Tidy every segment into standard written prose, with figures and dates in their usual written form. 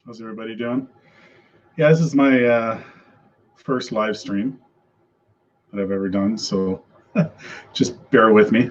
How's everybody doing? Yeah, this is my first live stream that I've ever done, so just bear with me.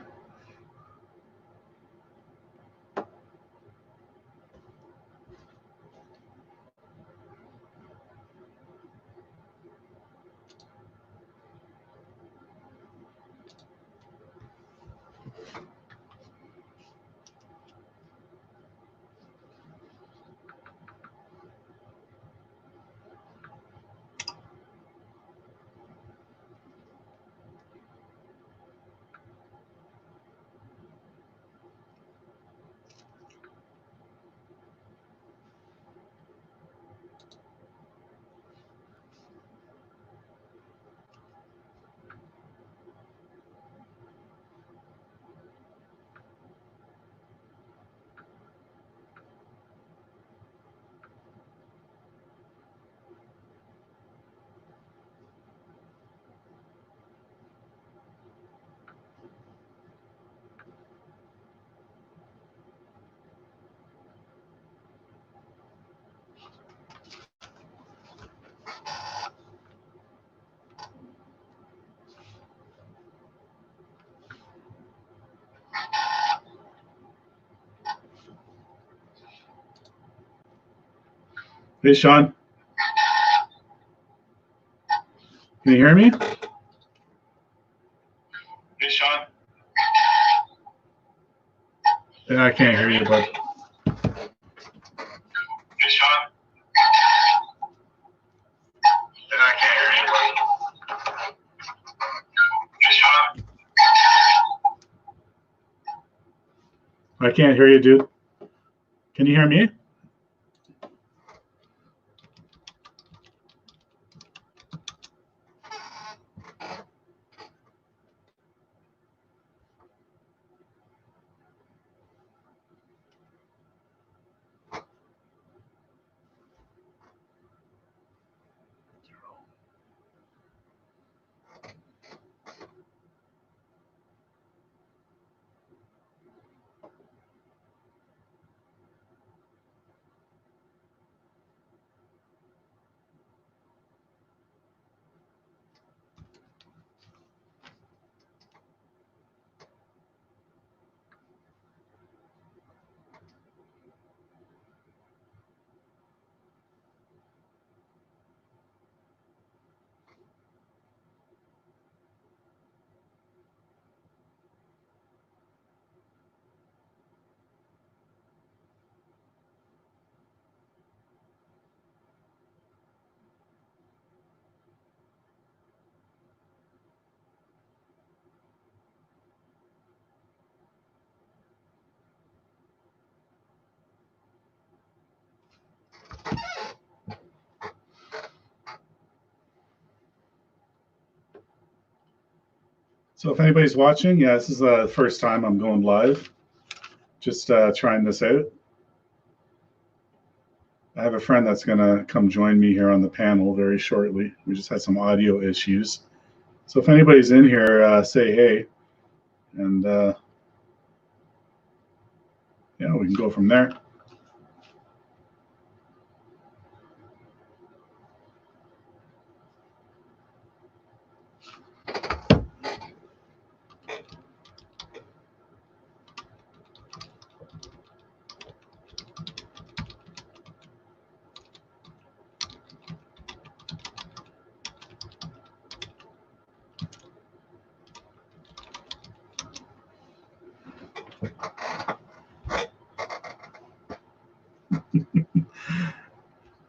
Hey, Sean. Can you hear me? Hey, Sean. Yeah, I can't hear you, but. Hey, Sean. And I can't hear you, but. Hey, Sean. I can't hear you, dude. Can you hear me? So if anybody's watching, yeah, this is the first time I'm going live. Just trying this out. I have a friend that's going to come join me here on the panel very shortly. We just had some audio issues. So if anybody's in here, say hey. And yeah, we can go from there.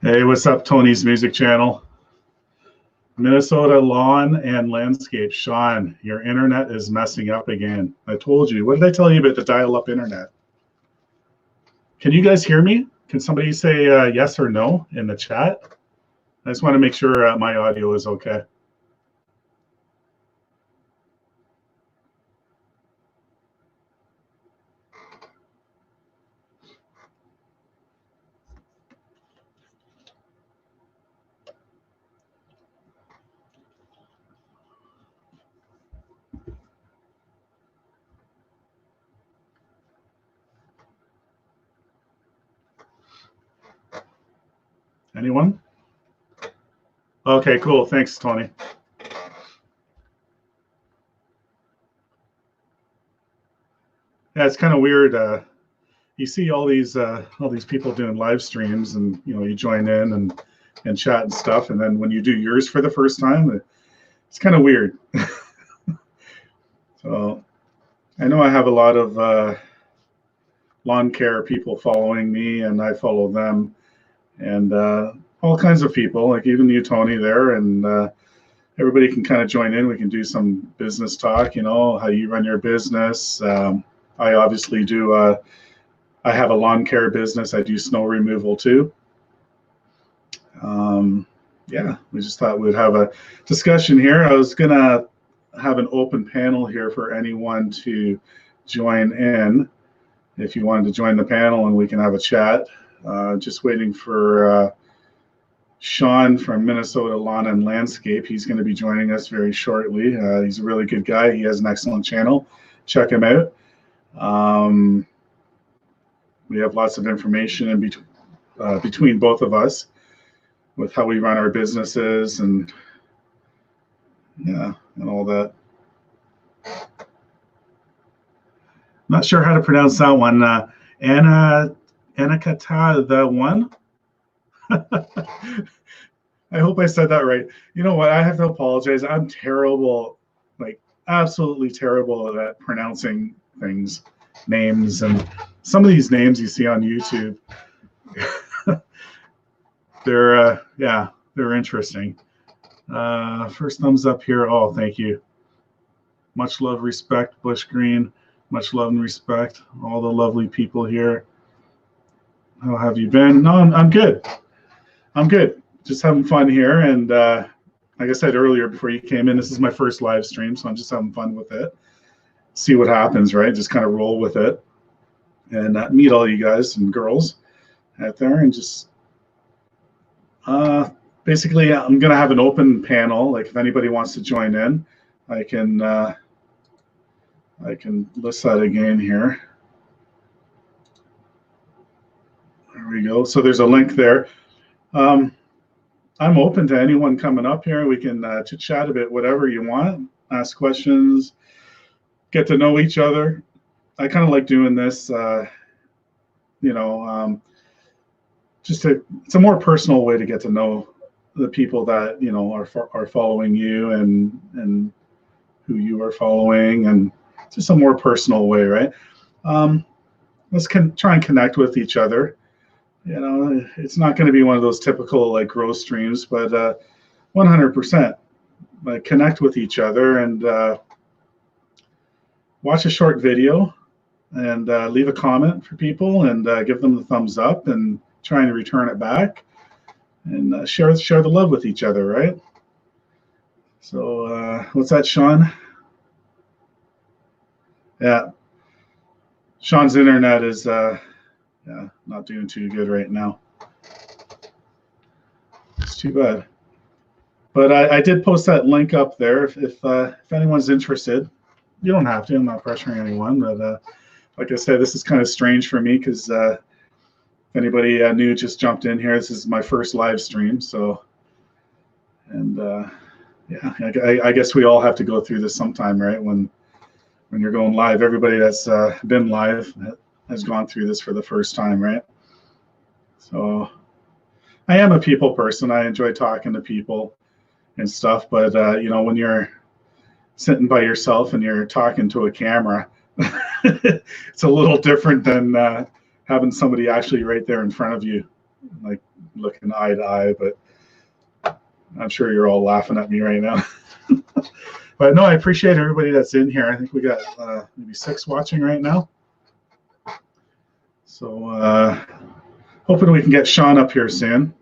Hey, what's up, Tony's Music Channel? Minnesota Lawn and Landscape. Sean, your internet is messing up again. I told you. What did I tell you about the dial-up internet? Can you guys hear me? Can somebody say yes or no in the chat? I just want to make sure my audio is okay. Anyone? Okay, cool. Thanks, Tony. Yeah, it's kind of weird. You see all these people doing live streams, and you join in and chat and stuff, and then when you do yours for the first time, it's kind of weird. So I know I have a lot of lawn care people following me, and I follow them, and all kinds of people, like even you, Tony, there, and everybody can kind of join in. We can do some business talk, how you run your business. I obviously do. I have a lawn care business. I do snow removal too. Yeah, we just thought we'd have a discussion here. I was gonna have an open panel here for anyone to join in. If you wanted to join the panel and we can have a chat. Just waiting for Sean from Minnesota Lawn and Landscape. He's going to be joining us very shortly. He's a really good guy. He has an excellent channel. Check him out. We have lots of information in between both of us with how we run our businesses and all that. Not sure how to pronounce that one. Anakata, the one. I hope I said that right. You know what? I have to apologize. I'm terrible, like absolutely terrible at pronouncing things, names, and some of these names you see on YouTube. They're interesting. First thumbs up here. Oh, thank you. Much love, respect, Bush Green. Much love and respect. All the lovely people here. How have you been? No, I'm good. I'm good. Just having fun here. And like I said earlier before you came in, this is my first live stream, so I'm just having fun with it. See what happens, right? Just kind of roll with it and meet all you guys and girls out there, and just basically I'm going to have an open panel. Like if anybody wants to join in, I can list that again here. There we go. So there's a link there. I'm open to anyone coming up here. We can chit chat a bit, whatever you want, ask questions, get to know each other. I kind of like doing this, it's a more personal way to get to know the people that, are following you and who you are following, and just a more personal way, right? Let's try and connect with each other. It's not going to be one of those typical like growth streams, but 100% like connect with each other and watch a short video and leave a comment for people and give them the thumbs up and try and return it back and share the love with each other, right? So what's that, Sean? Yeah, Sean's internet is not doing too good right now. It's too bad. But I did post that link up there if anyone's interested. You don't have to. I'm not pressuring anyone. But like I said, this is kind of strange for me because if anybody new just jumped in here, this is my first live stream. So, and I guess we all have to go through this sometime, right? When you're going live, everybody that's been live has gone through this for the first time, right? So I am a people person. I enjoy talking to people and stuff, but when you're sitting by yourself and you're talking to a camera, it's a little different than having somebody actually right there in front of you, like looking eye to eye. But I'm sure you're all laughing at me right now. But no, I appreciate everybody that's in here. I think we got maybe 6 watching right now. So hoping we can get Sean up here soon.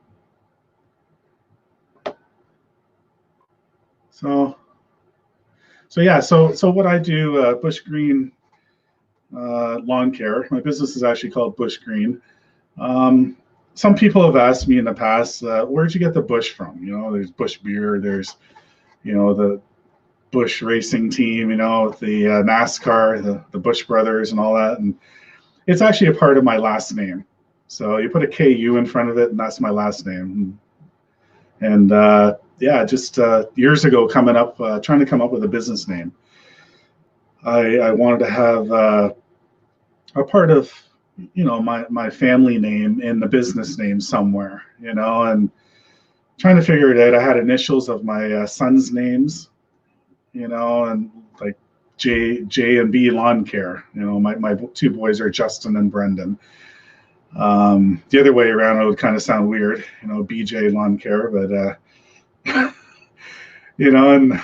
So yeah, so what I do, Bush Green Lawn Care. My business is actually called Bush Green. Some people have asked me in the past, where'd you get the Bush from? There's Bush Beer, there's the Bush Racing Team, the NASCAR, the Bush Brothers, and all that. And it's actually a part of my last name. So you put a KU in front of it, and that's my last name. And yeah, just years ago, trying to come up with a business name. I wanted to have a part of, my family name in the business name somewhere, and trying to figure it out. I had initials of my son's names, and like J and B Lawn Care. My two boys are Justin and Brendan. The other way around, it would kind of sound weird, BJ Lawn Care, but and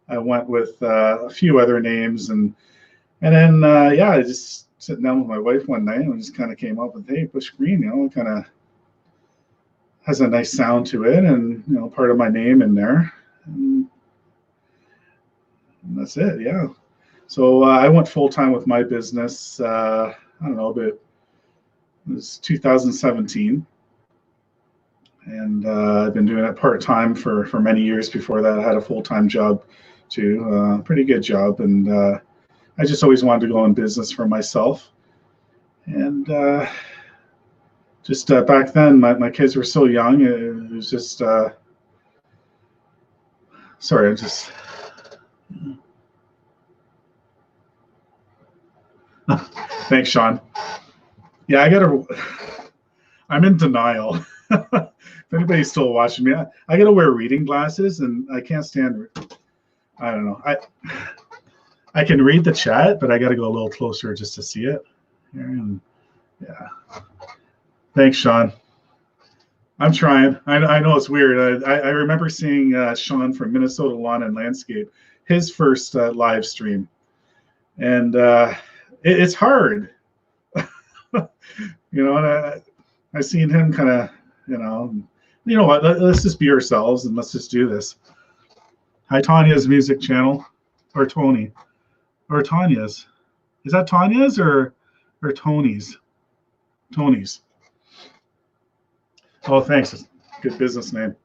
I went with a few other names, and then yeah, I just sitting down with my wife one night and just kind of came up with, hey, Bush Green, kind of has a nice sound to it, and part of my name in there, and that's it. Yeah. So I went full time with my business. I don't know, but it was 2017, and I've been doing it part time for many years. Before that, I had a full time job too, pretty good job, and I just always wanted to go in business for myself. And just back then, my kids were so young. It was just sorry, I'm just. Thanks, Sean. Yeah, I'm in denial. If anybody's still watching me, I gotta wear reading glasses, and I can't stand. I don't know. I can read the chat, but I gotta go a little closer just to see it. And yeah. Thanks, Sean. I'm trying. I know it's weird. I remember seeing Sean from Minnesota Lawn and Landscape, his first live stream, and it's hard. And I seen him kind of, you know what? Let's just be ourselves and let's just do this. Hi, Tanya's music channel, or Tony, or Tanya's. Is that Tanya's or Tony's? Tony's. Oh, thanks. Good business name.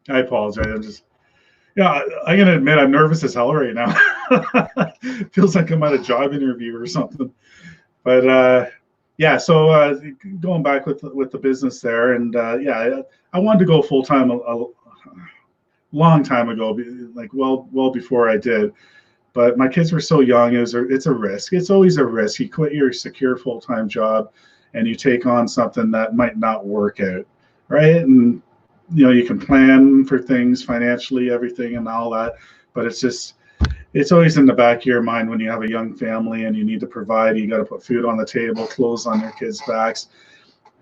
I apologize. I'm gonna admit I'm nervous as hell right now. Feels like I'm at a job interview or something. But yeah, so going back with the business there, and yeah, I wanted to go full time a long time ago, like well before I did. But my kids were so young. It's a risk. It's always a risk. You quit your secure full-time job, and you take on something that might not work out, right? And you can plan for things financially, everything, and all that. But it's always in the back of your mind when you have a young family and you need to provide. You got to put food on the table, clothes on your kids' backs,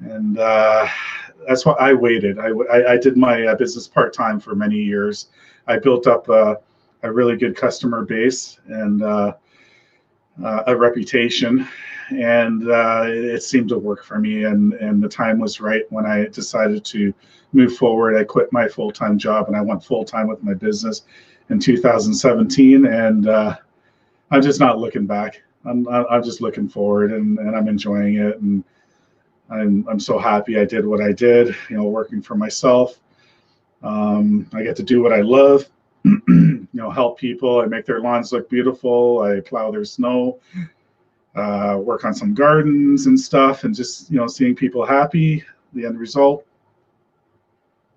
and that's why I waited. I did my business part-time for many years. I built up a really good customer base and a reputation, and it seemed to work for me. And the time was right when I decided to move forward. I quit my full-time job and I went full-time with my business in 2017, and I'm just not looking back. I'm just looking forward, and I'm enjoying it, and I'm so happy I did what I did. Working for myself. I get to do what I love. Help people. I make their lawns look beautiful. I plow their snow. Work on some gardens and stuff, and just seeing people happy. The end result.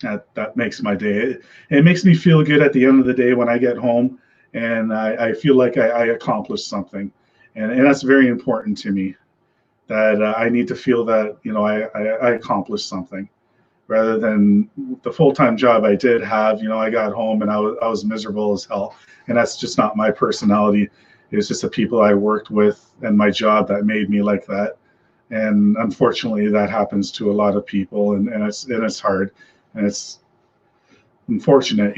That makes my day. It makes me feel good at the end of the day when I get home, and I feel like I accomplished something, and that's very important to me. That I need to feel that I accomplished something, rather than the full-time job I did have. I got home and I was miserable as hell, and that's just not my personality. It was just the people I worked with and my job that made me like that. And unfortunately, that happens to a lot of people, and it's hard. And it's unfortunate,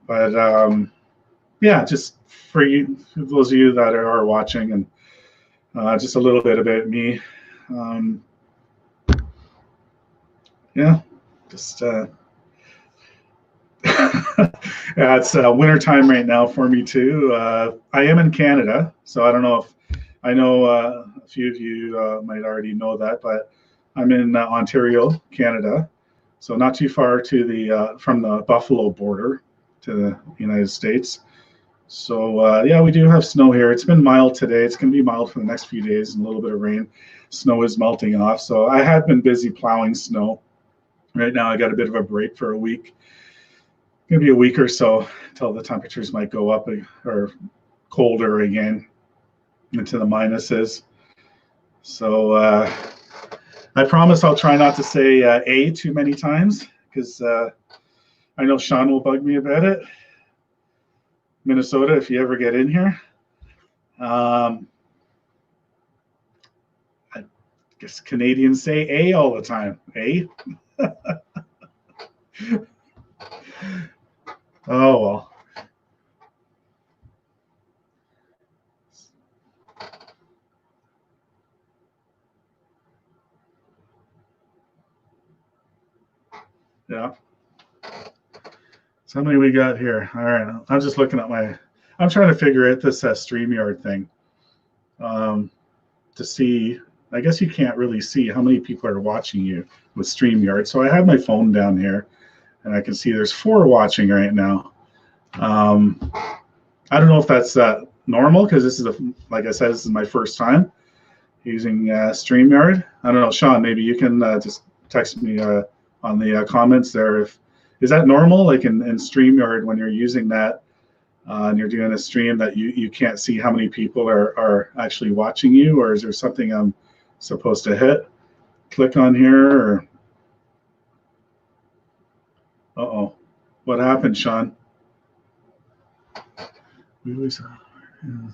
but yeah, just for those of you that are watching, and just a little bit about me. Yeah, just yeah, it's winter time right now for me too. I am in Canada, so I don't know if I know a few of you might already know that, but I'm in Ontario, Canada. So not too far to from the Buffalo border to the United States. So yeah, we do have snow here. It's been mild today. It's going to be mild for the next few days and a little bit of rain. Snow is melting off. So I have been busy plowing snow. Right now I got a bit of a break for a week. Going to be a week or so until the temperatures might go up or colder again into the minuses. So I promise I'll try not to say A too many times, because I know Sean will bug me about it. Minnesota, if you ever get in here. I guess Canadians say A all the time. A? Oh, well. Yeah. So how many we got here? All right. I'm just looking at I'm trying to figure out this StreamYard thing to see. I guess you can't really see how many people are watching you with StreamYard. So I have my phone down here, and I can see there's 4 watching right now. I don't know if that's normal, because this is, like I said, this is my first time using StreamYard. I don't know, Sean, maybe you can just text me on the comments there. Is that normal, like in StreamYard, when you're using that and you're doing a stream, that you can't see how many people are actually watching you, or is there something I'm supposed to click on here, or? Uh-oh, what happened, Sean? We always, yeah.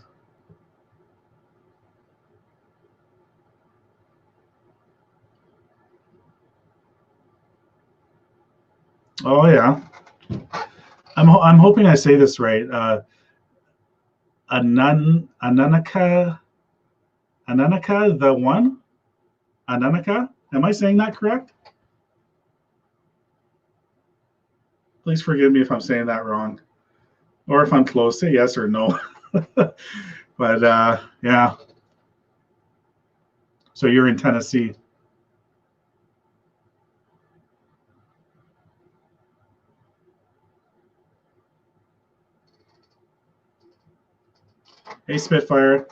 Oh yeah, I'm hoping I say this right. Ananaka the one? Ananaka? Am I saying that correct? Please forgive me if I'm saying that wrong, or if I'm close. Say yes or no. But yeah. So you're in Tennessee. Hey Spitfire,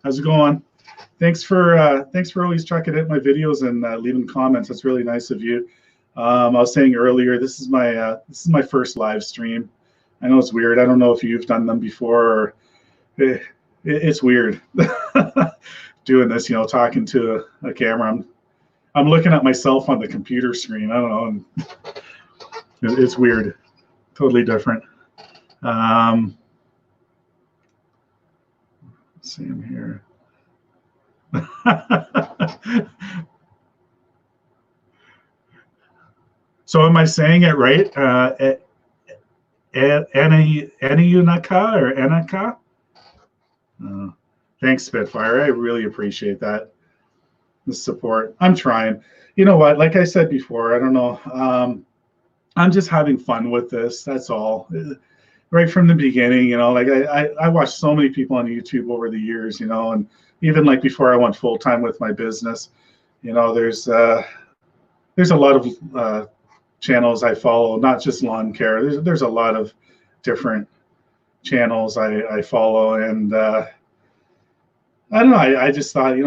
how's it going? Thanks for always checking out my videos and leaving comments. That's really nice of you. I was saying earlier, this is my first live stream. I know it's weird. I don't know if you've done them before. Or it's weird doing this. Talking to a camera. I'm looking at myself on the computer screen. I don't know. And it's weird. Totally different. Let's see him here. So am I saying it right? Anayunaka or Anaka? Thanks, Spitfire. I really appreciate that. The support. I'm trying. You know what? Like I said before, I don't know. I'm just having fun with this. That's all. Right from the beginning, like I watched so many people on YouTube over the years, and even like before I went full time with my business, there's a lot of channels I follow, not just lawn care. There's a lot of different channels I follow, and I don't know. I just thought,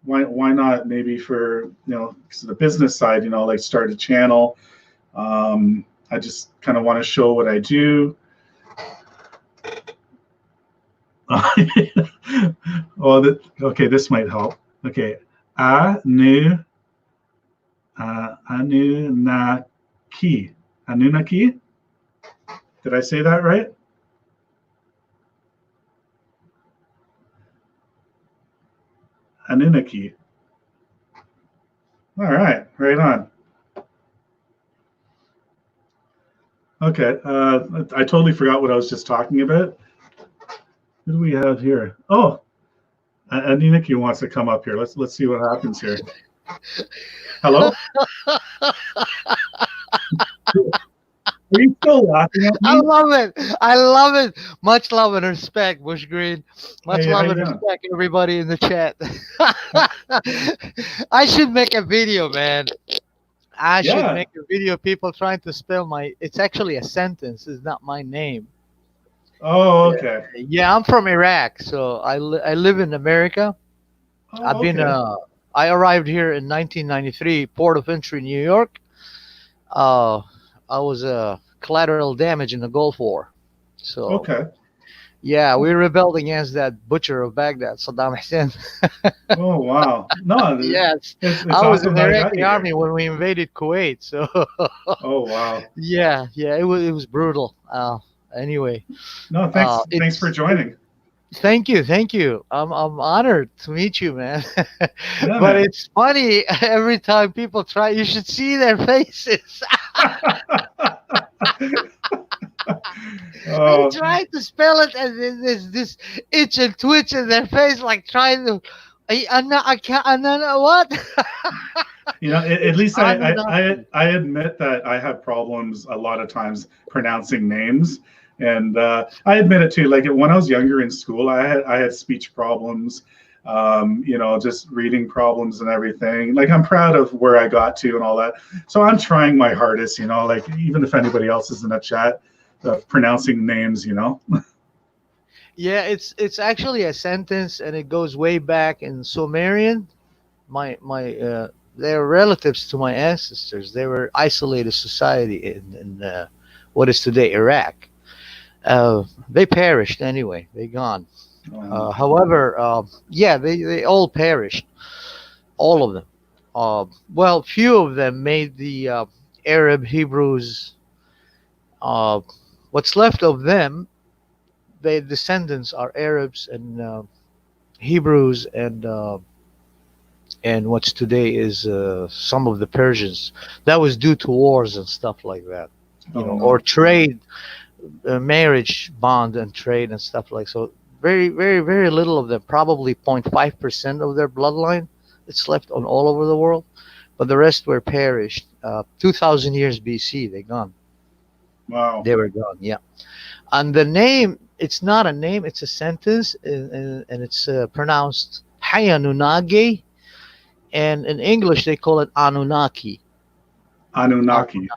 why not maybe for because of the business side, like start a channel. I just kind of want to show what I do. Oh, okay, this might help. Okay, Anunnaki. Anunnaki. Did I say that right? Anunnaki. All right, right on. Okay, I totally forgot what I was just talking about. Who do we have here? Oh, Anunnaki wants to come up here. Let's see what happens here. Hello? Are you still laughing at me? I love it. I love it. Much love and respect, Bush Green. Much love and respect, everybody in the chat. I should make a video, man. I should make a video. People trying to spell it's actually a sentence. It's not my name. Oh, Yeah, okay. yeah. I'm from Iraq, so I live in America. I've Oh, been okay. I arrived here in 1993, port of entry, New York. Uh, I was collateral damage in the Gulf War, so Okay. yeah, we rebelled against that butcher of Baghdad, Saddam Hussein. Oh, wow. No, Yes, it's I was in awesome the that I got Iraqi you here. army when we invaded Kuwait. So Oh, wow. yeah, yeah, it was brutal. Anyway, No, thanks for it's joining. thank you, thank you. I'm honored to meet you, man. Yeah, But man. it's funny every time people try. You should see their faces. They Oh, try to spell it, and then there's this itch and twitch in their face, like trying to. I can't. I know what. at It's least Anunnaki. I admit that I have problems a lot of times pronouncing names, and I admit it too. Like when I was younger in school, I had speech problems, just reading problems and everything. Like I'm proud of where I got to and all that. So I'm trying my hardest, like even if anybody else is in a chat of pronouncing names. Yeah, it's actually a sentence, and it goes way back in Sumerian. My they're relatives to my ancestors. They were isolated society in what is today Iraq. They perished anyway. They gone. However, yeah, they all perished, all of them. Well, few of them made the Arab Hebrews. Uh, what's left of them, their descendants are Arabs and Hebrews and what's today is some of the Persians. That was due to wars and stuff like that, Oh or no. trade, marriage bond and trade and stuff like so. Very, very, very little of them, probably 0.5% of their bloodline, it's left on all over the world, but the rest were perished. 2,000 years BC, they gone. Wow. They were gone. Yeah, and the name, it's not a name, it's a sentence, and it's pronounced Hayanunage, and in English they call it Anunnaki. Anunnaki. Anunnaki.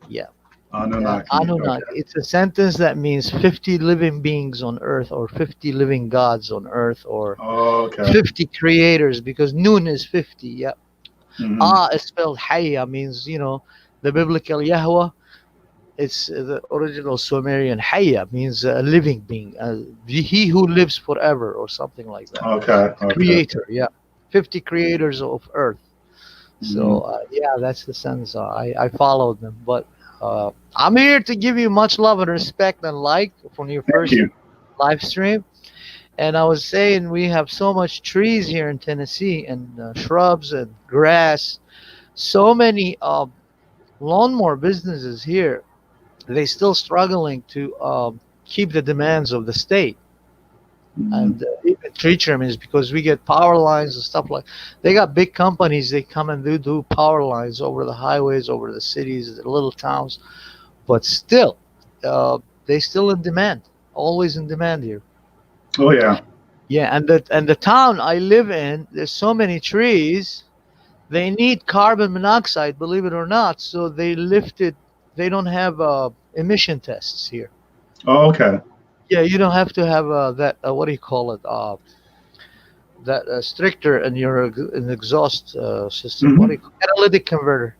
Yeah. Anunnaki. Okay. Anunnaki. It's a sentence that means 50 living beings on earth, or 50 living gods on earth, or Okay. 50 creators, because Nun is 50. Yeah. Hmm. Ah is spelled Hayya, means, the biblical Yahweh. It's the original Sumerian. Hayya means a living being, he who lives forever, or something like that. Okay. Okay. Creator, yeah. 50 creators of earth. Hmm. So yeah, that's the sense. I followed them, but I'm here to give you much love and respect and like from your Thank first you. live stream. And I was saying we have so much trees here in Tennessee, and shrubs and grass. So many lawnmower businesses here. They still struggling to keep the demands of the state. Hmm. And even tree trimmings, because we get power lines and stuff like. They got big companies. They come and do power lines over the highways, over the cities, the little towns. But still, they still in demand. Always in demand here. Oh yeah. Yeah, and the town I live in, there's so many trees. They need carbon monoxide, believe it or not. So they lifted. They don't have emission tests here. Oh, okay. Yeah, you don't have to have that. What do you call it? That stricter in your in exhaust system. What do Hmm. you call catalytic converter?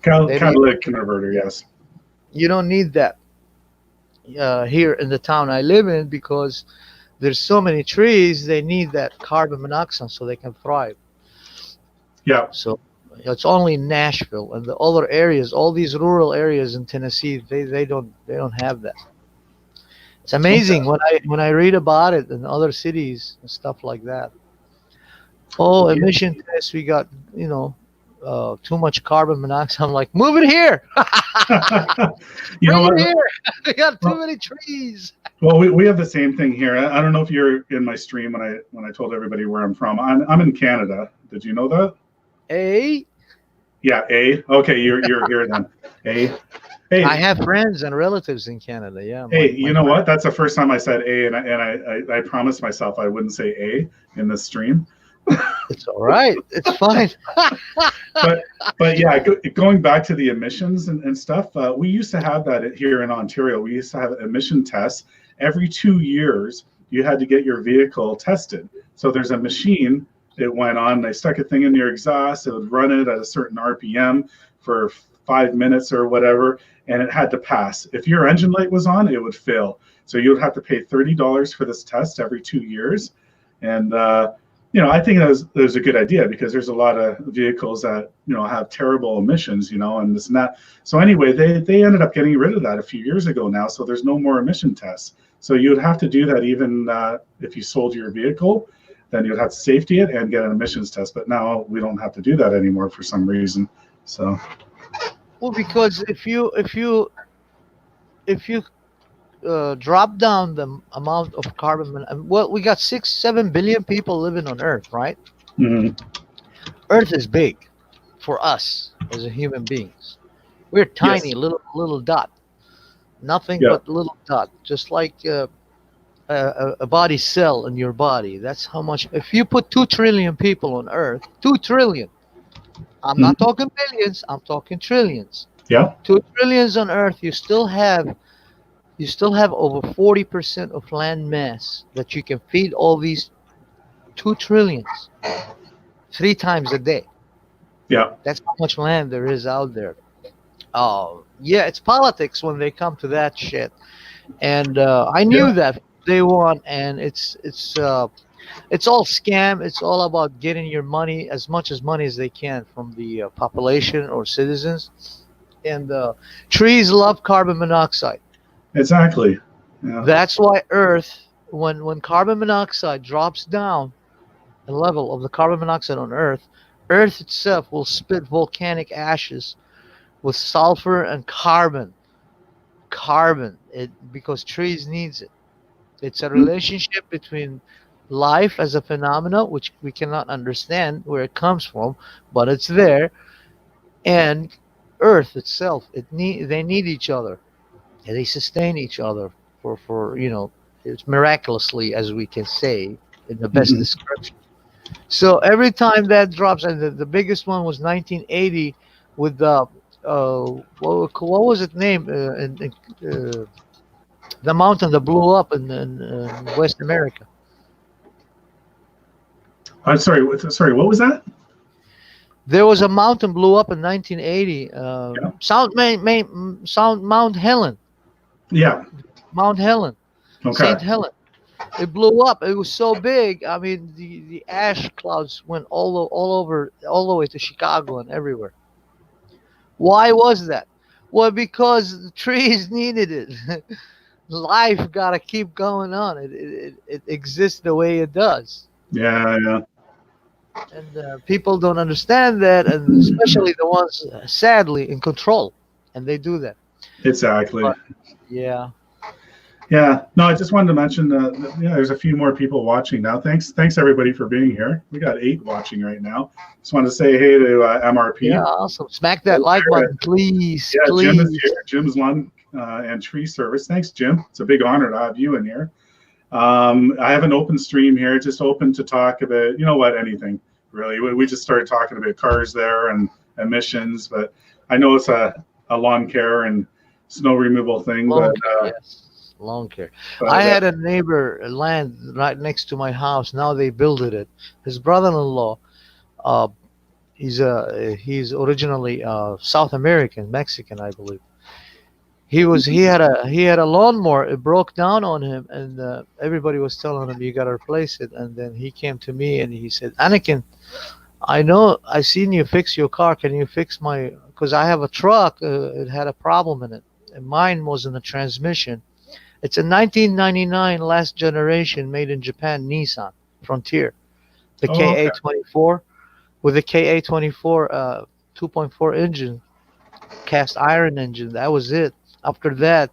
They don't, Catalytic converter. Yes. you don't need that here in the town I live in, because there's so many trees. They need that carbon monoxide so they can thrive. Yeah. So it's only Nashville and the other areas, all these rural areas in Tennessee. They don't have that. It's Okay. amazing when I read about it in other cities and stuff like that. Oh, emission tests, we got, too much carbon monoxide. I'm like, move it here. You know Bring it what? here. We got too Well, many trees. well, we have the same thing here. I don't know if you're in my stream when I told everybody where I'm from. I'm in Canada. Did you know that? Hey, Yeah. A. Okay. You're here then. A. Hey. I have friends and relatives in Canada. Yeah, Hey. my You know friend. what? That's the first time I said A, and I promised myself I wouldn't say A in this stream. It's all right. It's fine. But yeah, going back to the emissions and stuff, we used to have that here in Ontario. We used to have emission tests, every 2 years, you had to get your vehicle tested. So there's a machine. It went on. They stuck a thing in your exhaust. It would run it at a certain RPM for 5 minutes or whatever, and it had to pass. If your engine light was on, it would fail. So you would have to pay $30 for this test every 2 years. And I think that was a good idea, because there's a lot of vehicles that have terrible emissions, and this and that. So anyway, they ended up getting rid of that a few years ago now. So there's no more emission tests. So you would have to do that even if you sold your vehicle, then you'd have to safety it and get an emissions test. But now we don't have to do that anymore for some reason. So. Well, because if you drop down the amount of carbon, well, we got 6-7 billion people living on Earth, right? Mhm. Earth is big for us as a human beings. We're tiny, Yes. little dot, nothing Yeah. but little dot, just like a body cell in your body. That's how much. If you put 2 trillion people on Earth, 2 trillion. I'm not talking billions. I'm talking trillions. Yeah. 2 trillions on Earth. You still have over 40% of land mass that you can feed all these 2 trillions 3 times a day. Yeah. That's how much land there is out there. Oh, yeah, it's politics when they come to that shit. And I knew Yeah. that day one, and it's all scam. It's all about getting your money, as much as money as they can from the population or citizens. And trees love carbon monoxide. Exactly. Yeah. That's why Earth, when carbon monoxide drops down, the level of the carbon monoxide on Earth, Earth itself will spit volcanic ashes with sulfur and carbon. Because trees needs it. It's a relationship between life as a phenomena, which we cannot understand where it comes from, but it's there, and Earth itself. They need each other, and they sustain each other for it's miraculously, as we can say in the best Mhm. description. So every time that drops, and the biggest one was 1980 with the what was it named? The mountain that blew up in West America. I'm sorry. Sorry. What was that? There was a mountain blew up in 1980. Yeah. Mount Helen. Yeah. Mount Helen. Okay. St. Helen. It blew up. It was so big. I mean, the ash clouds went all over, all the way to Chicago and everywhere. Why was that? Well, because the trees needed it. Life gotta keep going on. It exists the way it does, Yeah. Yeah. and people don't understand that, and especially the ones sadly in control, and they do that. Exactly. But, yeah. Yeah. No, I just wanted to mention there's a few more people watching now. Thanks everybody for being here. We got 8 watching right now. Just wanted to say hey to MRP. Yeah, awesome. Smack that like button, please. Yeah, Please. Jim is here. Jim's Lawn and Tree Service. Thanks, Jim. It's a big honor to have you in here. I have an open stream here, just open to talk about, anything really. We just started talking about cars there and emissions, but I know it's a lawn care and snow removal thing. Lawn but care, yes. Lawn care. I had a neighbor land right next to my house. Now they built it. His brother-in-law, he's originally South American, Mexican, I believe. He had a lawnmower. It broke down on him, and everybody was telling him you got to replace it. And then he came to me and he said, "Anakin, I seen you fix your car. Can you fix my? Because I have a truck. It had a problem in it, and mine was in the transmission. It's a 1999 last generation, made in Japan, Nissan Frontier, the KA24, with the KA24 2.4 engine, cast iron engine. That was it. After that,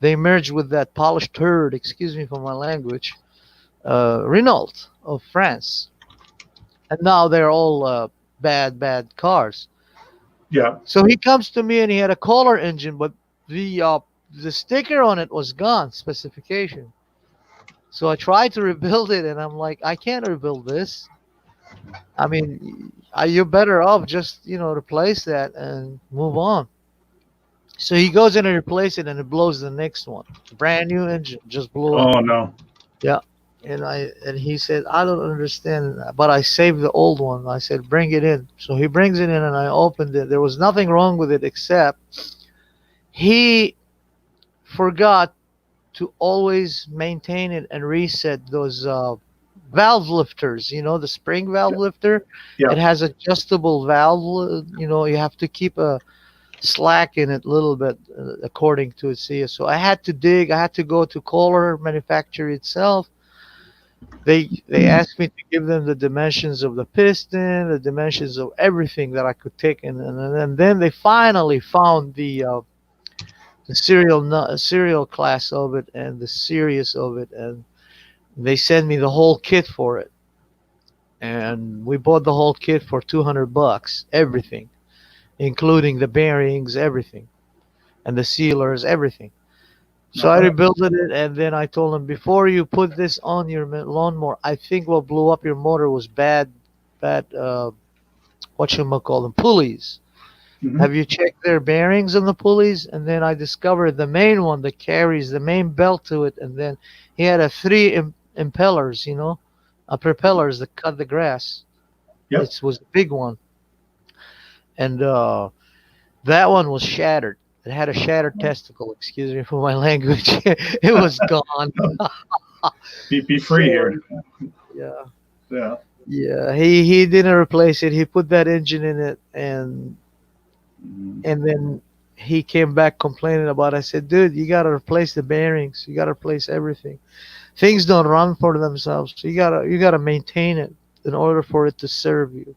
they merged with that polished turd, excuse me for my language, Renault of France. And now they're all bad cars. Yeah. So he comes to me and he had a Kohler engine, but the sticker on it was gone, specification. So I tried to rebuild it, and I'm like, I can't rebuild this. I mean, you're better off just replace that and move on. So he goes in and replaces it, and it blows the next one. Brand new engine just blew up. Oh no. Yeah. And he said, I don't understand, but I saved the old one. I said, bring it in. So he brings it in, and I opened it. There was nothing wrong with it except he forgot to always maintain it and reset those valve lifters. You know, the spring valve lifter. Yeah. It has adjustable valve. You know, you have to keep a slack in it a little bit according to its CS. So I had to dig. I had to go to Kohler manufacturer itself. They asked me to give them the dimensions of the piston, the dimensions of everything that I could take, and then they finally found the serial class of it and the series of it, and they sent me the whole kit for it. And we bought the whole kit for $200, everything, including the bearings, everything, and the sealers, everything. So I rebuilt it, and then I told him, before you put this on your lawnmower, I think what blew up your motor was bad, whatchamacallit, pulleys. Mhm. Have you checked their bearings on the pulleys? And then I discovered the main one that carries the main belt to it, and then he had a three impellers, you know, propellers that cut the grass. Yep. It was a big one, and that one was shattered. It had a shattered testicle. Excuse me for my language. It was gone. Be free here. Yeah, Yeah. yeah. He didn't replace it. He put that engine in it, and then he came back complaining about it. I said, dude, you gotta replace the bearings. You gotta replace everything. Things don't run for themselves. So you gotta maintain it in order for it to serve you.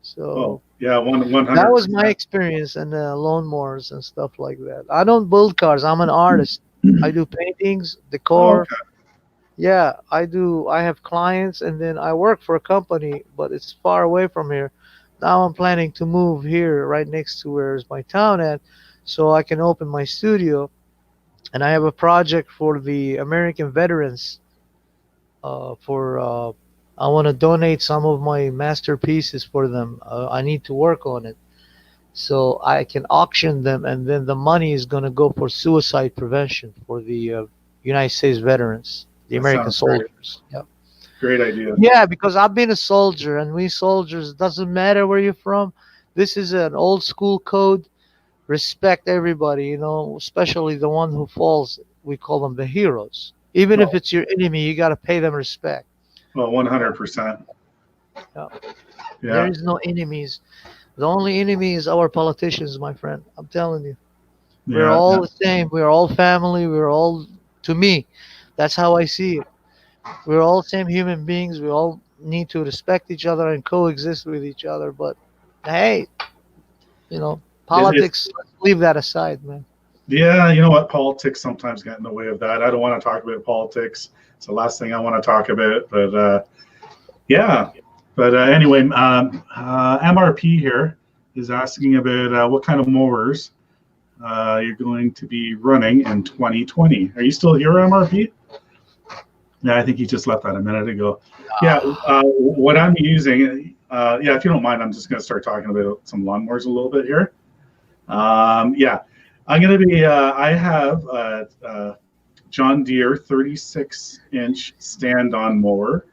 So. Oh yeah, 100. That was my experience in lawnmowers and stuff like that. I don't build cars. I'm an artist. I do paintings, decor. Okay. Yeah, I do. I have clients, and then I work for a company, but it's far away from here. Now I'm planning to move here, right next to where's my town at, so I can open my studio. And I have a project for the American veterans. For I want to donate some of my masterpieces for them. I need to work on it so I can auction them, and then the money is going to go for suicide prevention for the United States veterans, the That American sounds great. soldiers. Yeah. Great idea. Yeah, because I've been a soldier, and we soldiers, doesn't matter where you're from. This is an old school code. Respect everybody, you know, especially the one who falls. We call them the heroes. Even if Well, it's your enemy, you got to pay them respect. 100%. Yeah. There Yeah. is no enemies. The only enemy is our politicians, my friend. I'm telling you. We're Yeah. all the same. We're all family. We're all, to me, that's how I see it. We're all same human beings. We all need to respect each other and coexist with each other. But hey, you know, politics, let's leave that aside, man. Yeah, you know what? Politics sometimes get in the way of that. I don't want to talk about politics. It's the last thing I want to talk about. But yeah. But anyway, MRP here is asking about what kind of mowers you're going to be running in 2020. Are you still here, MRP? Yeah, I think he just left that a minute ago. Yeah, what I'm using, yeah, if you don't mind, I'm just going to start talking about some lawnmowers a little bit here. Yeah, I'm going to be, I have a John Deere 36-inch stand-on mower.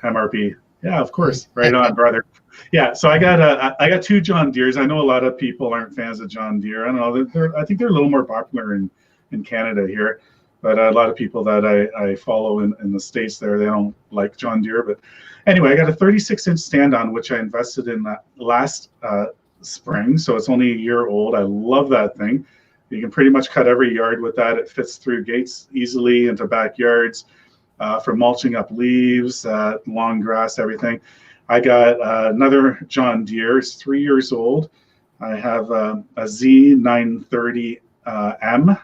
MRP. Yeah, of course. Right on, brother. Yeah, so I got two John Deeres. I know a lot of people aren't fans of John Deere. I don't know. I think they're a little more popular in Canada here. But a lot of people that I follow in the States there, they don't like John Deere. But anyway, I got a 36-inch stand-on, which I invested in last spring. So it's only a year old. I love that thing. You can pretty much cut every yard with that. It fits through gates easily into backyards for mulching up leaves, long grass, everything. I got another John Deere. It's 3 years old. I have a Z930M.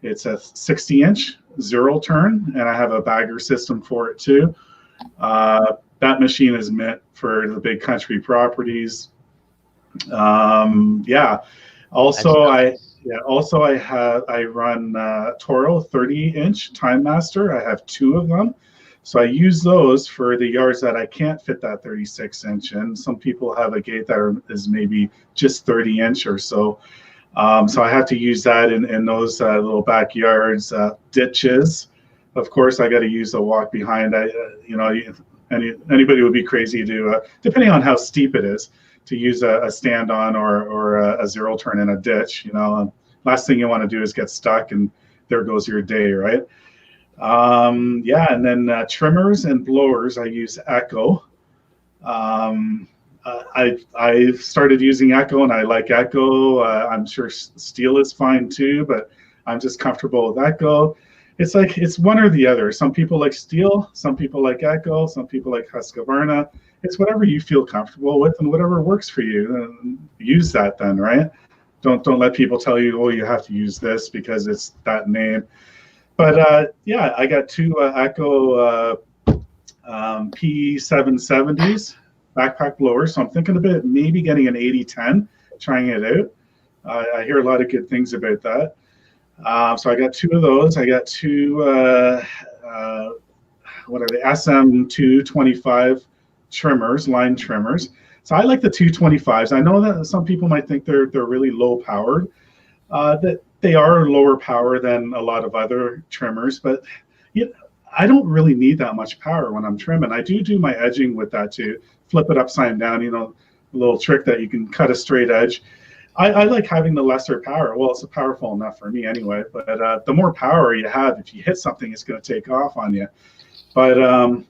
It's a 60-inch zero turn, and I have a bagger system for it too. That machine is meant for the big country properties. Yeah. Also, I run Toro 30-inch Time Master. I have two of them. So I use those for the yards that I can't fit that 36-inch in. Some people have a gate that is maybe just 30-inch or so. So I have to use that in those little backyards, ditches. Of course, I got to use the walk behind. Anybody would be crazy to, depending on how steep it is, to use a stand on or a zero turn in a ditch. Last thing you want to do is get stuck, and there goes your day, right? Yeah, and then trimmers and blowers, I use Echo. I've started using Echo, and I like Echo. I'm sure Steel is fine too, but I'm just comfortable with Echo. It's like it's one or the other. Some people like Steel, some people like Echo, some people like Husqvarna. It's whatever you feel comfortable with and whatever works for you. Use that then, right? Don't let people tell you, oh, you have to use this because it's that name. But yeah, I got two Echo P770s backpack blowers, so I'm thinking about maybe getting an 8010, trying it out. I hear a lot of good things about that. So I got two of those. I got two what are they, SM225 trimmers, line trimmers. So I like the 225s. I know that some people might think they're really low powered. That they are lower power than a lot of other trimmers, but I don't really need that much power when I'm trimming. I do my edging with that too. Flip it upside down, a little trick that you can cut a straight edge. I like having the lesser power. Well, it's powerful enough for me anyway, but the more power you have, if you hit something, it's going to take off on you. But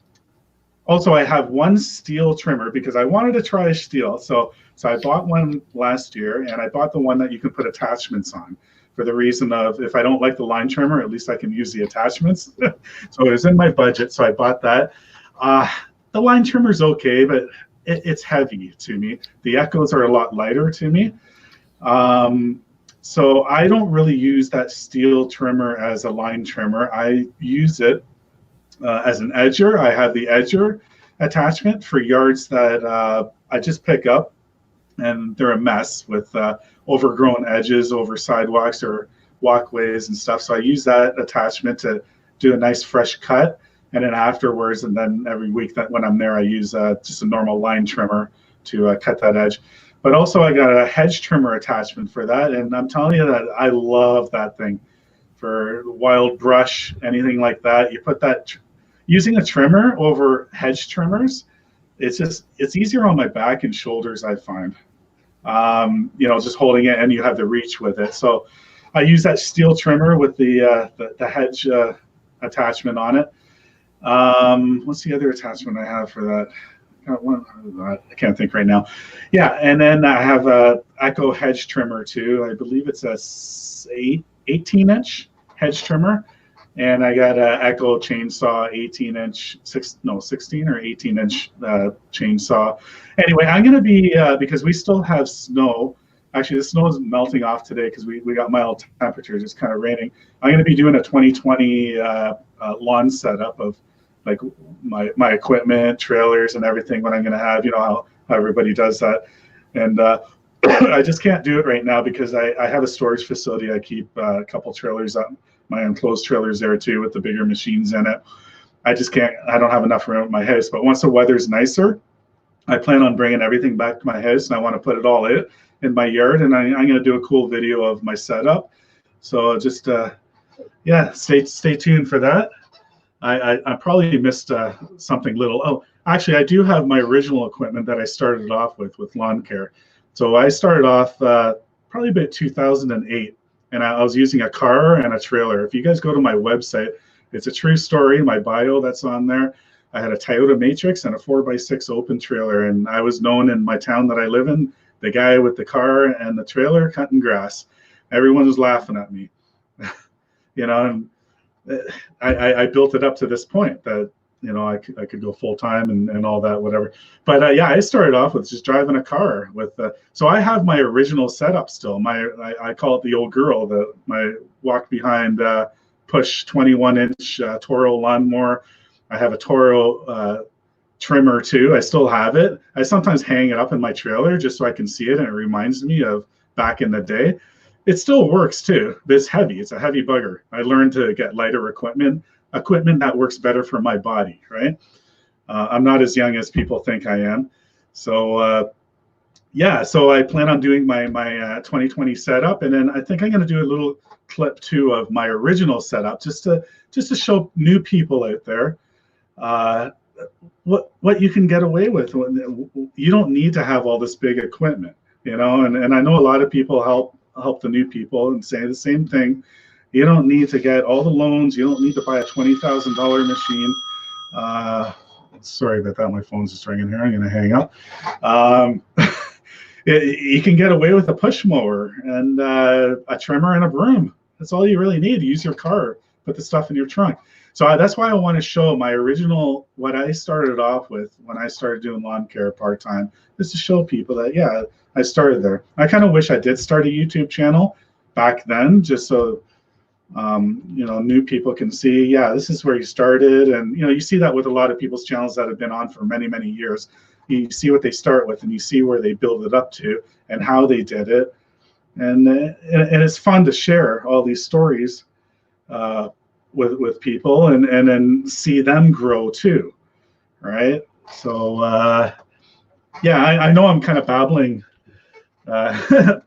also I have one Steel trimmer because I wanted to try a Steel. So I bought one last year, and I bought the one that you can put attachments on for the reason of if I don't like the line trimmer, at least I can use the attachments. So it was in my budget, so I bought that. The line trimmer is okay, but it's heavy to me. The Echoes are a lot lighter to me. So I don't really use that Steel trimmer as a line trimmer. I use it as an edger. I have the edger attachment for yards that I just pick up, and they're a mess with overgrown edges over sidewalks or walkways and stuff. So I use that attachment to do a nice fresh cut, and then afterwards, and then every week that when I'm there, I use just a normal line trimmer to cut that edge. But also I got a hedge trimmer attachment for that, and I'm telling you that I love that thing for wild brush, anything like that. You put that, using a trimmer over hedge trimmers, it's easier on my back and shoulders, I find. Just holding it, and you have the reach with it. So I use that Steel trimmer with the hedge attachment on it. What's the other attachment I have for that? I can't think right now. Yeah, and then I have a Echo hedge trimmer too. I believe it's a 18-inch hedge trimmer, and I got a Echo chainsaw 18-inch, 16 or 18-inch chainsaw. Anyway, I'm going to be because we still have snow. Actually, the snow is melting off today because we got mild temperatures. It's kind of raining. I'm going to be doing a 2020 lawn setup of like my equipment, trailers, and everything. What I'm going to have, how everybody does that, and I just can't do it right now because I have a storage facility. I keep a couple trailers up, my enclosed trailers there too with the bigger machines in it. I just can't. I don't have enough room at my house. But once the weather's nicer, I plan on bringing everything back to my house, and I want to put it all in my yard, and I'm going to do a cool video of my setup. So just yeah, stay tuned for that. I probably missed something little. Oh, actually, I do have my original equipment that I started off with lawn care. So I started off probably about 2008, and I was using a car and a trailer. If you guys go to my website, it's a true story, my bio that's on there. I had a Toyota Matrix and a 4x6 open trailer, and I was known in my town that I live in, the guy with the car and the trailer cutting grass. Everyone was laughing at me, and I built it up to this point that, I could go full time and all that, whatever. But yeah, I started off with just driving a car with, so I have my original setup still. I call it the old girl, my walk behind push 21-inch Toro lawnmower. I have a Toro trimmer too. I still have it. I sometimes hang it up in my trailer just so I can see it, and it reminds me of back in the day. It still works too, but it's heavy. It's a heavy bugger. I learned to get lighter equipment that works better for my body, right? I'm not as young as people think I am. So yeah, so I plan on doing my 2020 setup, and then I think I'm going to do a little clip too of my original setup, just to show new people out there uh, what you can get away with. You don't need to have all this big equipment, you know. And I know a lot of people help the new people and say the same thing. You don't need to get all the loans. You don't need to buy a $20,000 machine. Uh, Sorry about that. My phone's just ringing here. I'm going to hang up. Um, you can get away with a push mower and a trimmer and a broom. That's all you really need. Use your car, put the stuff in your trunk. So that's why I want to show my original, what I started off with when I started doing lawn care part-time, is to show people that, yeah, I started there. I kind of wish I did start a YouTube channel back then, just so new people can see, yeah, this is where you started. And, you see that with a lot of people's channels that have been on for many, many years. You see what they start with, and you see where they build it up to and how they did it. And it's fun to share all these stories with people, and then see them grow too, right? So yeah, I know I'm kind of babbling,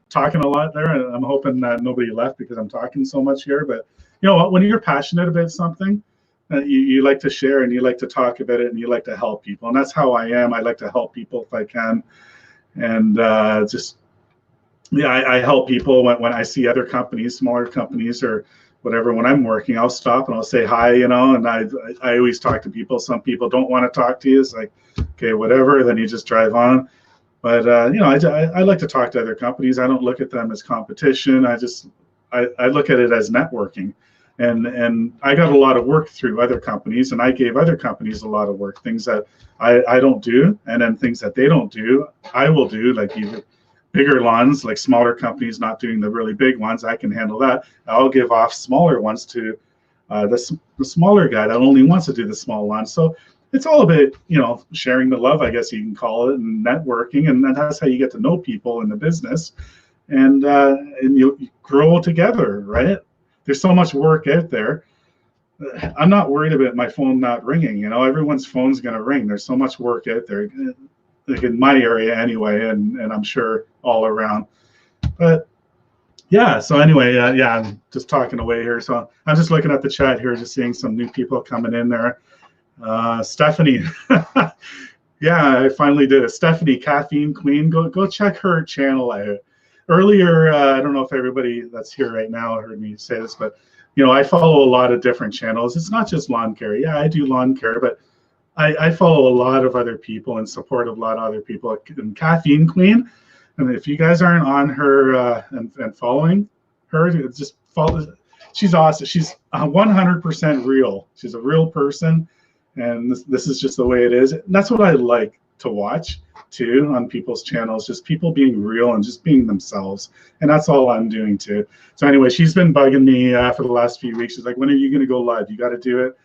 talking a lot there, and I'm hoping that nobody left because I'm talking so much here. But you know what, when you're passionate about something, you like to share, and you like to talk about it, and you like to help people, and that's how I am. I like to help people if I can, and I help people when I see other companies, smaller companies or whatever. When I'm working, I'll stop and I'll say hi, and I always talk to people. Some people don't want to talk to you. It's like, okay, whatever. Then you just drive on. But I like to talk to other companies. I don't look at them as competition. I look at it as networking. And I got a lot of work through other companies, and I gave other companies a lot of work, things that I don't do, and then things that they don't do, I will do, like either bigger lawns, like smaller companies not doing the really big ones. I can handle that. I'll give off smaller ones to the smaller guy that only wants to do the small ones. So it's all about, sharing the love, I guess you can call it, and networking, and that's how you get to know people in the business, and you grow together, right? There's so much work out there. I'm not worried about my phone not ringing. Everyone's phone's going to ring. There's so much work out there, like in my area anyway, and I'm sure all around. But yeah, so anyway, yeah, I'm just talking away here. So I'm just looking at the chat here, just seeing some new people coming in there. Stephanie, yeah, I finally did it. Stephanie, Caffeine Queen, go check her channel out. Earlier, I don't know if everybody that's here right now heard me say this, but I follow a lot of different channels. It's not just lawn care. Yeah, I do lawn care, but I follow a lot of other people and support a lot of other people. And Caffeine Queen, and if you guys aren't on her and following her, just follow. She's awesome. She's 100% real. She's a real person, and this is just the way it is. And that's what I like to watch too on people's channels, just people being real and just being themselves. And that's all I'm doing too. So anyway, she's been bugging me for the last few weeks. She's like, when are you going to go live? You got to do it.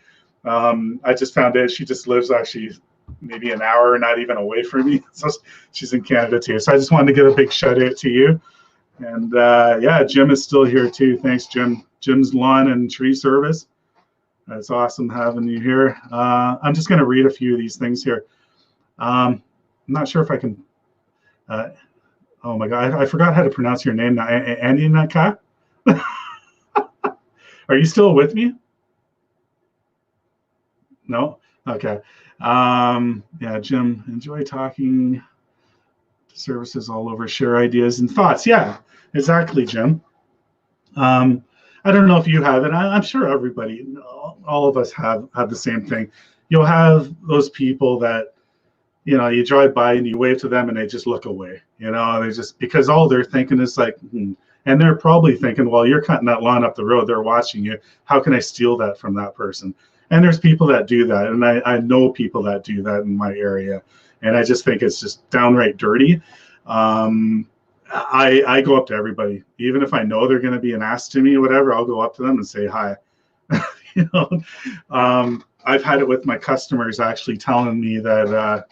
I just found out she just lives actually maybe an hour, not even away from me. So she's in Canada too. So I just wanted to give a big shout out to you. And yeah, Jim is still here too. Thanks, Jim. Jim's Lawn and Tree Service. It's awesome having you here. I'm just going to read a few of these things here. I'm not sure if I can. Oh my God, I forgot how to pronounce your name now. Andy Naka? Are you still with me? No? Okay. Yeah, Jim, enjoy talking to services all over, share ideas and thoughts. Yeah, exactly, Jim. I don't know if you have it. I'm sure everybody, all of us have the same thing. You'll have those people that, you drive by and you wave to them and they just look away. They just, because all they're thinking is like, and they're probably thinking, well, you're cutting that lawn up the road. They're watching you. How can I steal that from that person? And there's people that do that. And I know people that do that in my area. And I just think it's just downright dirty. I go up to everybody, even if I know they're going to be an ass to me or whatever, I'll go up to them and say hi. I've had it with my customers actually telling me that,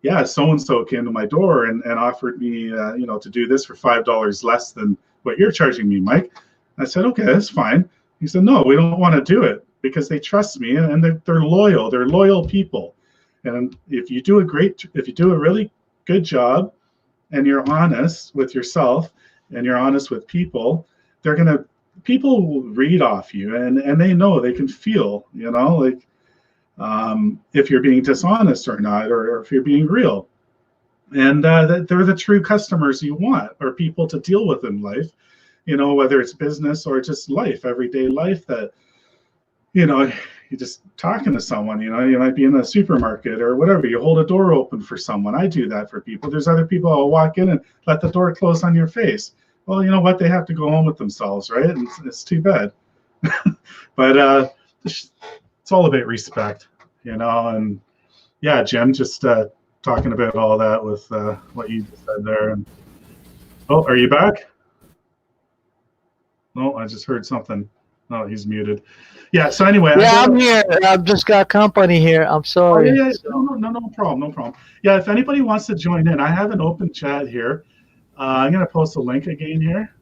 yeah, so-and-so came to my door and offered me, to do this for $5 less than what you're charging me, Mike. I said, okay, that's fine. He said, no, we don't want to do it because they trust me and they're loyal. They're loyal people. And if you do a really good job and you're honest with yourself and you're honest with people, people will read off you, and they know, they can feel, like if you're being dishonest or not, or if you're being real. And that they're the true customers you want, or people to deal with in life, whether it's business or just life, everyday life, that, you're just talking to someone, you might be in a supermarket or whatever, you hold a door open for someone. I do that for people. There's other people I'll walk in and let the door close on your face. Well, you know what? They have to go home with themselves, right? And it's too bad. But it's all about respect, and yeah, Jim, just talking about all that with what you just said there. And oh, are you back? No, I just heard something. Oh, he's muted. Yeah. So anyway, Yeah, I'm here. I've just got company here. I'm sorry. Oh, yeah. No problem. Yeah, if anybody wants to join in, I have an open chat here. I'm gonna post a link again here.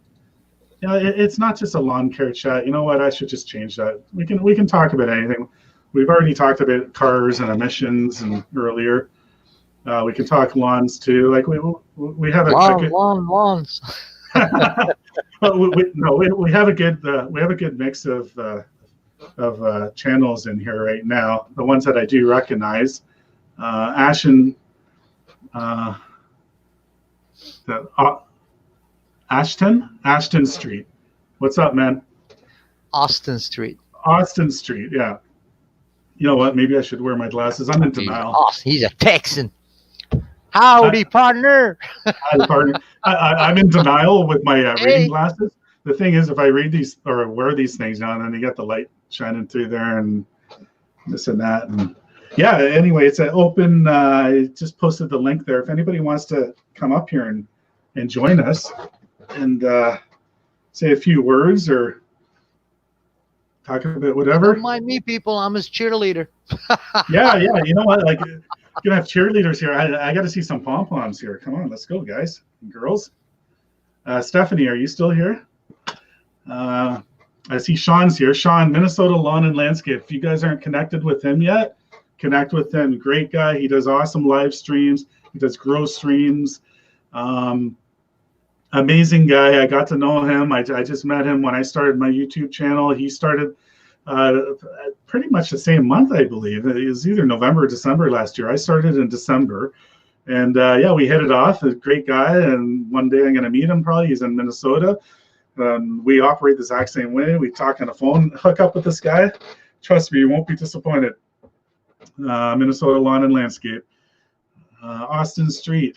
Yeah, it's not just a lawn care chat. You know what? I should just change that. We can talk about anything. We've already talked about cars and emissions and earlier. We can talk lawns too. Like we have lawns. we have a good mix of channels in here right now. The ones that I do recognize, Ashton Street. What's up, man? Austin Street. Austin Street. Yeah. You know what? Maybe I should wear my glasses. I'm in denial. He's a Texan. Howdy, partner. Howdy, partner. I'm in denial with my reading glasses. The thing is, if I read these or wear these things now, and then you get the light shining through there and this and that. And yeah, anyway, it's an open, I just posted the link there. If anybody wants to come up here and join us and say a few words or talk about whatever. Don't mind me, people. I'm his cheerleader. Yeah. You know what? Like, you're gonna have cheerleaders here. I got to see some pom poms here. Come on, let's go, guys and girls. Stephanie, are you still here? I see Sean's here. Sean, Minnesota Lawn and Landscape. If you guys aren't connected with him yet, connect with him. Great guy. He does awesome live streams. He does grow streams. Amazing guy. I got to know him. I just met him when I started my YouTube channel. He started pretty much the same month, I believe. It was either November or December last year. I started in December. And yeah, we hit it off. A great guy. And one day I'm going to meet him probably. He's in Minnesota. We operate the exact same way. We talk on the phone, hook up with this guy. Trust me, you won't be disappointed. Minnesota Lawn and Landscape. Austin Street.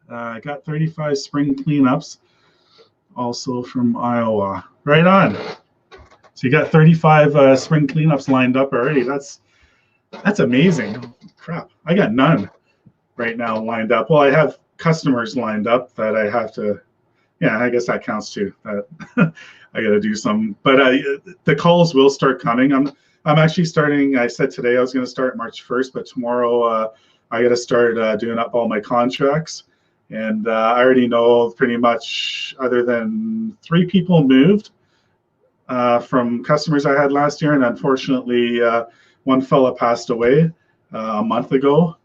I got 35 spring cleanups, also from Iowa. Right on. So you got 35 spring cleanups lined up already. That's amazing. Crap, I got none right now lined up. Well, I have customers lined up that I have to. Yeah, I guess that counts too. I got to do some, but the calls will start coming. I'm actually starting. I said today I was going to start March 1st, but tomorrow I got to start doing up all my contracts. And I already know pretty much, other than 3 people moved from customers I had last year, and unfortunately, one fella passed away a month ago.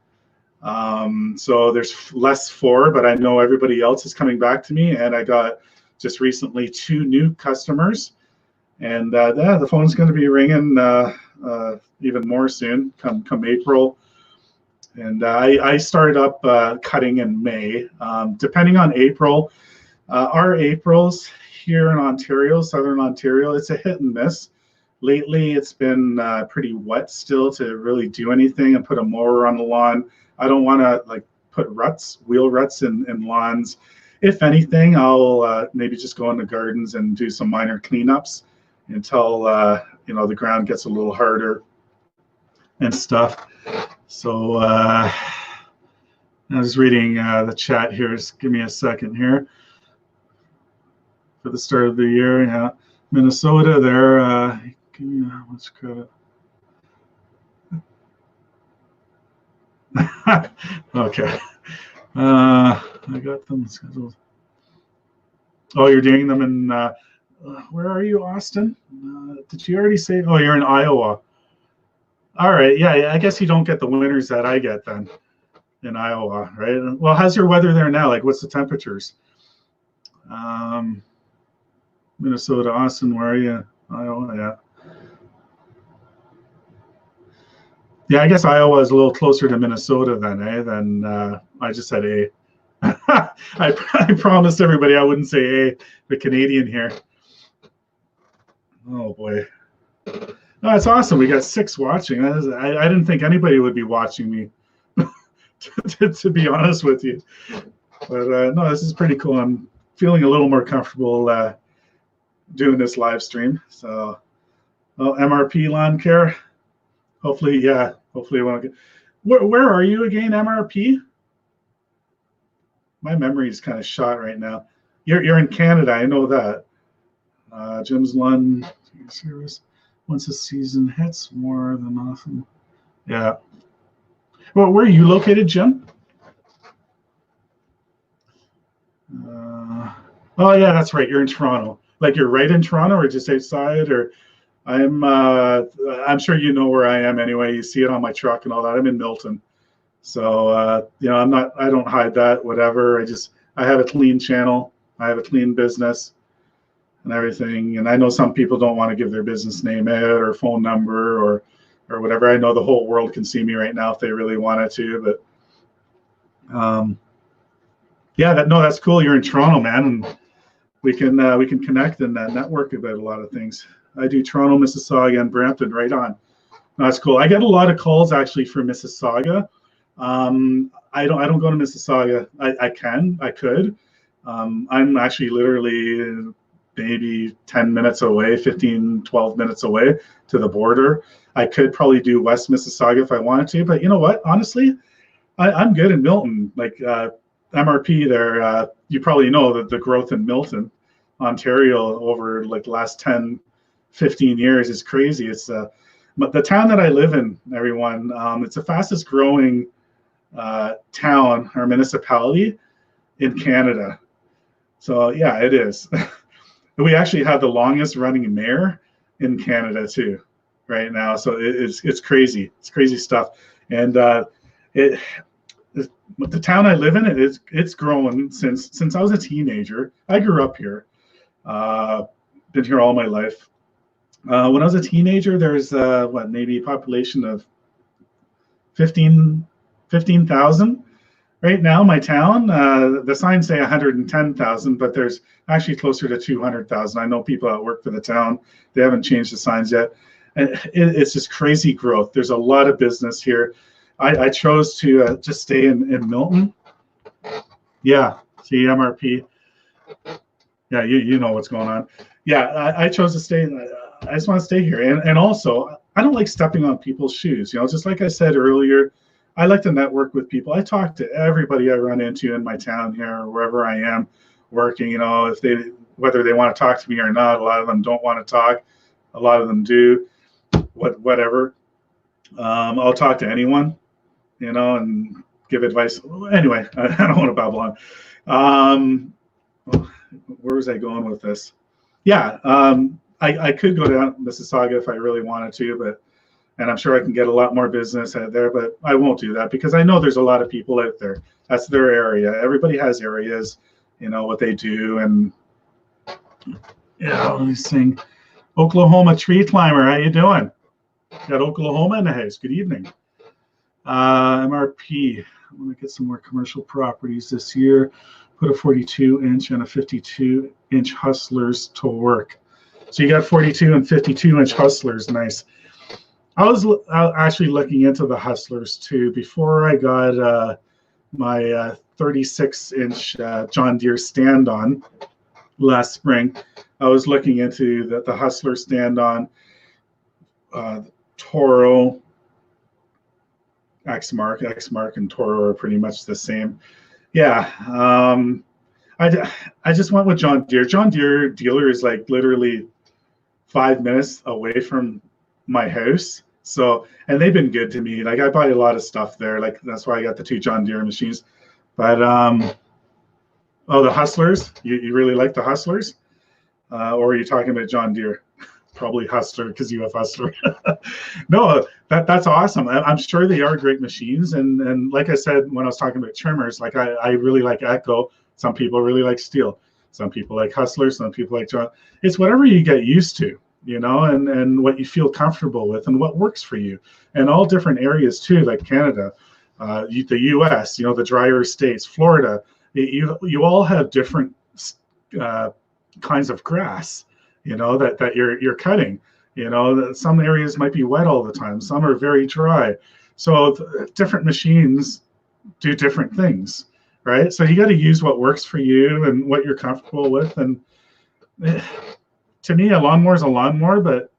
So there's less 4, but I know everybody else is coming back to me, and I got just recently 2 new customers, and yeah, the phone's going to be ringing even more soon, come April. And I started up cutting in May. Depending on April, our Aprils here in Ontario, Southern Ontario, it's a hit and miss. Lately, it's been pretty wet still to really do anything and put a mower on the lawn. I don't want to like put wheel ruts in lawns. If anything, I'll maybe just go in the gardens and do some minor cleanups until the ground gets a little harder and stuff. So I was reading the chat here. Just give me a second here. For the start of the year, yeah, Minnesota, they're give me let's credit. Okay. I got them scheduled. Oh, you're doing them in, where are you, Austin? Did you already say, oh, you're in Iowa. All right, yeah, I guess you don't get the winners that I get then. in Iowa, right? Well, how's your weather there now? Like, what's the temperatures? Minnesota, Austin, where are you? Iowa, yeah. Yeah, I guess Iowa is a little closer to Minnesota then, eh? Than I just said A. I promised everybody I wouldn't say A, the Canadian here. Oh boy. No, it's awesome. We got 6 watching. I didn't think anybody would be watching me, to be honest with you. But no, this is pretty cool. I'm feeling a little more comfortable doing this live stream. So, well, MRP Lawn Care. Hopefully, yeah. Hopefully, want to get. Where are you again, MRP? My memory is kind of shot right now. You're in Canada. I know that. Jim's Lawn Service. Once the season hits, more than often. Yeah. Well, where are you located, Jim? Oh yeah, that's right. You're in Toronto. Like you're right in Toronto, or just outside, or I'm sure you know where I am anyway. You see it on my truck and all that. I'm in Milton. So you know, I don't hide that, whatever. I have a clean channel. I have a clean business and everything. And I know some people don't want to give their business name out or phone number or whatever. I know the whole world can see me right now if they really wanted to, but yeah, that's cool. You're in Toronto, man, and we can connect and network about a lot of things. I do Toronto, Mississauga, and Brampton right on. That's cool. I get a lot of calls actually for Mississauga. I don't go to Mississauga. I could. I'm actually literally maybe 10 minutes away, 15, 12 minutes away to the border. I could probably do West Mississauga if I wanted to, but you know what? Honestly, I'm good in Milton. Like MRP there, you probably know that the growth in Milton, Ontario over like the last 10, 15 years is crazy. It's but the town that I live in, everyone, it's the fastest growing town or municipality in Canada. So yeah, it is. We actually have the longest running mayor in Canada too, right now. So it's crazy. It's crazy stuff. And the town I live in, it's grown since I was a teenager. I grew up here. Been here all my life. When I was a teenager, there's maybe a population of 15,000. Right now, my town, the signs say 110,000, but there's actually closer to 200,000. I know people that work for the town. They haven't changed the signs yet. And it's just crazy growth. There's a lot of business here. I chose to just stay in Milton. Yeah, see MRP. Yeah, you know what's going on. Yeah, I chose to stay. I just want to stay here. And also, I don't like stepping on people's shoes. You know, just like I said earlier, I like to network with people. I talk to everybody I run into in my town here or wherever I am working. You know, whether they want to talk to me or not. A lot of them don't want to talk. A lot of them do. Whatever. I'll talk to anyone, you know, and give advice. Anyway, I don't want to babble on. Where was I going with this? Yeah, I could go down Mississauga if I really wanted to, and I'm sure I can get a lot more business out there, but I won't do that because I know there's a lot of people out there. That's their area. Everybody has areas, you know, what they do. And yeah, let me sing. Oklahoma Tree Climber, how you doing? Got Oklahoma in the house. Good evening. MRP, I want to get some more commercial properties this year. Put a 42-inch and a 52-inch Hustlers to work. So you got 42 and 52-inch Hustlers. Nice. I was actually looking into the Hustlers too before I got my 36-inch John Deere stand-on last spring. I was looking into the Hustler stand-on, Toro, Exmark and Toro are pretty much the same. Yeah, I just went with John Deere. John Deere dealer is like literally 5 minutes away from my house. So, and they've been good to me. Like I buy a lot of stuff there. Like that's why I got the 2 John Deere machines. But oh, the Hustlers. You really like the Hustlers, or are you talking about John Deere? probably Hustler because you have Hustler. No, that's awesome. I'm sure they are great machines. And like I said, when I was talking about trimmers, like I really like Echo. Some people really like Steel. Some people like Hustler. Some people like John. It's whatever you get used to, and what you feel comfortable with and what works for you. And all different areas too, like Canada, the U.S., the drier states, Florida. You all have different kinds of grass, that you're cutting. Some areas might be wet all the time. Some are very dry. So different machines do different things, right? So you got to use what works for you and what you're comfortable with. And to me, a lawnmower is a lawnmower, but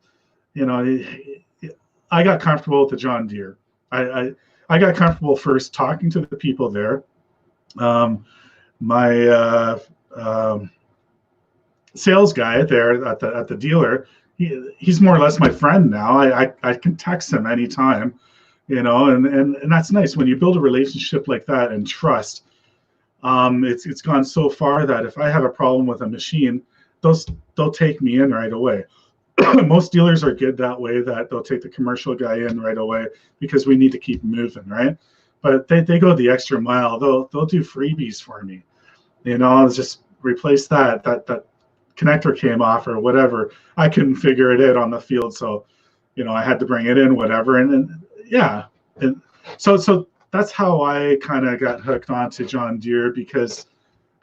I got comfortable with the John Deere. I got comfortable first talking to the people there. My sales guy there at the dealer, he's more or less my friend now. I can text him anytime, and that's nice when you build a relationship like that and trust. It's gone so far that if I have a problem with a machine, they'll take me in right away. Most dealers are good that way, that they'll take the commercial guy in right away because we need to keep moving, right? But they go the extra mile. They'll do freebies for me. Just replace that connector came off or whatever. I couldn't figure it out on the field, so I had to bring it in, whatever. And then and so that's how I kind of got hooked onto John Deere because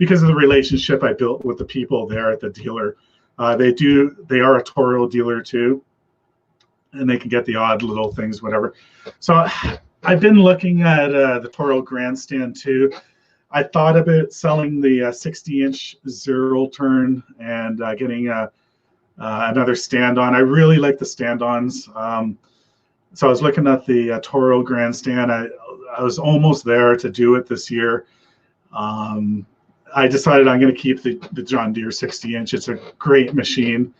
of the relationship I built with the people there at the dealer. They are a Toro dealer too, and they can get the odd little things, whatever. So I've been looking at the Toro Grandstand too. I thought about selling the 60-inch zero turn and getting another stand-on. I really like the stand-ons. So I was looking at the Toro Grandstand. I was almost there to do it this year. I decided I'm going to keep the John Deere 60-inch. It's a great machine.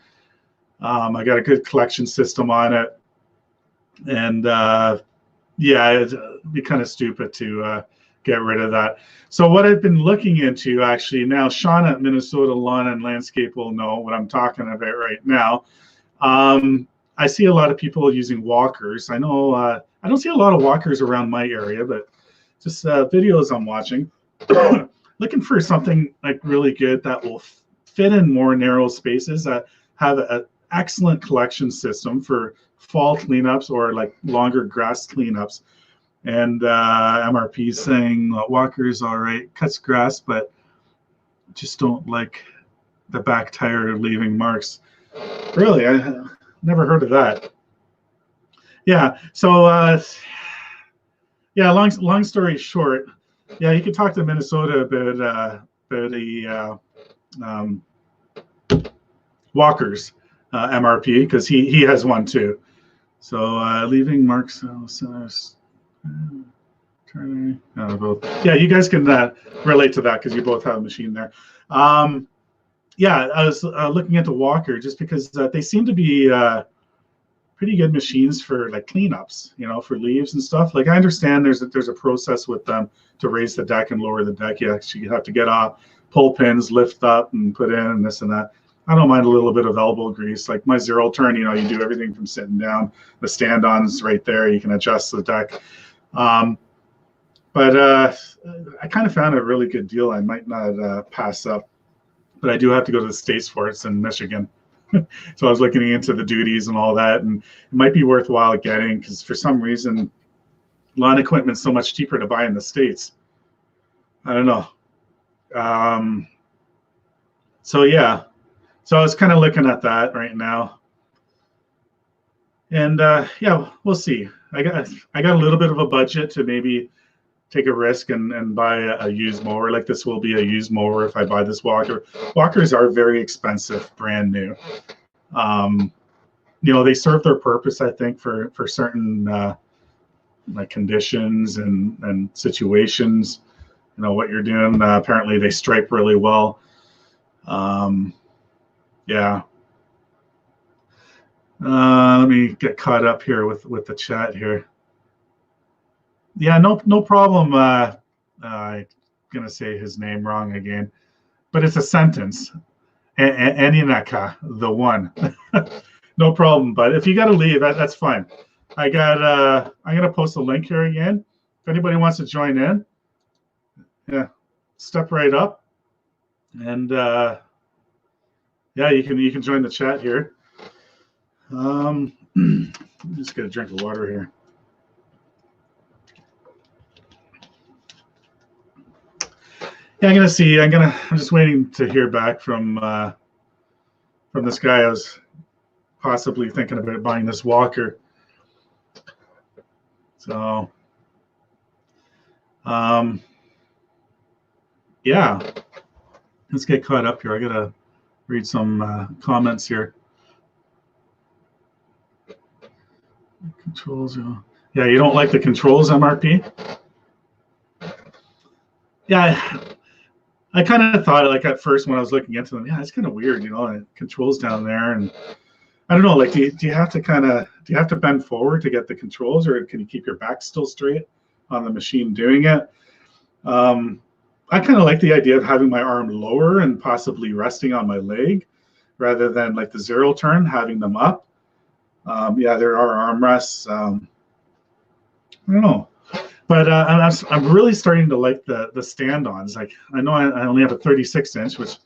I got a good collection system on it. And it'd be kind of stupid to get rid of that. So what I've been looking into, actually, now Sean at Minnesota Lawn and Landscape will know what I'm talking about right now. I see a lot of people using walkers. I know I don't see a lot of walkers around my area, but just videos I'm watching. Looking for something like really good that will fit in more narrow spaces, that have an excellent collection system for fall cleanups or like longer grass cleanups. And MRP is saying walker's all right, cuts grass, but just don't like the back tire leaving marks. Really, I never heard of that. Yeah. So long story short, yeah, you can talk to Minnesota about the walkers, MRP, because he has one too. So leaving marks. Both. Yeah, you guys can relate to that because you both have a machine there. I was looking at the walker just because they seem to be pretty good machines for like cleanups, for leaves and stuff. Like I understand there's a process with them to raise the deck and lower the deck. You actually have to get off, pull pins, lift up, and put in and this and that. I don't mind a little bit of elbow grease. Like my zero turn, you do everything from sitting down. The stand-on's right there. You can adjust the deck. But I kind of found a really good deal. I might not pass up, but I do have to go to the States for it. It's in Michigan. So I was looking into the duties and all that, and it might be worthwhile getting because for some reason, lawn equipment's so much cheaper to buy in the States. I don't know. So I was kind of looking at that right now, and we'll see. I got a little bit of a budget to maybe take a risk and buy a used mower. Like this will be a used mower if I buy this walker. Walkers are very expensive, brand new. They serve their purpose, I think, for certain like conditions and situations. What you're doing. Apparently, they stripe really well. Let me get caught up here with the chat here. Yeah, no problem. I'm gonna say his name wrong again, but it's a sentence. Aninaka, the one. No problem. But if you got to leave, that's fine. I'm gonna post a link here again. If anybody wants to join in, yeah, step right up, and yeah, you can join the chat here. Just get a drink of water here. Yeah, I'm just waiting to hear back from this guy. I was possibly thinking about buying this walker. So, yeah, let's get caught up here. I gotta read some comments here. Controls. Yeah, you don't like the controls, MRP? Yeah, I kind of thought, like, at first when I was looking into them, yeah, it's kind of weird, and controls down there, and I don't know, like, do you have to bend forward to get the controls, or can you keep your back still straight on the machine doing it? I kind of like the idea of having my arm lower and possibly resting on my leg, rather than like the zero turn, having them up. Yeah, there are armrests. I don't know. But I'm really starting to like the stand-ons. Like, I know I only have a 36-inch, which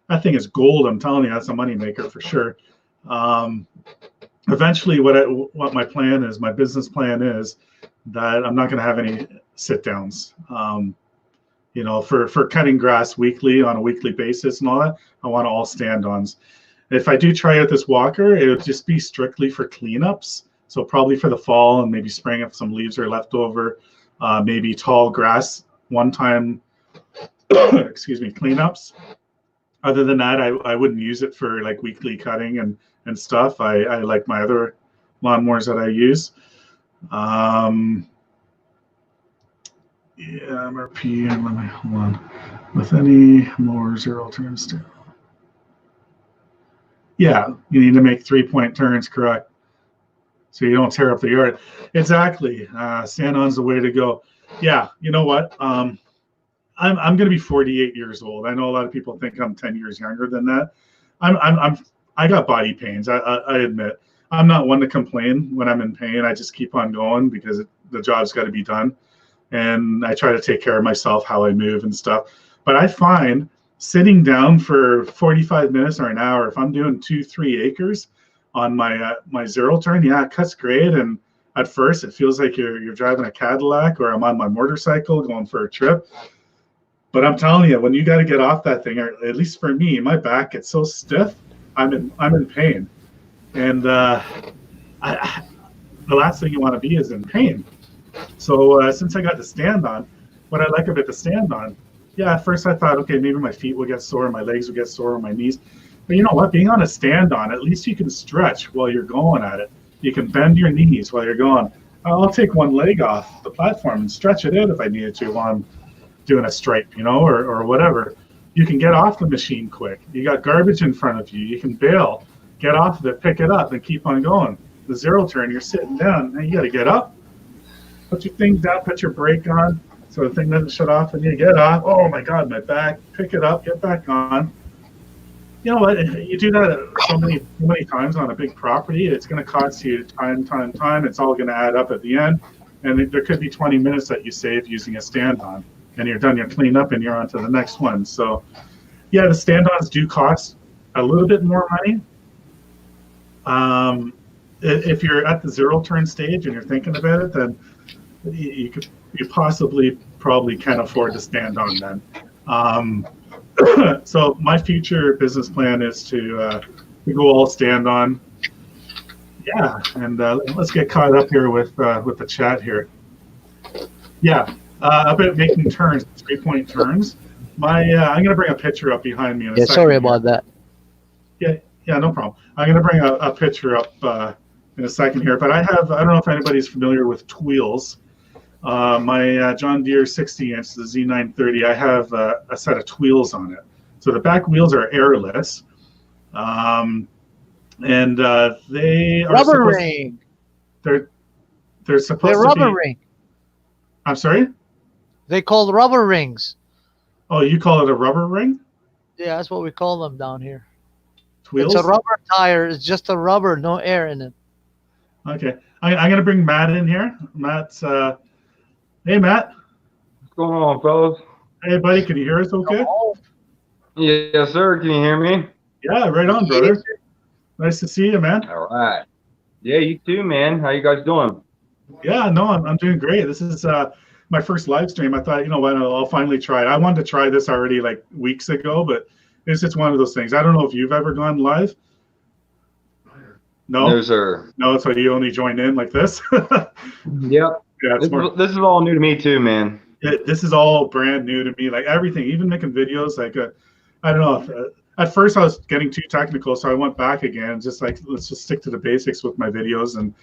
that thing is gold. I'm telling you, that's a moneymaker for sure. Eventually, what my plan is, my business plan is that I'm not going to have any sit-downs. For cutting grass weekly on a weekly basis and all that, I want all stand-ons. If I do try out this walker, it would just be strictly for cleanups. So probably for the fall and maybe spraying if some leaves are left over. Maybe tall grass one-time, cleanups. Other than that, I wouldn't use it for like weekly cutting and stuff. I like my other lawnmowers that I use. Yeah, MRP, and let me hold on. With any more zero turns to. Yeah, you need to make 3-point turns, correct? So you don't tear up the yard. Exactly. Stand-on's the way to go. Yeah, you know what? I'm going to be 48 years old. I know a lot of people think I'm 10 years younger than that. I got body pains. I admit. I'm not one to complain when I'm in pain. I just keep on going because the job's got to be done, and I try to take care of myself, how I move and stuff. But I find sitting down for 45 minutes or an hour, if I'm doing 2-3 acres on my zero turn, yeah, it cuts great. And at first, it feels like you're driving a Cadillac, or I'm on my motorcycle going for a trip. But I'm telling you, when you got to get off that thing, or at least for me, my back gets so stiff, I'm in pain. And the last thing you want to be is in pain. So since I got the stand on, what I like about the stand on, yeah, at first I thought, okay, maybe my feet will get sore, my legs will get sore, my knees. But you know what? Being on a stand on, at least you can stretch while you're going at it. You can bend your knees while you're going. I'll take one leg off the platform and stretch it out if I needed to while I'm doing a stripe, or whatever. You can get off the machine quick. You got garbage in front of you. You can bail, get off of it, pick it up, and keep on going. The zero turn, you're sitting down, and you got to get up, put your thing down, put your brake on, so the thing doesn't shut off, and you get off. Oh my God, my back! Pick it up, get back on. You know what? You do that so many times on a big property, it's going to cost you time. It's all going to add up at the end, and there could be 20 minutes that you save using a stand-on, and you're done your cleanup, and you're on to the next one. So, yeah, the stand-ons do cost a little bit more money. If you're at the zero turn stage and you're thinking about it, then you probably can afford to stand on then. So my future business plan is to go all stand on. Yeah, and let's get caught up here with the chat here. Yeah, about making turns, 3-point turns. I'm gonna bring a picture up behind me in a second. Sorry about that. Yeah, no problem. I'm gonna bring a picture up in a second here, but I don't know if anybody's familiar with Tweels. My John Deere 60-inch, the Z930, I have a set of Tweels on it. So the back wheels are airless, and they are rubber ring. They're supposed They're to be rubber ring. I'm sorry? They call rubber rings. Oh, you call it a rubber ring? Yeah, that's what we call them down here. wheels? It's a rubber tire. It's just a rubber, no air in it. Okay. I'm going to bring Matt in here. Matt's, hey, Matt. What's going on, fellas? Hey, buddy. Can you hear us okay? Yes, sir. Can you hear me? Yeah, right on, brother. Nice to see you, man. All right. Yeah, you too, man. How you guys doing? Yeah, no, I'm doing great. This is my first live stream. I thought, you know what, I'll finally try it. I wanted to try this already like weeks ago, but it's just one of those things. I don't know if you've ever gone live. No, No, sir. no, so you only joined in like this. Yep. Yeah, it's more. This is all new to me too, man. This is all brand new to me. Like everything, even making videos. Like I don't know. At first, I was getting too technical, so I went back again. Just like let's just stick to the basics with my videos and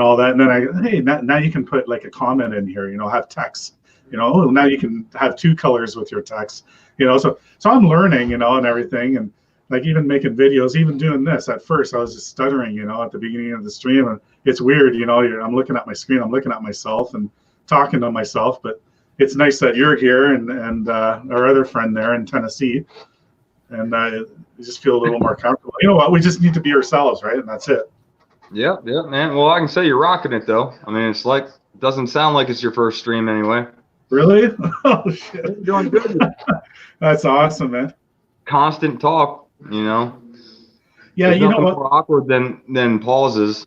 all that. And then hey, now you can put like a comment in here. You know, have text. You know, now you can have 2 colors with your text. You know, so I'm learning. You know, and everything, and like even making videos, even doing this. At first, I was just stuttering. You know, at the beginning of the stream, and it's weird. You know, I'm looking at my screen, I'm looking at myself and talking to myself, but it's nice that you're here and our other friend there in Tennessee, and you just feel a little more comfortable. You know what? We just need to be ourselves, right? And that's it. Yep, man. Well, I can say you're rocking it though. I mean, it's like it doesn't sound like it's your first stream anyway. Really? Oh shit! You're doing good. That's awesome, man. Constant talk, you know. Yeah, There's you know nothing what? more awkward than pauses.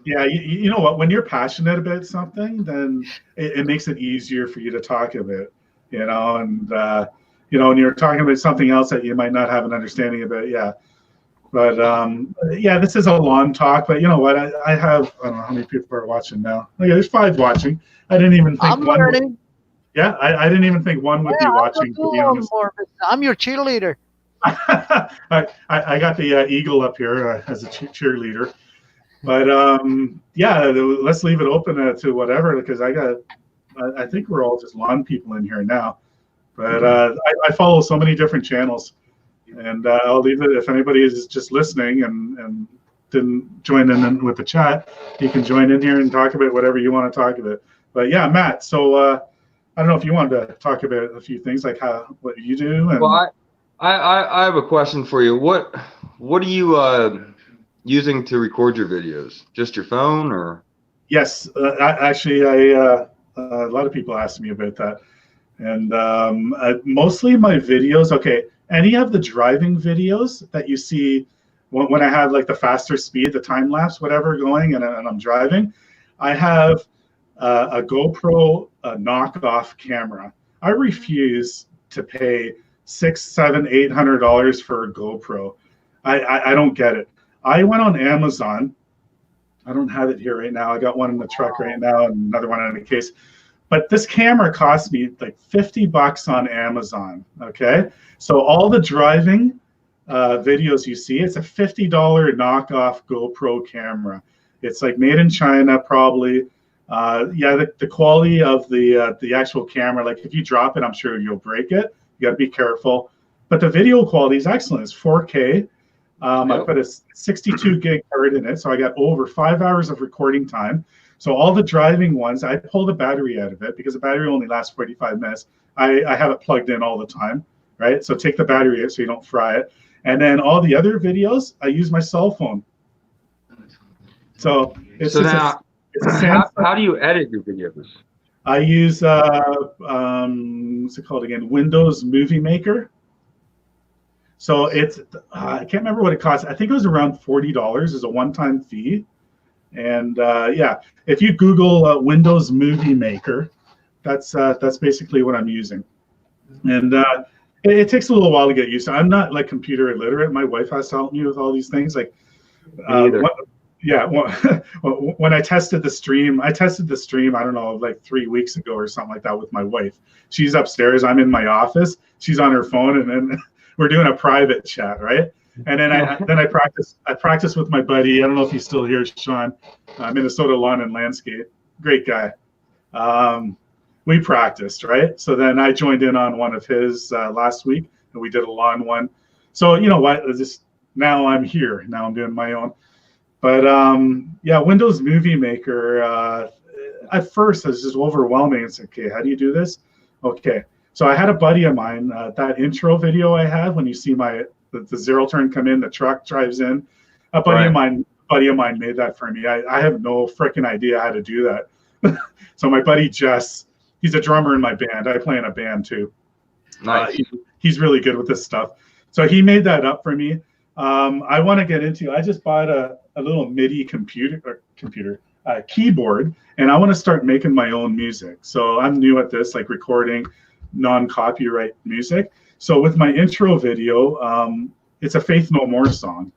Yeah, you know what? When you're passionate about something, then it makes it easier for you to talk about, you know, and you know, when you're talking about something else that you might not have an understanding about, yeah. But yeah, this is a long talk, but you know what? I have, I don't know how many people are watching now. Okay, there's 5 watching. I didn't even think I'm learning. Yeah, I didn't even think one would be watching, to be honest. I'm your cheerleader. I got the eagle up here as a cheerleader. But yeah, let's leave it open to whatever, because I think we're all just lawn people in here now. But I follow so many different channels, and I'll leave it. If anybody is just listening and didn't join in with the chat, you can join in here and talk about whatever you want to talk about. But yeah, Matt. So I don't know if you wanted to talk about a few things, like what you do. And, well, I have a question for you. What are you using to record your videos? Just your phone, or? Yes, actually, a lot of people ask me about that, and mostly my videos. Okay, any of the driving videos that you see when I have like the faster speed, the time lapse, whatever going, and I'm driving, I have a GoPro knockoff camera. I refuse to pay $600, $700, $800 for a GoPro. I don't get it. I went on Amazon. I don't have it here right now. I got one in the truck right now and another one in the case. But this camera cost me like $50 on Amazon. Okay, so all the driving videos you see, it's a $50 knockoff GoPro camera. It's like made in China, probably. Yeah, the quality of the actual camera, like if you drop it, I'm sure you'll break it. You got to be careful. But the video quality is excellent. It's 4K. I put a 62 gig card in it, so I got over 5 hours of recording time. So all the driving ones, I pull the battery out of it because the battery only lasts 45 minutes. I have it plugged in all the time, right? So take the battery out so you don't fry it. And then all the other videos, I use my cell phone. So it's So just now, it's a Samsung. how do you edit your videos? I use what's it called again? Windows Movie Maker. So it's I can't remember what it costs. I think it was around $40 as a one-time fee. And yeah, if you Google Windows Movie Maker, that's basically what I'm using. And it takes a little while to get used to. I'm not like computer illiterate. My wife has to help me with all these things. Like, yeah, when I tested the stream, I don't know, like 3 weeks ago or something like that with my wife. She's upstairs. I'm in my office. She's on her phone, and then we're doing a private chat, right? And then I practice with my buddy. I don't know if he's still here, Sean, Minnesota Lawn and Landscape. Great guy. We practiced, right? So then I joined in on one of his last week, and we did a lawn one. So you know what? Now I'm here. Now I'm doing my own. But yeah, Windows Movie Maker, at first it was just overwhelming. It's okay, how do you do this? Okay, so I had a buddy of mine, that intro video I had when you see my the zero turn come in, the truck drives in. A buddy of mine made that for me. I have no freaking idea how to do that. So my buddy Jess, he's a drummer in my band. I play in a band too. Nice. He's really good with this stuff. So he made that up for me. I want to get into. I just bought a little MIDI keyboard, and I want to start making my own music. So I'm new at this, like recording non-copyright music. So with my intro video, it's a Faith No More song.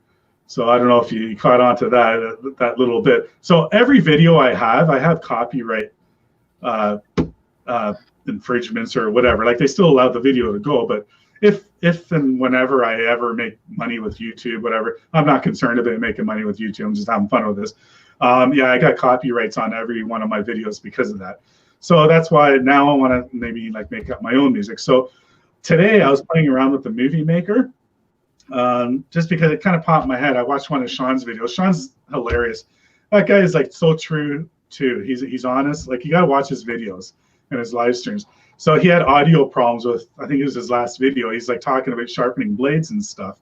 So I don't know if you caught on to that little bit. So every video I have copyright infringements or whatever. Like they still allow the video to go, but if and whenever I ever make money with YouTube, whatever, I'm not concerned about making money with YouTube. I'm just having fun with this. Yeah, I got copyrights on every one of my videos because of that. So that's why now I want to maybe like make up my own music. So today I was playing around with the Movie Maker, just because it kind of popped in my head. I watched one of Sean's videos. Sean's hilarious. That guy is like so true too. He's honest. Like you got to watch his videos and his live streams. So he had audio problems with, I think it was his last video. He's like talking about sharpening blades and stuff.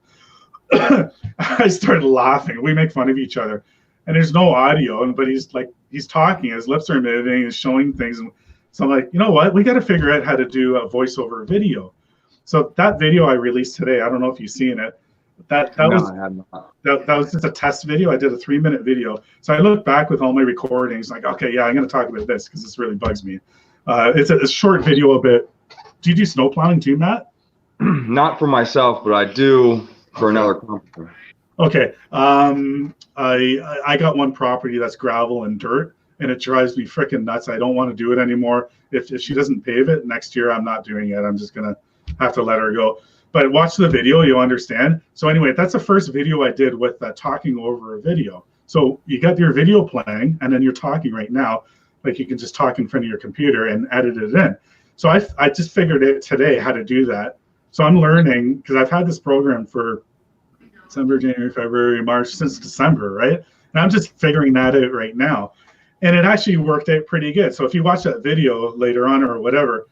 I started laughing. We make fun of each other, and there's no audio, but he's talking, his lips are moving, he's showing things. And so I'm like, you know what? We got to figure out how to do a voiceover video. So that video I released today, I don't know if you've seen it. That was just a test video. I did a 3-minute video. So I looked back with all my recordings, like, okay, yeah, I'm going to talk about this because this really bugs me. It's a short video a bit. Do you do snow plowing too, Matt? Not for myself, but I do for another company. Okay. I got one property that's gravel and dirt, and it drives me freaking nuts. I don't want to do it anymore. If she doesn't pave it next year, I'm not doing it. I'm just gonna have to let her go. But watch the video, you'll understand. So anyway, that's the first video I did with talking over a video. So you got your video playing, and then you're talking right now. Like you can just talk in front of your computer and edit it in. So I just figured out today how to do that. So I'm learning, because I've had this program for December, January, February, March, since December, right? And I'm just figuring that out right now. And it actually worked out pretty good. So if you watch that video later on or whatever,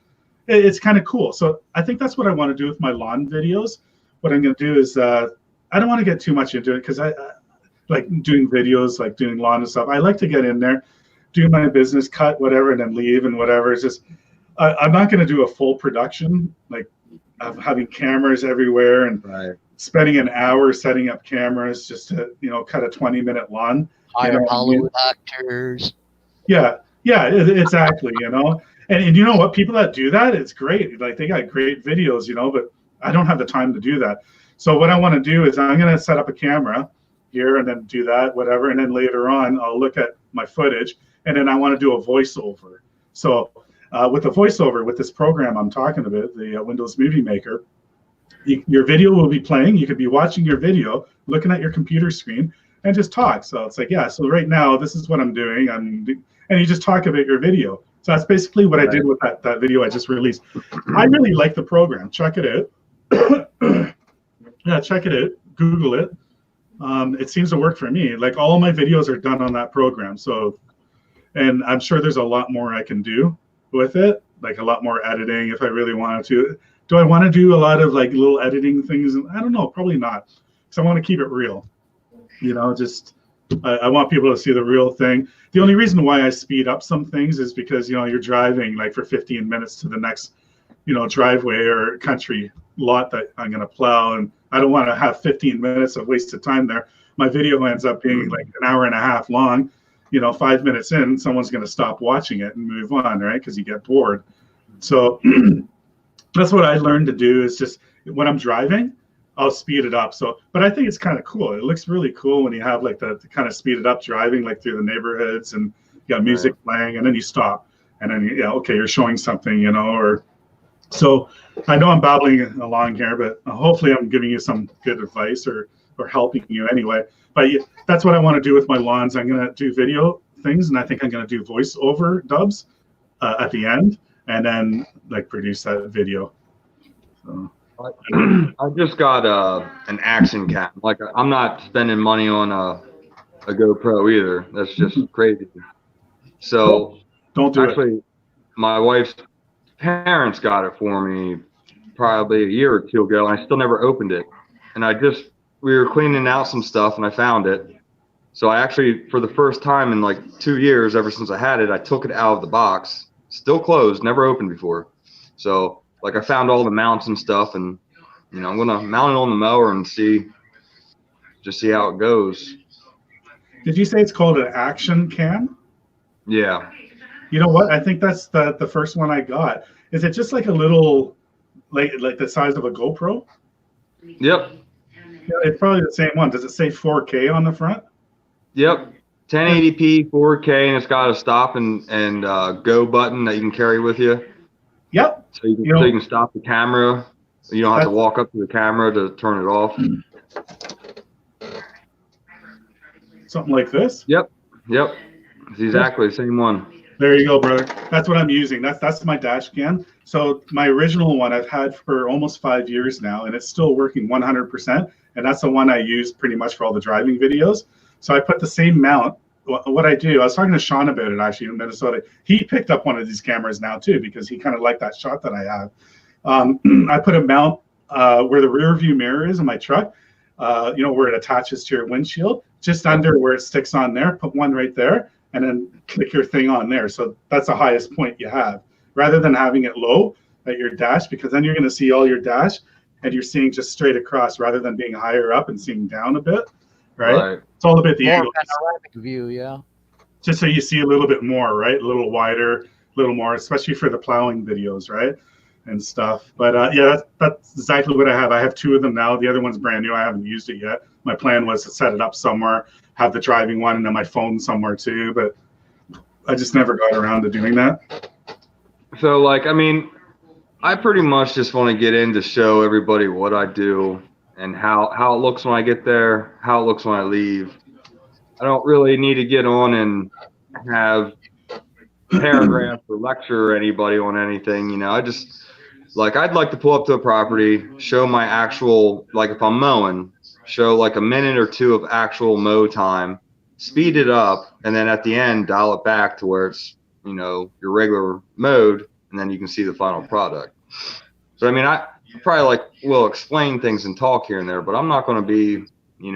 it's kind of cool. So I think that's what I want to do with my lawn videos. What I'm going to do is, I don't want to get too much into it because I like doing videos, like doing lawn and stuff. I like to get in there, do my business, cut whatever, and then leave and whatever. It's just, I'm not going to do a full production, like of having cameras everywhere and spending an hour setting up cameras just to, cut a 20-minute lawn. Hire Hollywood actors. Yeah, exactly, And you know what? People that do that, it's great. Like they got great videos, but I don't have the time to do that. So what I want to do is I'm going to set up a camera here and then do that, whatever. And then later on, I'll look at my footage and then I want to do a voiceover. So with the voiceover, with this program I'm talking about, the Windows Movie Maker, your video will be playing. You could be watching your video, looking at your computer screen and just talk. So it's like, yeah, so right now, this is what I'm doing. And you just talk about your video. So that's basically what I did with that video I just released. I really like the program. Check it out. Yeah, check it out. Google it. It seems to work for me. Like all of my videos are done on that program. So, and I'm sure there's a lot more I can do with it, like a lot more editing if I really wanted to. Do I want to do a lot of like little editing things? I don't know, probably not. Because I want to keep it real. Just I want people to see the real thing. The only reason why I speed up some things is because, you're driving like for 15 minutes to the next, driveway or country lot that I'm going to plow. And I don't want to have 15 minutes of wasted time there. My video ends up being like an hour and a half long. 5 minutes in, someone's going to stop watching it and move on, right? Because you get bored. So that's what I learned to do is just when I'm driving, I'll speed it up. So, but I think it's kind of cool. It looks really cool when you have like the kind of speed it up driving like through the neighborhoods and you got music playing and then you stop and then okay, you're showing something, or so I know I'm babbling along here, but hopefully I'm giving you some good advice or helping you anyway. But that's what I want to do with my lawns. I'm going to do video things and I think I'm going to do voiceover dubs at the end and then like produce that video. So. I just got an action cam. Like I'm not spending money on a GoPro either. That's just crazy. So don't do actually, it. My wife's parents got it for me probably a year or two ago, and I still never opened it. and we were cleaning out some stuff and I found it. So I actually, for the first time in like 2 years, ever since I had it, I took it out of the box, still closed, never opened before. So like I found all the mounts and stuff, and I'm gonna mount it on the mower and see how it goes. Did you say it's called an action cam? Yeah. You know what? I think that's the first one I got. Is it just like a little, like the size of a GoPro? Yep. Yeah, it's probably the same one. Does it say 4K on the front? Yep. 1080p, 4K, and it's got a stop and go button that you can carry with you. Yep. So you can stop the camera. You don't have to walk up to the camera to turn it off. Something like this? Yep. It's exactly the same one. There you go, brother. That's what I'm using. That's my dash cam. So my original one I've had for almost 5 years now, and it's still working 100%. And that's the one I use pretty much for all the driving videos. So I put the same mount. What I do, I was talking to Sean about it actually in Minnesota. He picked up one of these cameras now too because he kind of liked that shot that I have. I put a mount where the rear view mirror is in my truck, where it attaches to your windshield, just under where it sticks on there. Put one right there and then click your thing on there. So that's the highest point you have, rather than having it low at your dash, because then you're going to see all your dash and you're seeing just straight across rather than being higher up and seeing down a bit. Right? It's all about the more angle. panoramic view, yeah. Just so you see a little bit more, right? A little wider, a little more, especially for the plowing videos, right? And stuff. But that's exactly what I have. I have 2 of them now. The other one's brand new. I haven't used it yet. My plan was to set it up somewhere, have the driving one, and then my phone somewhere too. But I just never got around to doing that. So, I pretty much just want to get in to show everybody what I do and how it looks when I get there, how it looks when I leave. I don't really need to get on and have paragraphs or lecture anybody on anything. I just I'd like to pull up to a property, show my actual, if I'm mowing, show like a minute or 2 of actual mow time, speed it up, and then at the end dial it back to where it's your regular mode, and then you can see the final product. But I probably will explain things and talk here and there, but I'm not going to be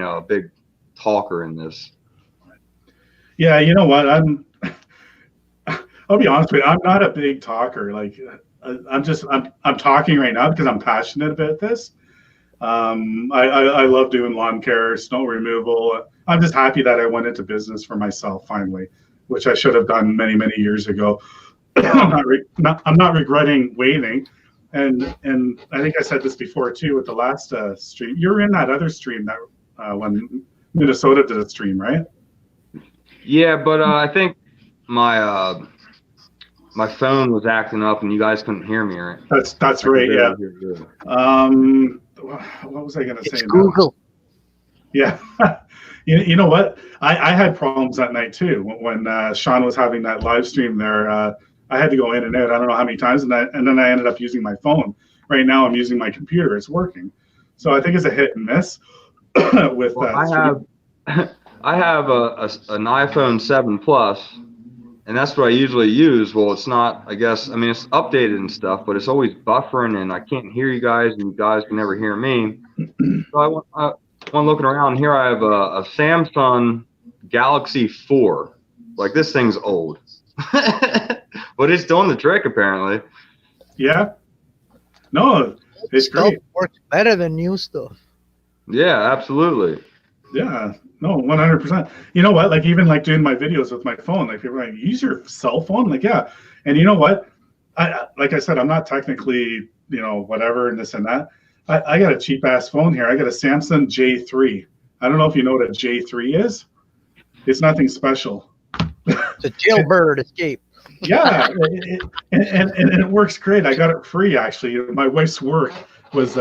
a big talker in this. Yeah, you know what? I'll be honest with you. I'm not a big talker. I'm talking right now because I'm passionate about this. I love doing lawn care, snow removal. I'm just happy that I went into business for myself finally, which I should have done many, many years ago. I'm not regretting waiting. And I think I said this before too with the last stream. You were in that other stream that when Minnesota did a stream, right? Yeah, but I think my phone was acting up and you guys couldn't hear me, right? That's right. Yeah. What was I gonna say? It's Google. Yeah. You know what? I had problems that night too when Sean was having that live stream there. I had to go in and out. I don't know how many times, and then I ended up using my phone. Right now, I'm using my computer. It's working. So I think it's a hit and miss with that. I have an iPhone 7 Plus, and that's what I usually use. Well, it's not. I guess it's updated and stuff, but it's always buffering, and I can't hear you guys, and you guys can never hear me. So when looking around here, I have a Samsung Galaxy 4. This thing's old. But it's doing the trick apparently. Yeah. No, it's great. Works better than new stuff. Yeah, absolutely. Yeah. No, 100%. You know what? Even doing my videos with my phone, people are like, use your cell phone? Yeah. And you know what? I said, I'm not technically, whatever and this and that. I got a cheap ass phone here. I got a Samsung J3. I don't know if you know what a J3 is. It's nothing special. It's a jailbird escape. Yeah, and it works great. I got it free actually. My wife's work was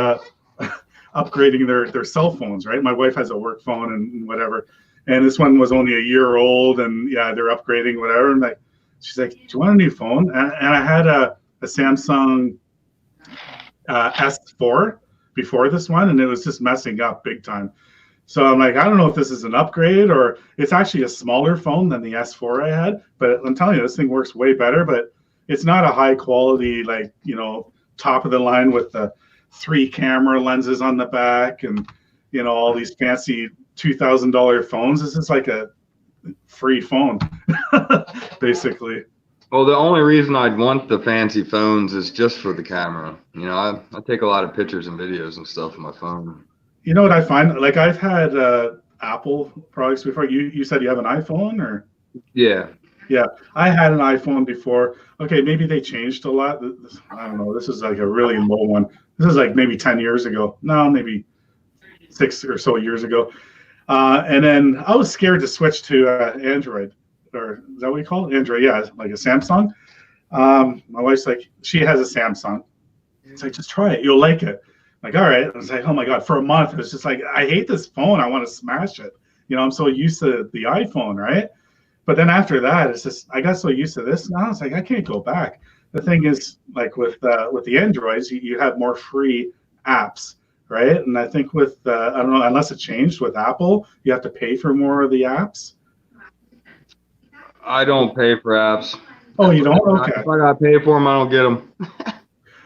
upgrading their cell phones, right? My wife has a work phone and whatever, and this one was only a year old, and yeah, they're upgrading whatever. And she's like, "Do you want a new phone?" And I had a Samsung S4 before this one, and it was just messing up big time. So I'm like, I don't know if this is an upgrade or it's actually a smaller phone than the S4 I had, but I'm telling you, this thing works way better, but it's not a high quality, top of the line with the 3 camera lenses on the back and all these fancy $2,000 phones. This is like a free phone, basically. Well, the only reason I'd want the fancy phones is just for the camera. I take a lot of pictures and videos and stuff on my phone. You know what I find? Like I've had Apple products before. You said you have an iPhone, or? Yeah. Yeah, I had an iPhone before. Okay, maybe they changed a lot. I don't know. This is like a really low one. This is like maybe 10 years ago. No, maybe 6 or so years ago. And then I was scared to switch to Android, or is that what you call it? Android, yeah, like a Samsung. My wife's like, she has a Samsung. It's like, just try it. You'll like it. Like, all right. I was like, oh my God, for a month, it was just like, I hate this phone. I want to smash it. I'm so used to the iPhone, right? But then after that, it's just, I got so used to this now. It's like, I can't go back. The thing is, like with the Androids, you have more free apps, right? And I think with, I don't know, unless it changed with Apple, you have to pay for more of the apps. I don't pay for apps. Oh, you don't? Okay. If I got to pay for them, I don't get them.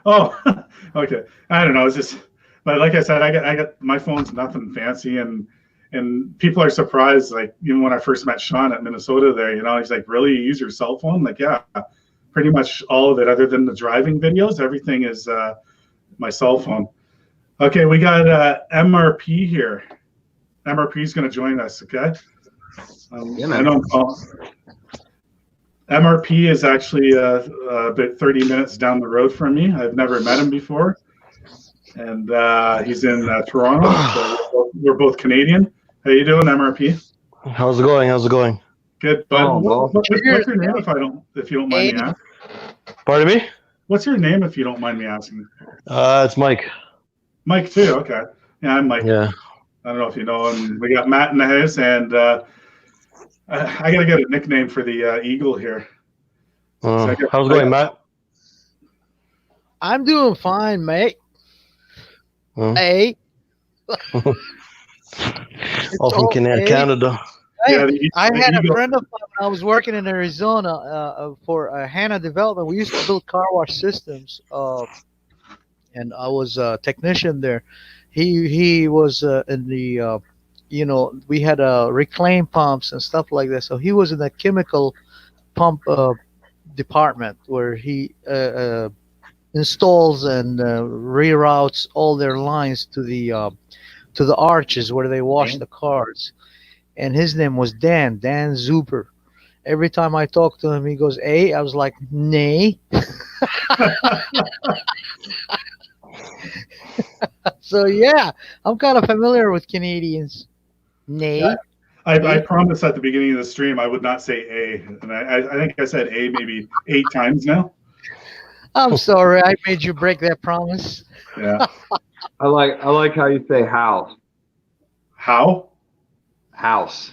Oh, okay. I don't know. It's just, but like I said, I got my phone's nothing fancy, and people are surprised. Like even when I first met Sean at Minnesota, there, he's like, "Really, you use your cell phone?" Like, yeah, pretty much all of it, other than the driving videos, everything is my cell phone. Okay, we got MRP here. MRP is going to join us. Okay. Yeah, I know. MRP is actually about 30 minutes down the road from me. I've never met him before, and he's in Toronto. So we're both Canadian. How you doing, MRP? How's it going? Good, bud. Oh, well. What's your name, if you don't mind me asking? Pardon me? What's your name, if you don't mind me asking? It's Mike. Mike too. Okay. Yeah, I'm Mike. Yeah. I don't know if you know him. We got Matt in the house, and I gotta get a nickname for the Eagle here. How's it going, Matt? I'm doing fine, mate. Hey. All from Canada. Hey, I had a friend of mine when I was working in Arizona for Hanna Development. We used to build car wash systems, and I was a technician there. He was in the, we had reclaim pumps and stuff like that. So he was in the chemical pump department where he installs and reroutes all their lines to the arches where they wash the cars. And his name was Dan Zuber. Every time I talk to him, he goes, "Hey," I was like, "Nay." So yeah, I'm kind of familiar with Canadians. Nay. Yeah. I promised at the beginning of the stream I would not say A, and I think I said A maybe 8 times now. I'm sorry, I made you break that promise. Yeah. I like how you say house. How? House.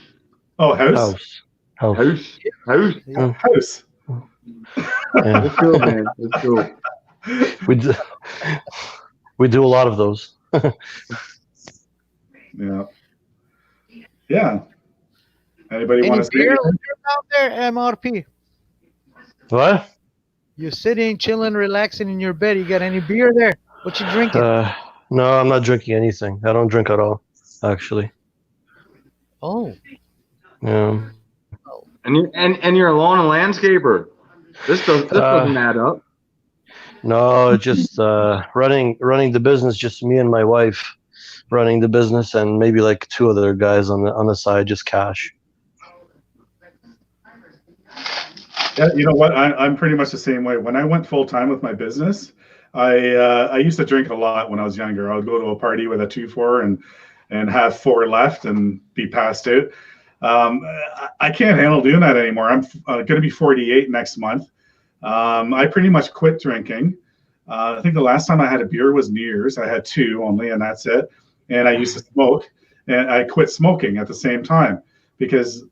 Oh, house. House. House. Yeah. House. Yeah. It's cool, man. It's cool. We do a lot of those. Yeah. Yeah. Anybody Any want to say beer anything? out there, MRP? What? You're sitting, chilling, relaxing in your bed. You got any beer there? What you drinking? No, I'm not drinking anything. I don't drink at all, actually. Oh. Yeah. And you're a lawn and landscaper. This doesn't add up. No, just running the business. Just me and my wife running the business, and maybe like 2 other guys on the side, just cash. Yeah, you know what? I'm pretty much the same way. When I went full time with my business, I used to drink a lot when I was younger. I would go to a party with a 2-4 and have 4 left and be passed out. I can't handle doing that anymore. I'm going to be 48 next month. I pretty much quit drinking. I think the last time I had a beer was New Year's. I had 2 only, and that's it. And I used to smoke, and I quit smoking at the same time because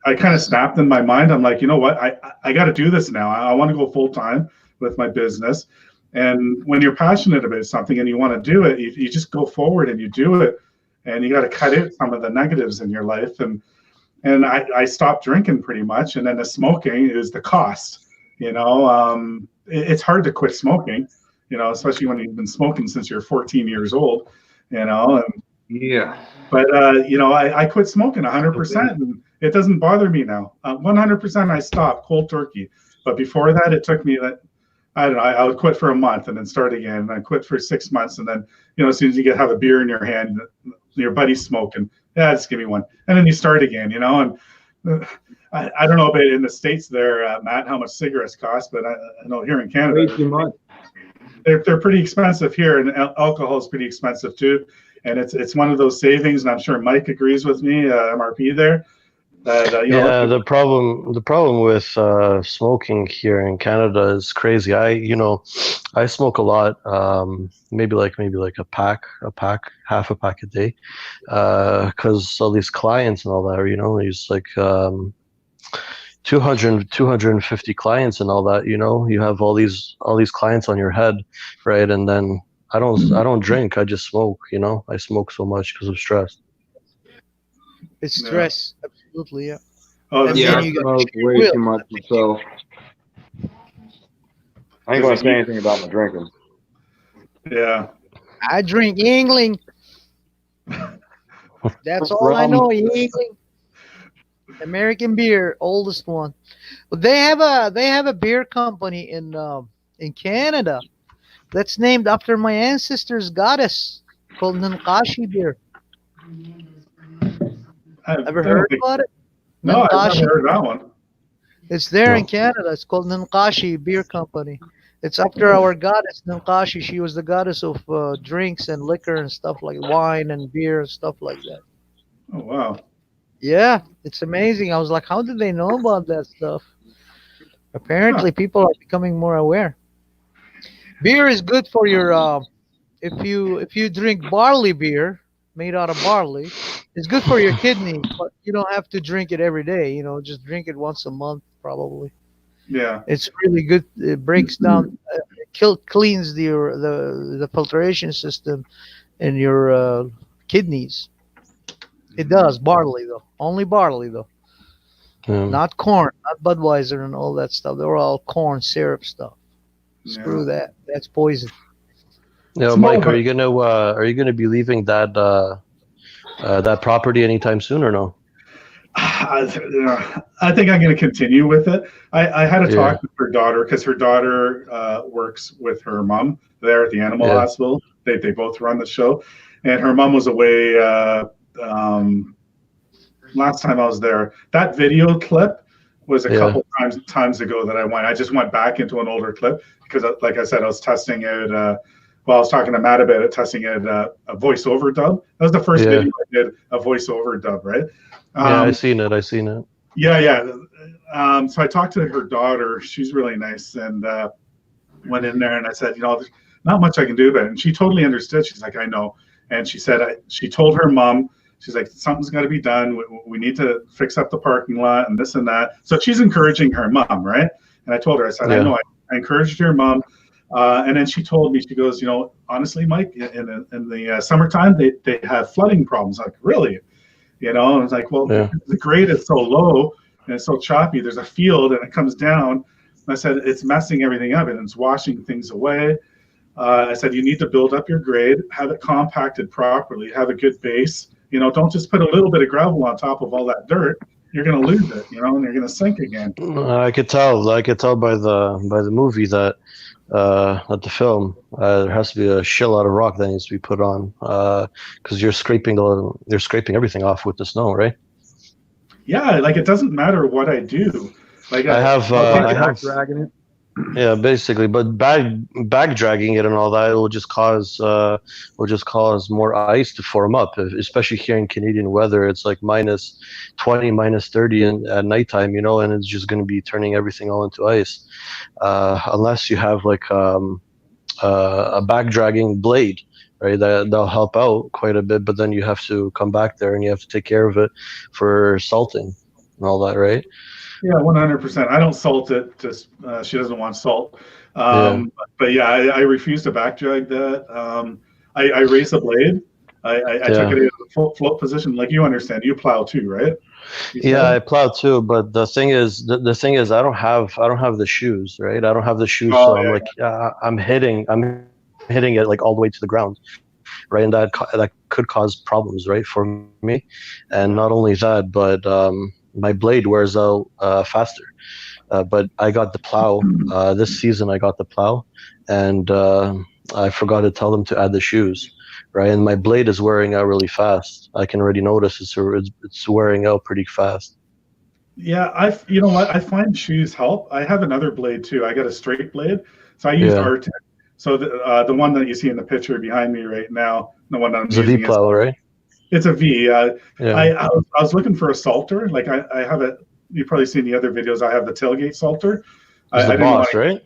I kind of snapped in my mind. I'm like, you know what? I got to do this now. I want to go full time with my business. And when you're passionate about something and you want to do it, you just go forward and you do it. And you got to cut out some of the negatives in your life. And I stopped drinking pretty much. And then the smoking is the cost. It's hard to quit smoking, especially when you've been smoking since you're 14 years old, and Yeah. But I quit smoking 100%, and it doesn't bother me now. 100%, I stopped cold turkey. But before that, it took me I don't know. I would quit for a month and then start again. And I quit for 6 months, and then as soon as you have a beer in your hand, your buddy's smoking. Yeah, just give me one, and then you start again. And I don't know about in the States there, Matt, how much cigarettes cost, but I know here in Canada, Way too much. they're pretty expensive here, and alcohol is pretty expensive too. And it's one of those savings, and I'm sure Mike agrees with me, MRP there. That, Yeah, the problem with smoking here in Canada is crazy. I smoke a lot, maybe like a pack, half a pack a day, because all these clients and all that, these like 250 clients and all that, you have all these clients on your head, right? And then I don't drink, I just smoke, I smoke so much because of stress. It's stress, absolutely, yeah. Oh, And Yeah, then I you got smoke way will. too much myself. I ain't gonna say anything about my drinking. yeah. I drink Yingling. That's all I know, Yingling. American beer, oldest one. But they have a beer company in Canada that's named after my ancestors' goddess, called Nankashi beer. Ever heard about it? No, I've Nankashi. never heard that one. It's there in No. Canada. It's called Nankashi Beer Company. It's after our goddess Nankashi. She was the goddess of drinks and liquor and stuff like wine and beer and stuff like that. Oh, wow. Yeah, it's amazing. I was like, how did they know about that stuff? Apparently, people are becoming more aware. Beer is good for your. If you drink barley beer made out of barley, it's good for your kidney. But you don't have to drink it every day. Just drink it once a month, probably. Yeah. It's really good. It breaks down, cleans the filtration system in your kidneys. It does barley though, only barley though, not corn, not Budweiser and all that stuff. They were all corn syrup stuff. Screw that. That's poison. Yeah, Mike, are you gonna be leaving that that property anytime soon or no? I think I'm going to continue with it. I had a talk with her daughter because her daughter works with her mom there at the animal hospital. They both run the show, and her mom was away last time I was there. That video clip was a couple times ago that I went. I just went back into an older clip because, like I said, I was testing out. I was talking to Matt about it, testing out a voiceover dub. That was the first video I did, a voiceover dub, right? I seen it. Yeah. So I talked to her daughter. She's really nice, and went in there and I said, there's not much I can do about it. And she totally understood. She's like, I know. And she said, she told her mom, she's like, something's got to be done. We need to fix up the parking lot and this and that. So she's encouraging her mom, right? And I told her, I said, I know, I encouraged your mom. And then she told me, she goes, honestly, Mike, in the summertime, they have flooding problems. Like, really? And I was like, well, the grade is so low and it's so choppy. There's a field and it comes down. And I said, it's messing everything up and it's washing things away. I said, you need to build up your grade, have it compacted properly, have a good base. Don't just put a little bit of gravel on top of all that dirt. You're going to lose it, and you're going to sink again. I could tell by the movie that at the film there has to be a shell out of rock that needs to be put on because you're scraping everything off with the snow, right? Yeah, like it doesn't matter what I do. Like I have dragging it. Yeah, basically, but bag dragging it and all that will just cause more ice to form up. Especially here in Canadian weather, it's like -20, -30 at nighttime, and it's just going to be turning everything all into ice, unless you have like a bag dragging blade, right? That'll help out quite a bit, but then you have to come back there and you have to take care of it for salting and all that, right? Yeah, 100%. I don't salt it. Just she doesn't want salt. But yeah, I refuse to back drag that. I raise the blade. I took it in a full float position. Like you understand, you plow too, right? I plow too. But the thing is, I don't have the shoes, right? I don't have the shoes, so I'm hitting it like all the way to the ground. right? And that could cause problems, right, for me. And not only that, but my blade wears out faster. But I got the plow this season. I got the plow, and I forgot to tell them to add the shoes, right? And my blade is wearing out really fast. I can already notice it's wearing out pretty fast. Yeah, you know what? I find shoes help. I have another blade too. I got a straight blade, so I used Arctic. So the one that you see in the picture behind me right now, the one that I'm using, it's a V plow, right? It's a V. Yeah. I was looking for a salter. Like I have it. You've probably seen the other videos. I have the tailgate salter. It's the Boss, right?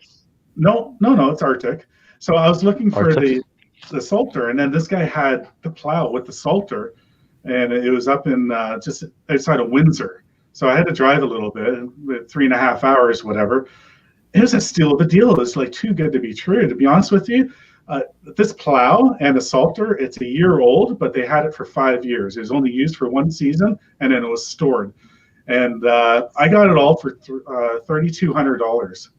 No, it's Arctic. So I was looking for the salter, and then this guy had the plow with the salter, and it was up in just outside of Windsor. So I had to drive a little bit, 3.5 hours, whatever. It was a steal of a deal. It was like too good to be true. To be honest with you, this plow and the salter, it's a year old, but they had it for 5 years. It was only used for 1 season, and then it was stored. And I got it all for $3,200.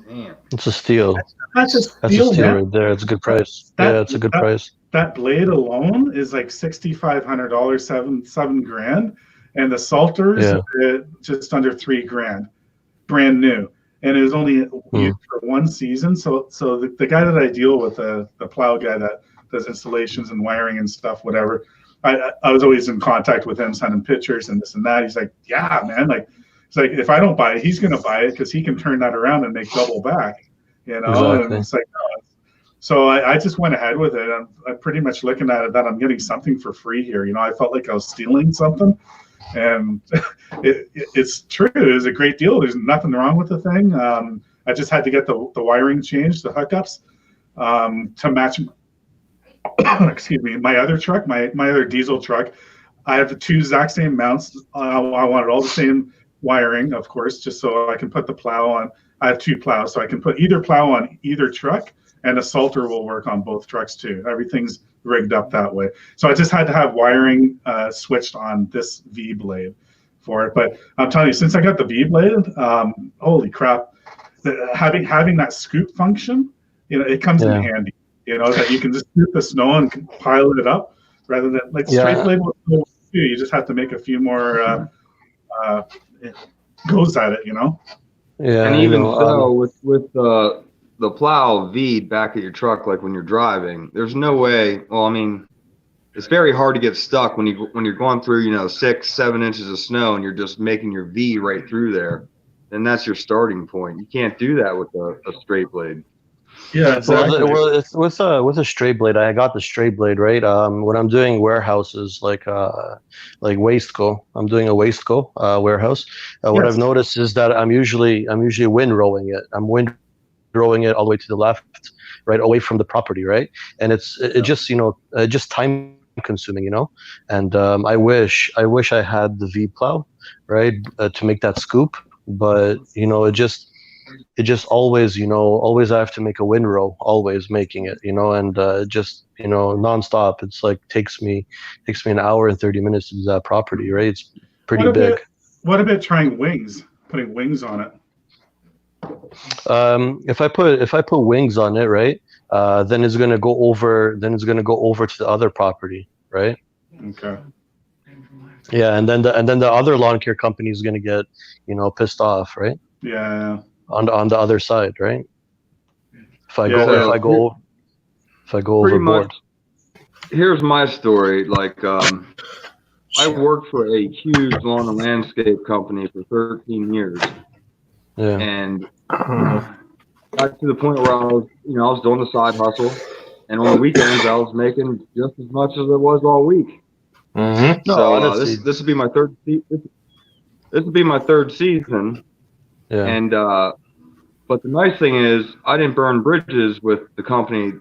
Damn. It's a steal. That's a steal right there. It's a good price. It's a good price. That blade alone is like $6,500, seven grand, and the salters just under $3,000, brand new. And it was only used for 1 season. So the guy that I deal with, the plow guy that does installations and wiring and stuff, whatever, I was always in contact with him, sending pictures and this and that. He's like, yeah, man, like, it's like, if I don't buy it, he's going to buy it because he can turn that around and make double back, you know? Exactly. And it's like, no. So I just went ahead with it. I'm pretty much looking at it that I'm getting something for free here. You know, I felt like I was stealing something, and it's true. It was a great deal. There's nothing wrong with the thing. I just had to get the wiring changed, the hookups, to match excuse me, my other truck, my other diesel truck. I have the 2 exact same mounts. I wanted all the same wiring, of course, just so I can put the plow on. I have 2 plows, so I can put either plow on either truck, and a salter will work on both trucks too. Everything's rigged up that way. So I just had to have wiring switched on this V blade for it. But I'm telling you, since I got the V blade, holy crap, having that scoop function, you know, it comes in handy. You know, that you can just scoop the snow and pile it up rather than like straight blade. You just have to make a few more goes at it, you know. Yeah, and even so, with the plow V back at your truck, like when you're driving, there's no way. Well, I mean, it's very hard to get stuck when you're going through, you know, 6-7 inches of snow and you're just making your V right through there. Then that's your starting point. You can't do that with a straight blade. Yeah, exactly. Well, it's with a straight blade. I got the straight blade, right? When I'm doing warehouses like Wasteco, I'm doing a Wasteco warehouse. What I've noticed is that I'm usually windrowing it. I'm windrowing it all the way to the left, right, away from the property, right? And it just, you know, just time consuming, you know. And I wish I had the V plow, right, to make that scoop, but you know, it just always, you know, always I have to make a windrow, always making it, you know, and just, you know, nonstop. It's like takes me an hour and 30 minutes to do that property, right? It's pretty big. What about trying wings? Putting wings on it? If I put wings on it, right, then it's gonna go over to the other property, right? Okay. Yeah, and then the other lawn care company is gonna get, you know, pissed off, right? Yeah. On the other side, right? If I go overboard. Here's my story. Like, I worked for a huge lawn and landscape company for 13 years. Yeah. And got to the point where I was doing the side hustle, and on the weekends I was making just as much as it was all week. Mm-hmm. So this would be my third. This would be my third season. Yeah. And but the nice thing is I didn't burn bridges with the company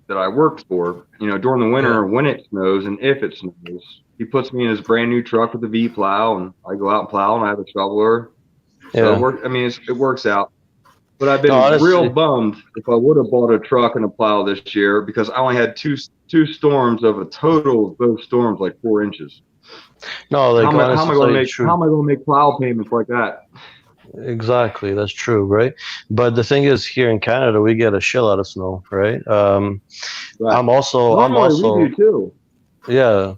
that I worked for. You know, during the winter when it snows and if it snows, he puts me in his brand new truck with the V plow, and I go out and plow, and I have a shoveler. So it works out. But I've been real bummed if I would have bought a truck and a plow this year, because I only had two storms of a total of both storms like 4 inches. No, like how am I going to make plow payments like that? Exactly, that's true, right? But the thing is, here in Canada, we get a shit out of snow, right? I'm also Normally we do too. yeah,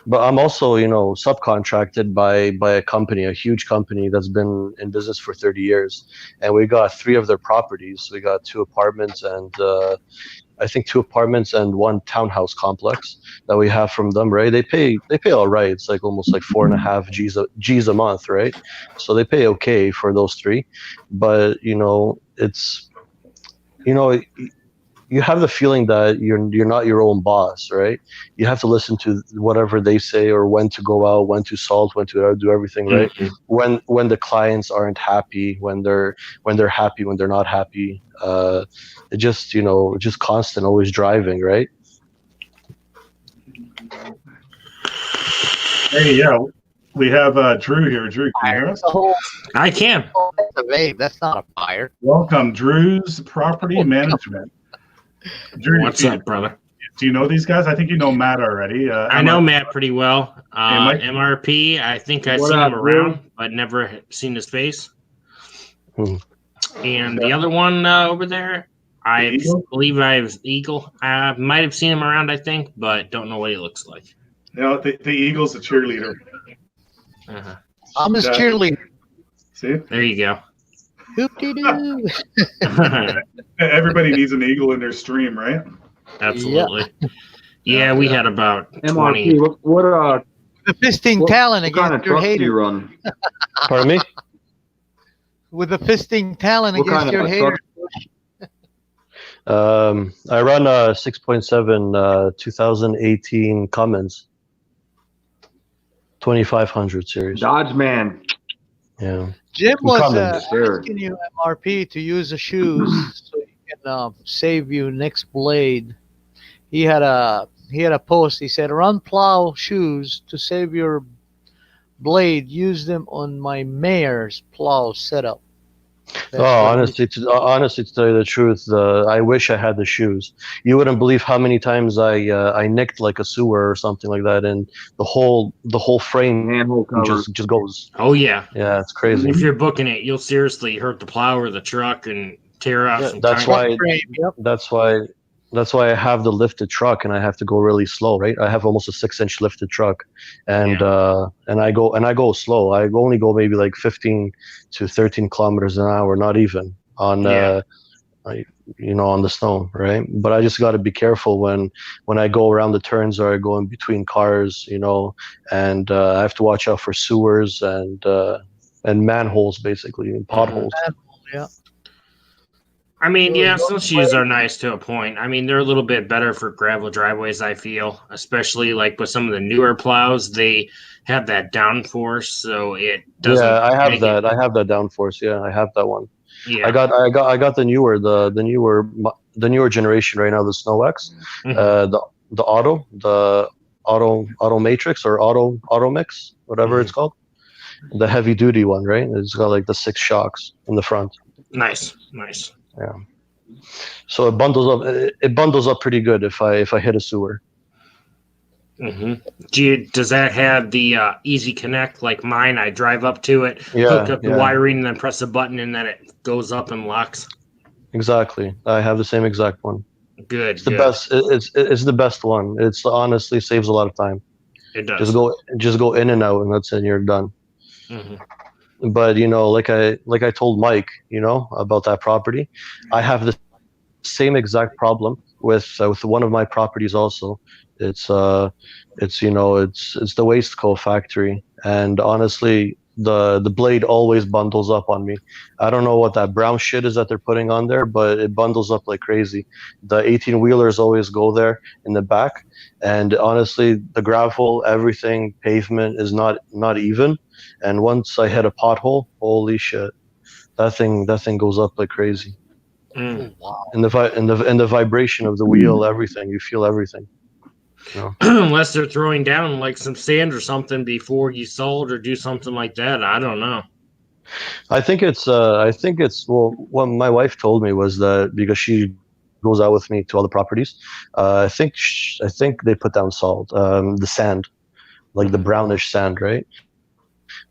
but I'm also, subcontracted by a company, a huge company that's been in business for 30 years, and we got 3 of their properties. We got 2 apartments and I think 2 apartments and 1 townhouse complex that we have from them, right? They pay all right. It's like almost like 4.5 G's a month, right? So they pay okay for those 3, but it's you know you have the feeling that you're not your own boss, right? You have to listen to whatever they say, or when to go out, when to salt, when to do everything, right? When the clients aren't happy, when they're happy, when they're not happy. It just constant, always driving, right? Hey, yeah, we have Drew here. Drew, can you hear us? I can. That's a vape. That's not a fire. Welcome, Drew's Property Management. Drew, What's up, brother? do you know these guys? I think you know Matt already. I know Matt pretty well. Mike? MRP, I think I've What seen up, him Drew? around, but never seen his face. Hmm. And the other one over there, I Eagle? believe I've Eagle. I might have seen him around, I think, but don't know what he looks like. The Eagle's the cheerleader. Uh-huh. I'm his Yeah. cheerleader. See, There you go. Hoop-de-doo. everybody needs an Eagle in their stream, right? Absolutely. Yeah, we had about 20. MRP, what The fisting What- talent what kind of against your truck do you hater. run? Pardon me? With the fisting talent What against kind your of hater. truck? I run a 6.7 2018 Cummins 2500 series. Dodge man. Yeah. Jim was Cummins, sure. asking you, MRP, to use the shoes so you can save you next blade. He had a post. He said, "Run plow shoes to save your blade. Use them on my mayor's plow setup." That's what he- Honestly, to tell you the truth, I wish I had the shoes. You wouldn't believe how many times I nicked like a sewer or something like that, and the whole frame Handle cover. just goes. Oh, yeah. Yeah, it's crazy. If you're booking it, you'll seriously hurt the plow or the truck and tear out Yeah, some that's tires. why- Frame, yep. That's why I have the lifted truck, and I have to go really slow, right? I have almost a 6-inch lifted truck, and I go slow. I only go maybe like 15 to 13 kilometers an hour, not even on on the snow, right? But I just got to be careful when I go around the turns or I go in between cars, and I have to watch out for sewers and manholes, basically, and potholes. Yeah. I mean, yeah, some shoes are nice to a point. I mean, they're a little bit better for gravel driveways, I feel, especially like with some of the newer plows. They have that downforce, so it doesn't. Yeah, I have make that. I have that downforce. Yeah, I have that one. Yeah. I got the newer generation right now, the Snow X, Mhm. the auto matrix or auto mix, whatever it's called, the heavy duty one, right? It's got like the 6 shocks in the front, Nice. so it bundles up pretty good if I hit a sewer. hmm Does that have the easy connect like mine? I drive up to it, Yeah, hook up the yeah. wiring, and then press a button, and then it goes up and locks. Exactly, I have the same exact one. Good. It's the good. best. It's the best one. It's honestly saves a lot of time. It does. Just go in and out, and that's it. You're done. Mhm. But like I told Mike, about that property, I have the same exact problem with one of my properties also. It's the Wasteco factory, and honestly, the blade always bundles up on me. I don't know what that brown shit is that they're putting on there, but it bundles up like crazy. The 18-wheelers always go there in the back, and honestly, the gravel, everything, pavement is not even. And once I hit a pothole, holy shit, that thing goes up like crazy. Mm. Wow. And the vibration of the wheel, everything, you feel everything. Unless they're throwing down like some sand or something before you salt or do something like that. I don't know. I think it's well, what my wife told me was that because she goes out with me to all the properties, I think they put down salt, the sand, like the brownish sand, right?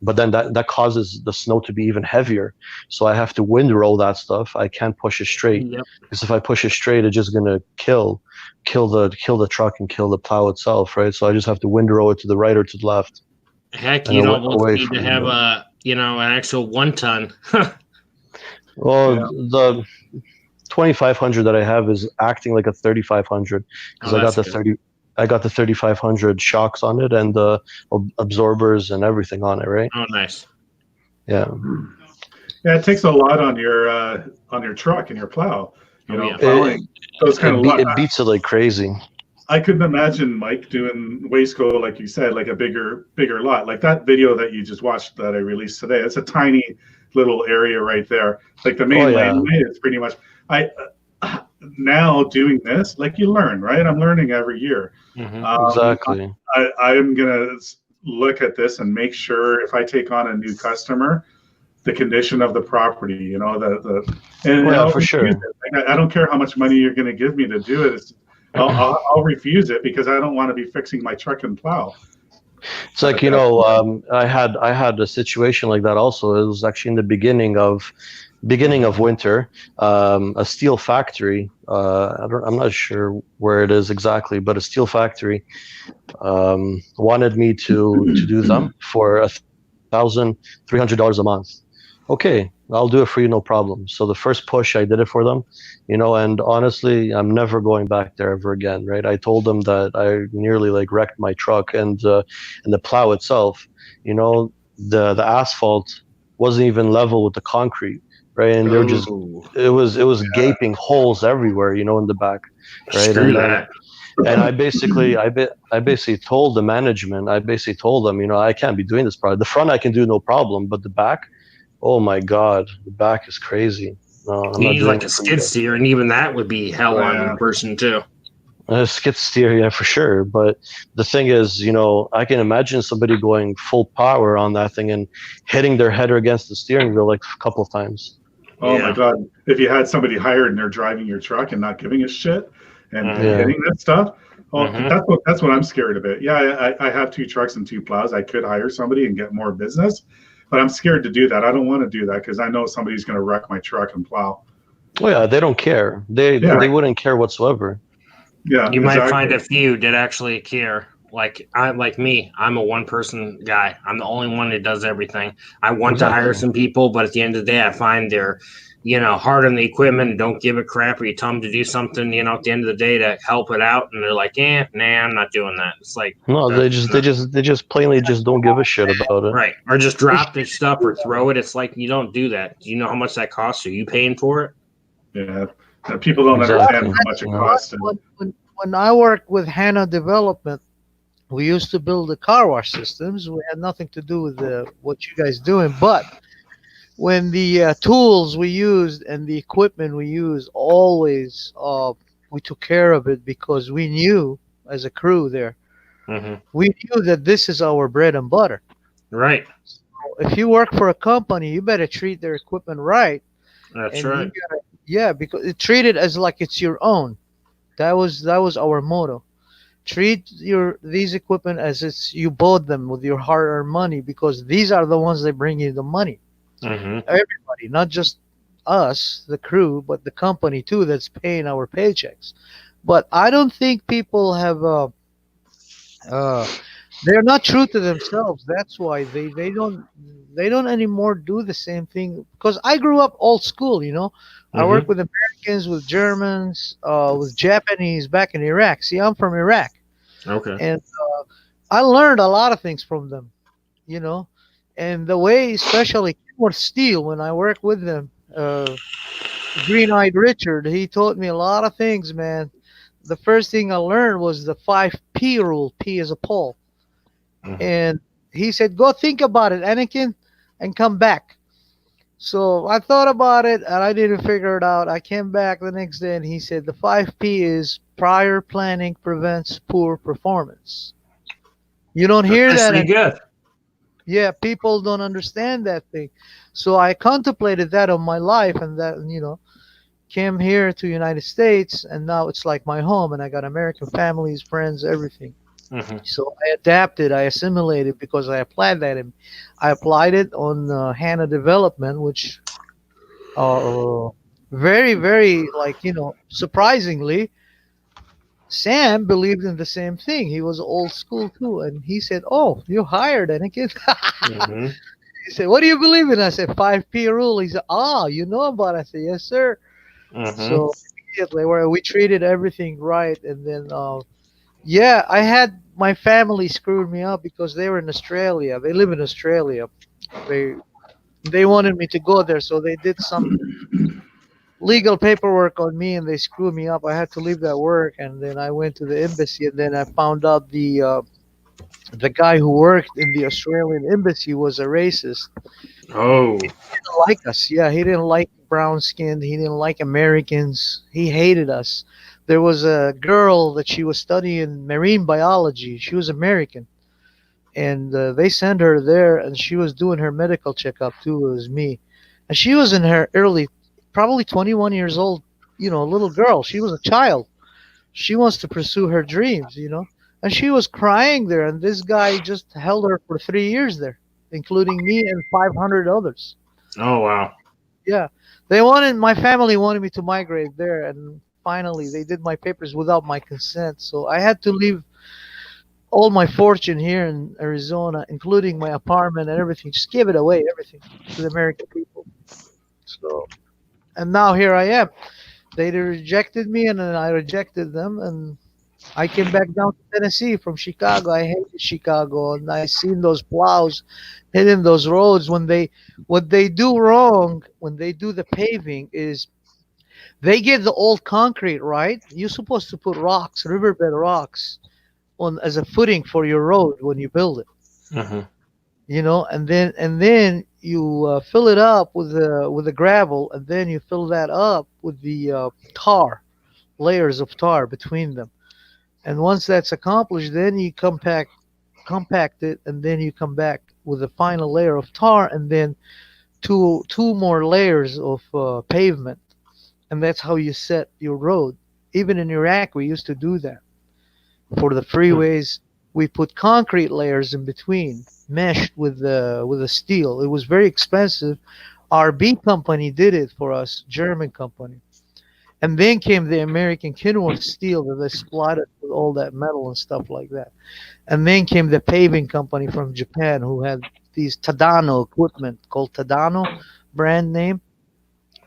but then that causes the snow to be even heavier. So I have to windrow that stuff. I can't push it straight, Yep. because if I push it straight, it's just gonna kill the truck and kill the plow itself, right? So I just have to windrow it to the right or to the left. Heck, And you'd away- almost away need to from have the- an actual 1 ton. Well, Yeah. the 2500 that I have is acting like a 3500 because Oh, I got that's the good. 30. I got the 3500 shocks on it and the absorbers and everything on it, right? Oh, nice. Yeah. Yeah, it takes a lot on your truck and your plow. You Oh, know, yeah. plowing those kind of lot. It beats it like crazy. I couldn't imagine Mike doing Wasteco, like you said, like a bigger lot. Like that video that you just watched that I released today. It's a tiny little area right there. Like the main Oh, yeah. laneway is pretty much. Now doing this, like you learn, right? I'm learning every year. Mhm. Exactly. I am gonna look at this and make sure if I take on a new customer, the condition of the property, you know, and Yeah, I'll for sure. refuse it. Like, I don't care how much money you're going to give me to do it. I'll refuse it because I don't want to be fixing my truck and plow. It's like, I had a situation like that also. It was actually in the beginning of winter. A steel factory. I'm not sure where it is exactly, but a steel factory wanted me to do them for $1,300 a month. Okay, I'll do it for you, no problem. So the first push, I did it for them, and honestly, I'm never going back there ever again, right? I told them that I nearly like wrecked my truck and the plow itself, the asphalt wasn't even level with the concrete, right? And they're just, Ooh. it was gaping holes everywhere, in the back, right? Screw And that. and I basically told the management, I basically told them, I can't be doing this product. The front I can do no problem, but the back, oh my God, the back is crazy. No, I'm You not need doing like it a for you skid guys. steer, and even that would be hell on Yeah. the person too. Skid steer, yeah, for sure. But the thing is, I can imagine somebody going full power on that thing and hitting their head against the steering wheel like a couple of times. Oh Yeah. my God. If you had somebody hired and they're driving your truck and not giving a shit and Yeah. hitting that stuff, Mhm. that's what I'm scared of it. Yeah, I have 2 trucks and 2 plows. I could hire somebody and get more business, but I'm scared to do that. I don't want to do that because I know somebody's going to wreck my truck and plow. Oh yeah, they don't care. They wouldn't care whatsoever. Yeah, You might exactly. find a few that actually care. Like me, I'm a one-person guy. I'm the only one that does everything. I want to hire Exactly. some people, but at the end of the day, I find they're, hard on the equipment and don't give a crap. Or you tell them to do something, at the end of the day to help it out, and they're like, nah, I'm not doing that. It's like, No, they just plainly just don't give a shit about it. right, or just drop their stuff or throw it. It's like, you don't do that. Do you know how much that costs? Are you paying for it? Yeah. People don't Exactly. understand how much it Yeah. costs. When I worked with HANA Development, we used to build the car wash systems. We had nothing to do with what you guys doing, but when the tools we used and the equipment we used, always we took care of it because we knew as a crew there, Mm-hmm. we knew that this is our bread and butter. Right. If you work for a company, you better treat their equipment right. That's And right. because it treat it as like it's your own. That was our motto. Treat these equipment as it's you bought them with your hard-earned money, because these are the ones that bring you the money. Mm-hmm. Everybody, not just us, the crew, but the company too that's paying our paychecks. But I don't think people have they're not true to themselves. That's why they don't anymore do the same thing. Because I grew up old school, I work with Americans, with Germans, with Japanese back in Iraq. See, I'm from Iraq, Okay. and I learned a lot of things from them, and the way, especially Kenworth Steel, when I worked with them, Green-Eyed Richard, he taught me a lot of things, man. The first thing I learned was the 5P rule. P is a pole. Mhm. And he said, go think about it, Anakin, and come back. So I thought about it, and I didn't figure it out. I came back the next day, and he said the 5P is prior planning prevents poor performance. You don't hear That's that. pretty good. Yeah, people don't understand that thing. So I contemplated that on my life, and that, came here to United States, and now it's like my home, and I got American families, friends, everything. Mhm. So I adapted, I assimilated because I applied that. I applied it on HANA development, which very, very surprisingly, Sam believed in the same thing. He was old school too, and he said, "Oh, you hired Anakin." Mhm. He said, "What do you believe in?" I said, "5P rule." He said, "Ah, you know about it." I said, "Yes, sir." Mhm. So immediately, where we treated everything right, and then yeah, I had my family screwed me up because they were in Australia. They live in Australia. They they wanted me to go there, so they did some legal paperwork on me, and they screwed me up. I had to leave that work, and then I went to the embassy, and then I found out the guy who worked in the Australian embassy was a racist. Oh. Didn't like us. Yeah, he didn't like brown skinned. He didn't like Americans. He hated us. There was a girl that she was studying marine biology. She was American, and they sent her there, and she was doing her medical checkup too. It was me, and she was in her early, probably 21 years old. A little girl. She was a child. She wants to pursue her dreams. And she was crying there, and this guy just held her for 3 years there, including me and 500 others. Oh wow. Yeah, my family wanted me to migrate there, and finally they did my papers without my consent. So I had to leave all my fortune here in Arizona, including my apartment and everything, just give it away, everything to the American people. So, and now here I am. They rejected me, and then I rejected them, and I came back down to Tennessee from Chicago. I hated Chicago, and I seen those plows hitting those roads. What they do wrong when they do the paving is they get the old concrete, right? You're supposed to put rocks, riverbed rocks, on as a footing for your road when you build it. Mhm. And then you fill it up with the gravel, and then you fill that up with the tar, layers of tar between them. And once that's accomplished, then you compact it, and then you come back with a final layer of tar, and then two more layers of pavement, and that's how you set your road. Even in Iraq, we used to do that. For the freeways, we put concrete layers in between, meshed with the steel. It was very expensive. RB company did it for us, German company. And then came the American Kenworth steel that they splattered with all that metal and stuff like that. And then came the paving company from Japan who had these Tadano equipment called Tadano brand name.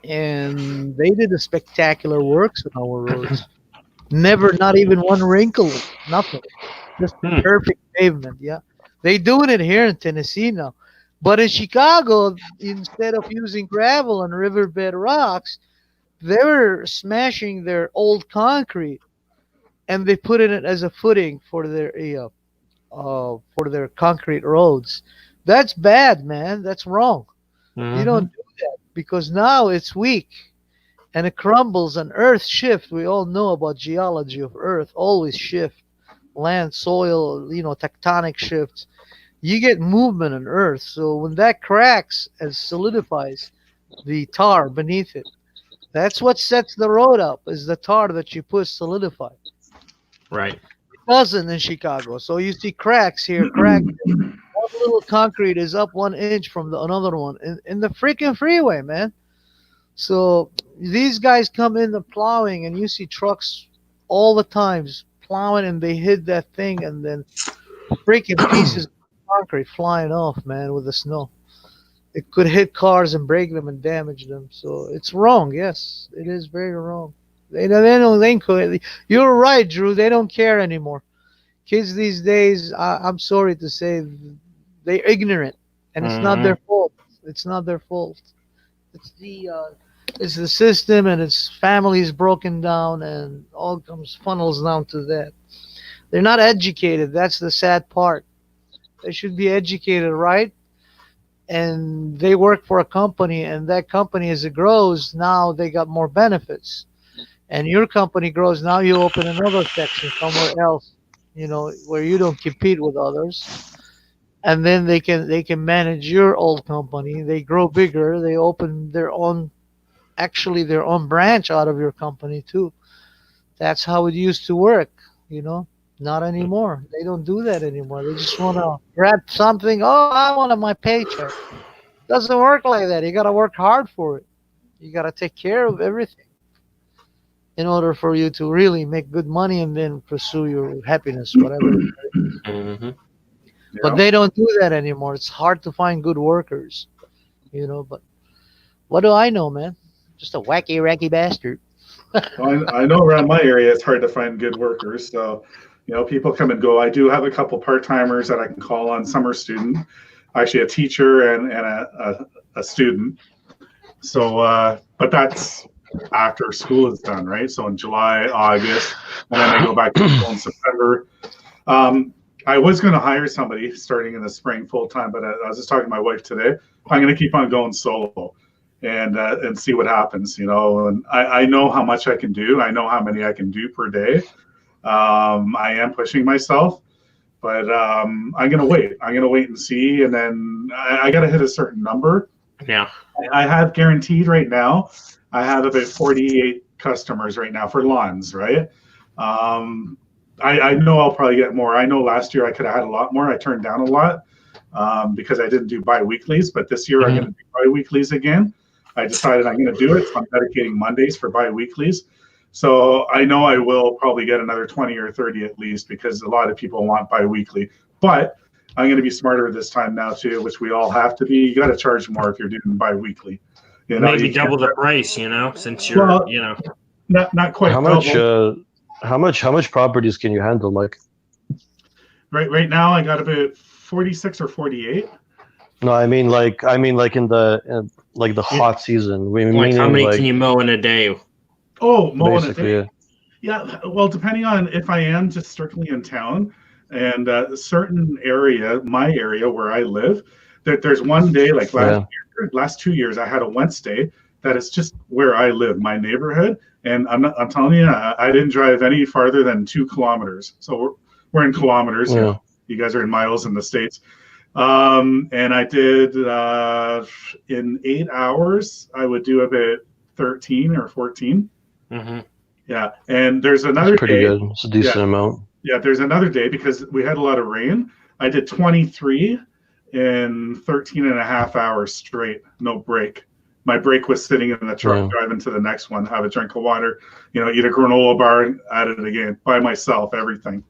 And they did a spectacular works on our roads. Never, not even one wrinkle, nothing. Just Hmm. perfect pavement. Yeah. They doing it here in Tennessee now. But in Chicago, instead of using gravel and riverbed rocks, they were smashing their old concrete, and they put it as a footing for their concrete roads. That's bad, man. That's wrong. You don't Mhm. do that because now it's weak and it crumbles, and earth shift. We all know about geology of earth, always shift. Land, soil, tectonic shifts. You get movement on earth. So when that cracks and solidifies the tar beneath it, that's what sets the road up, is the tar that you put solidified. Right. It doesn't in Chicago. So you see cracks here, cracks. One little concrete is up 1 inch from the another one in the freaking freeway, man. So these guys come in the plowing, and you see trucks all the times plowing, and they hit that thing, and then freaking pieces of concrete flying off, man, with the snow. It could hit cars and break them and damage them. So it's wrong. Yes, it is very wrong. They don't. You're right, Drew. They don't care anymore. Kids these days, I'm sorry to say, they're ignorant, and it's not their Mhm. fault. It's not their fault. It's the system, and its family is broken down, and all comes funnels down to that. They're not educated. That's the sad part. They should be educated, right? And they work for a company, and that company, as it grows, now they got more benefits. And your company grows, now you open another section somewhere else, where you don't compete with others. And then they can manage your old company. They grow bigger. They open their own branch out of your company too. That's how it used to work, you know. Not anymore. They don't do that anymore. They just want to grab something. Oh, I wanted my paycheck. Doesn't work like that. You got to work hard for it. You got to take care of everything in order for you to really make good money and then pursue your happiness, whatever. Hmm. But they don't do that anymore. It's hard to find good workers, But what do I know, man? Just a wacky, racky bastard. Well, I know around my area it's hard to find good workers. So, people come and go. I do have a couple part timers that I can call on. Summer student, actually a teacher and a student. So, but that's after school is done, right? So in July, August, and then I go back to school in September. I was going to hire somebody starting in the spring full time, but I was just talking to my wife today. I'm going to keep on going solo and see what happens, And I know how much I can do. I know how many I can do per day. I am pushing myself, but I'm going to wait. I'm going to wait and see, and then I got to hit a certain number. Yeah. I have guaranteed right now. I have about 48 customers right now for lawns, right? I know I'll probably get more. I know last year I could have had a lot more. I turned down a lot because I didn't do bi-weeklies, but this year I'm going to do bi-weeklies again. I decided I'm going to do it. So I'm dedicating Mondays for bi-weeklies. So I know I will probably get another 20 or 30 at least because a lot of people want bi-weekly. But I'm going to be smarter this time now too, which we all have to be. You got to charge more if you're doing bi-weekly. Maybe double the price, since you're, not quite. How much properties can you handle, Mike? Right now, I got about 46 or 48. No, I mean like in the hot season. How many can you mow in a day? Oh, mowing a basically, day. Yeah. Well, depending on if I am just strictly in town and a certain area, my area where I live, that there's one day like last 2 years, I had a Wednesday that is just where I live, my neighborhood. And I'm telling you, I didn't drive any farther than 2 kilometers. So we're in kilometers. Yeah. You guys are in miles in the States. And I did in 8 hours, I would do about 13 or 14. Mm-hmm. Yeah. And there's another That's pretty day. good. It's a decent amount. Yeah. There's another day because we had a lot of rain. I did 23 in 13 and a half hours straight, no break. My break was sitting in the truck, driving to the next one, have a drink of water, eat a granola bar, and at it again by myself, everything,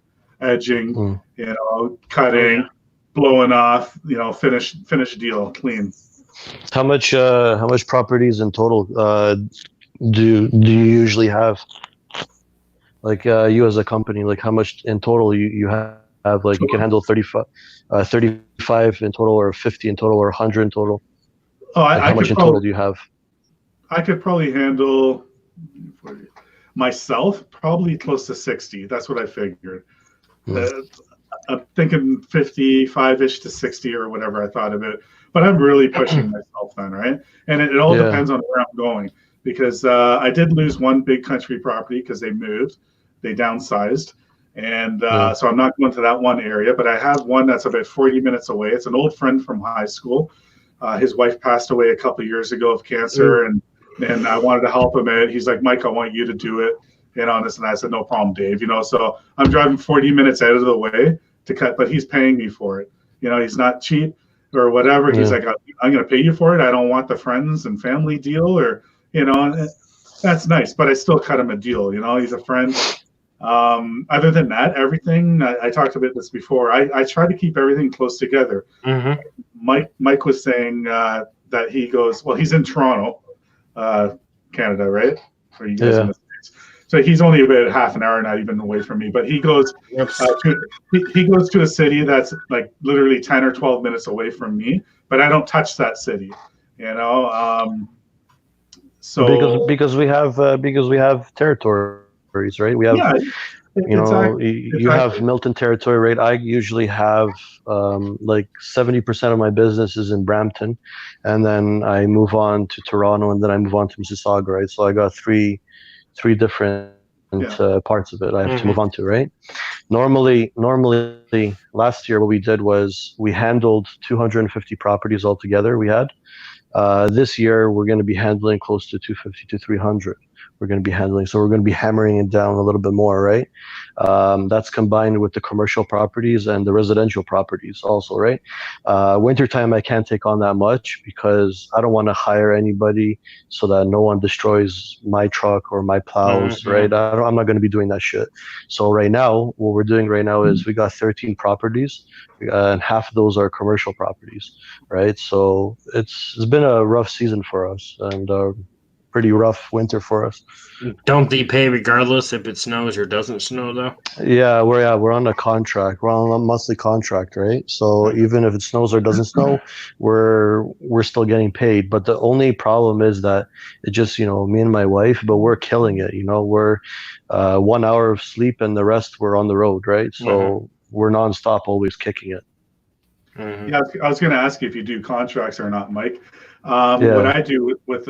edging, cutting, blowing off, finish deal, clean. How much properties in total do you usually have? Like you as a company, like how much in total you have? Like you can handle 35 in total, or 50 in total, or 100 in total. Oh, how much in total do you have? I could probably handle myself probably close to 60. That's what I figured. I'm thinking 55-ish to 60 or whatever I thought of it. But I'm really pushing myself then, right? And it all depends on where I'm going because I did lose one big country property because they moved, they downsized. And so I'm not going to that one area, but I have one that's about 40 minutes away. It's an old friend from high school. His wife passed away a couple of years ago of cancer, and I wanted to help him out. He's like, Mike, I want you to do it. On this, and I said, no problem, Dave. So I'm driving 40 minutes out of the way to cut, but he's paying me for it. He's not cheap or whatever. He's like, I'm going to pay you for it. I don't want the friends and family deal, or that's nice, but I still cut him a deal. He's a friend. Other than that, everything I talked about this before. I try to keep everything close together. Mm-hmm. Mike was saying that he goes, well, he's in Toronto, Canada, right? Or you guys in the States. So he's only about half an hour, not even away from me. But he goes he goes to a city that's like literally 10 or 12 minutes away from me, but I don't touch that city. So because we have territories, right? We have you have Milton territory, right? I usually have like 70% of my business is in Brampton, and then I move on to Toronto, and then I move on to Mississauga, right? So I got three different parts of it I have to move on to, right? Normally, last year what we did was we handled 250 properties altogether. We had this year we're going to be handling close to 250 to 300. we're going to be handling. So we're going to be hammering it down a little bit more, right? That's combined with the commercial properties and the residential properties also, right? Wintertime, I can't take on that much because I don't want to hire anybody so that no one destroys my truck or my plows, right? I'm not going to be doing that shit. So right now, what we're doing right now is we got 13 properties, and half of those are commercial properties, right? So it's been a rough season for us and a pretty rough winter for us. Don't they pay regardless if it snows or doesn't snow though? Yeah, we're on a contract. We're on a monthly contract, right? So even if it snows or doesn't snow, we're still getting paid. But the only problem is that it just, me and my wife, but we're killing it. We're 1 hour of sleep and the rest we're on the road, right? So we're nonstop, always kicking it. Yeah, I was going to ask you if you do contracts or not, Mike. What I do with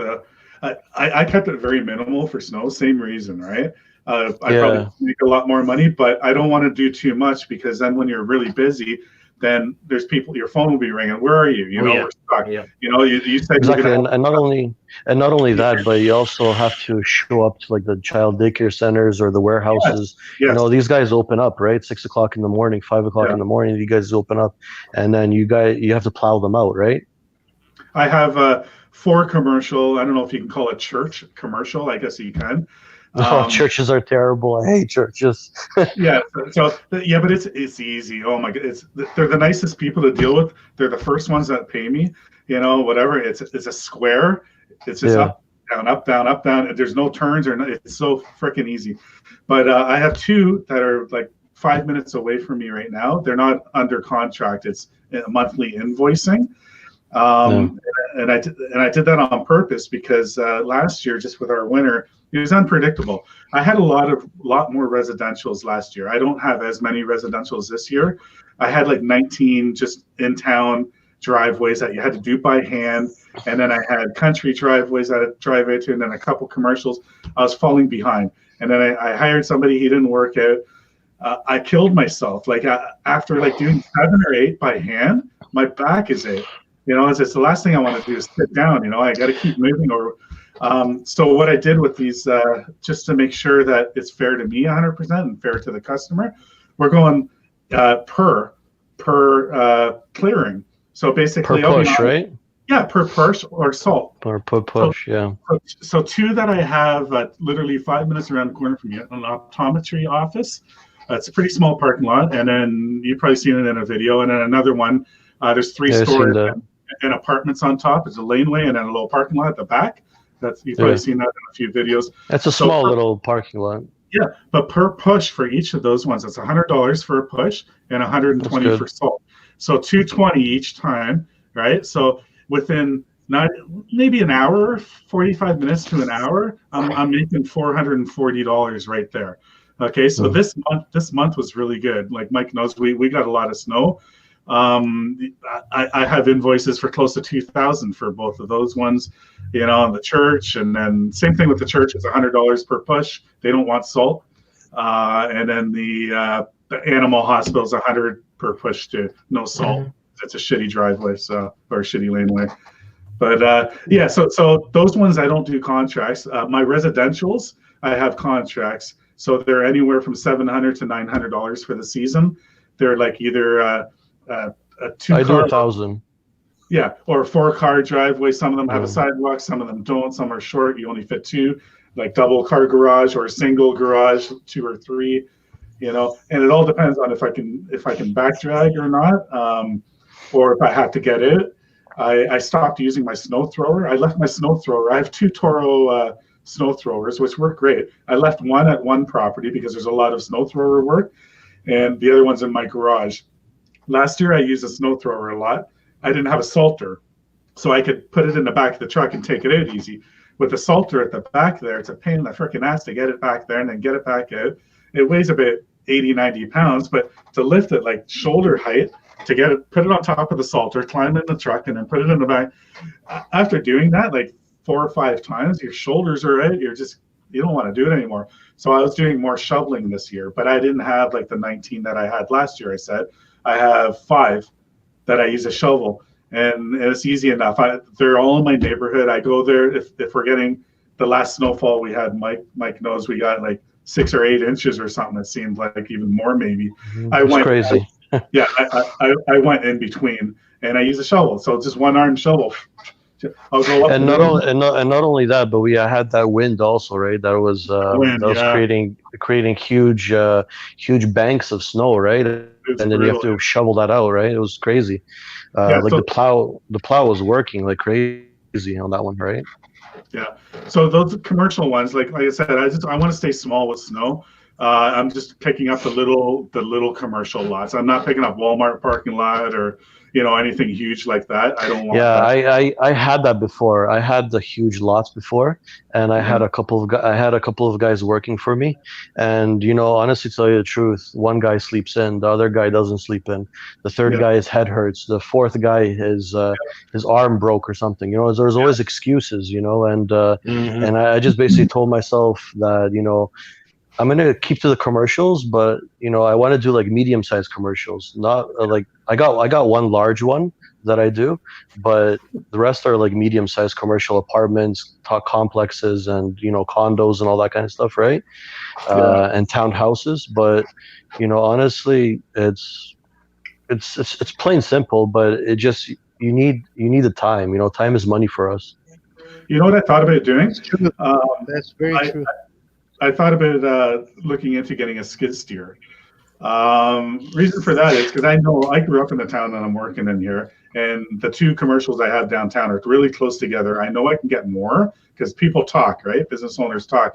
I kept it very minimal for snow. Same reason, right? I probably make a lot more money, but I don't want to do too much because then when you're really busy, then there's people. Your phone will be ringing. Where are you? We're stuck. Yeah. You said exactly, and not only that, but you also have to show up to like the child daycare centers or the warehouses. Yes. These guys open up, right? 6 o'clock in the morning, 5 o'clock in the morning. You guys open up, and then you have to plow them out, right? I have 4 commercial. I don't know if you can call it church commercial. I guess you can. Churches are terrible. I hate churches. Yeah. But it's easy. Oh my God, they're the nicest people to deal with. They're the first ones that pay me. Whatever. It's a square. It's just up, down, up, down, up, down. There's no turns it's so freaking easy. But I have 2 that are like 5 minutes away from me right now. They're not under contract. It's monthly invoicing. And I did that on purpose because last year, just with our winter, it was unpredictable. I had a lot more residentials last year. I don't have as many residentials this year. I had like 19 just in town driveways that you had to do by hand, and then I had country driveways that I drive into, and then a couple commercials. I was falling behind, and then I hired somebody. He didn't work out. I killed myself. Like after like doing 7 or 8 by hand, my back is ache. It's the last thing I want to do is sit down. I got to keep moving. So what I did with these, just to make sure that it's fair to me 100% and fair to the customer, we're going per clearing. So basically, per push, right? Yeah, per push or salt. Per push, yeah. So 2 that I have literally 5 minutes around the corner from you, an optometry office. It's a pretty small parking lot, and then you've probably seen it in a video. And then another one, there's 3 stores and apartments on top. It's a laneway and then a little parking lot at the back. You've probably seen that in a few videos. That's a small little parking lot. Yeah, but per push for each of those ones, it's $100 for a push and $120 for salt. So $220 each time, right? So within maybe an hour, 45 minutes to an hour, I'm making $440 right there. Okay, so this month was really good. Like Mike knows, we got a lot of snow. I have invoices for close to $2,000 for both of those ones, on the church, and then same thing with the church. It's $100 per push. They don't want salt, and then the animal hospital is $100 per push to no salt. It's a shitty driveway, or a shitty laneway. But so those ones I don't do contracts. My residentials I have contracts, so they're anywhere from $700 to $900 for the season. They're like either a 2-car. I do 1,000. Yeah, or a 4-car driveway. Some of them have a sidewalk, some of them don't. Some are short. You only fit 2, like double car garage or a single garage, 2 or 3. And it all depends on if I can back drag or not, or if I have to get it. I stopped using my snow thrower. I left my snow thrower. I have 2 Toro snow throwers, which work great. I left one at one property because there's a lot of snow thrower work, and the other one's in my garage. Last year, I used a snow thrower a lot. I didn't have a salter, so I could put it in the back of the truck and take it out easy. With the salter at the back there, it's a pain in the freaking ass to get it back there and then get it back out. It weighs about 80, 90 pounds, but to lift it like shoulder height, to get it, put it on top of the salter, climb in the truck, and then put it in the back. After doing that, like 4 or 5 times, your shoulders are out. You don't want to do it anymore. So I was doing more shoveling this year, but I didn't have like the 19 that I had last year. I said I have 5 that I use a shovel, and it's easy enough. They're all in my neighborhood. I go there if we're getting the last snowfall we had, Mike knows we got like 6 or 8 inches or something. It seemed like even more maybe. It's crazy. I went in between and I used a shovel. So just one arm shovel. I'll go up And not only that, but we had that wind also, right? That was creating huge banks of snow, right? And then you have to shovel that out, right? It was crazy. The plow was working like crazy on that one, right? Yeah. So those commercial ones, like I said, I want to stay small with snow. I'm just picking up the little commercial lots. I'm not picking up Walmart parking lot or anything huge like that. I don't want that. I had that before. I had the huge lots before, and I had a couple of guys working for me. And honestly, to tell you the truth, one guy sleeps in, the other guy doesn't sleep in, the third guy his head hurts, the fourth guy his arm broke or something. There's always excuses, and and I just basically told myself that I'm gonna keep to the commercials, but I want to do like medium-sized commercials. Not like I got one large one that I do, but the rest are like medium-sized commercial apartments, complexes, and condos and all that kind of stuff, right? And townhouses. But honestly, it's plain simple. But it just you need the time. Time is money for us. You know what I thought about doing? That's very true. I thought about looking into getting a skid steer. Reason for that is because I know I grew up in the town that I'm working in here, and the 2 commercials I have downtown are really close together. I know I can get more because people talk, right? Business owners talk.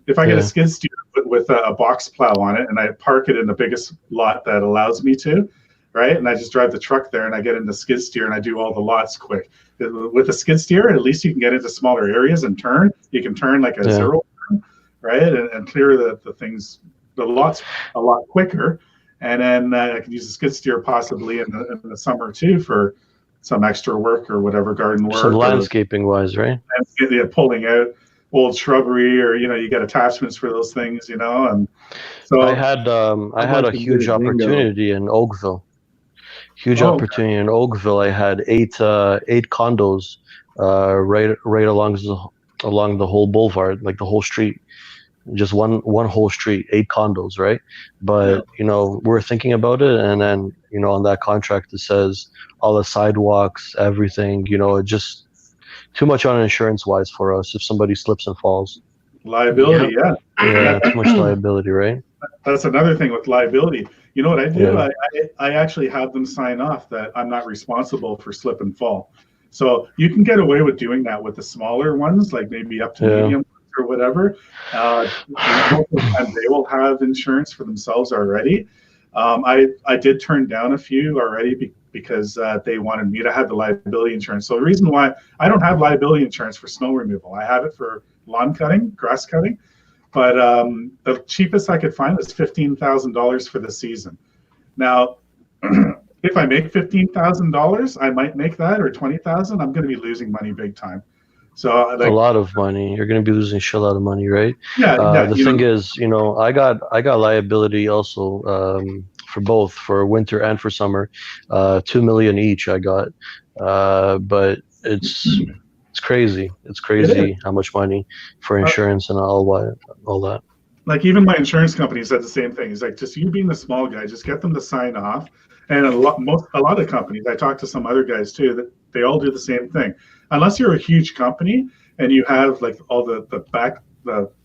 If I get a skid steer with a box plow on it and I park it in the biggest lot that allows me to, right? And I just drive the truck there and I get in the skid steer and I do all the lots quick. With a skid steer, at least you can get into smaller areas and turn. You can turn like a zero. Right, and clear the lots a lot quicker, and then I can use the skid steer possibly in the summer too for some extra work or whatever garden work. Some landscaping wise, right? And pulling out old shrubbery, or you get attachments for those things, and so I had a huge opportunity in Oakville. Opportunity in Oakville. I had 8 condos right along the whole boulevard, like the whole street. Just one whole street, 8 condos, right? But we're thinking about it, and then on that contract it says all the sidewalks, everything. Just too much on insurance wise for us if somebody slips and falls. Liability, yeah, too much liability, right? That's another thing with liability. You know what I do? I actually have them sign off that I'm not responsible for slip and fall. So you can get away with doing that with the smaller ones, like maybe up to medium or whatever. Most of the time they will have insurance for themselves already. I did turn down a few already because they wanted me to have the liability insurance. So the reason why I don't have liability insurance for snow removal, I have it for lawn cutting, grass cutting, but the cheapest I could find is $15,000 for the season. Now, if I make $15,000, I might make that, or $20,000. I'm going to be losing money big time. So a lot of money. You're going to be losing a shit lot of money, right? The thing is, I got liability also for both, for winter and for summer, $2 million each. I got, but it's crazy. It's crazy how much money for insurance and all that. Like even my insurance company said the same thing. It's like, just you being the small guy, just get them to sign off. And a lot of companies, I talked to some other guys too, that they all do the same thing. Unless you're a huge company and you have like all the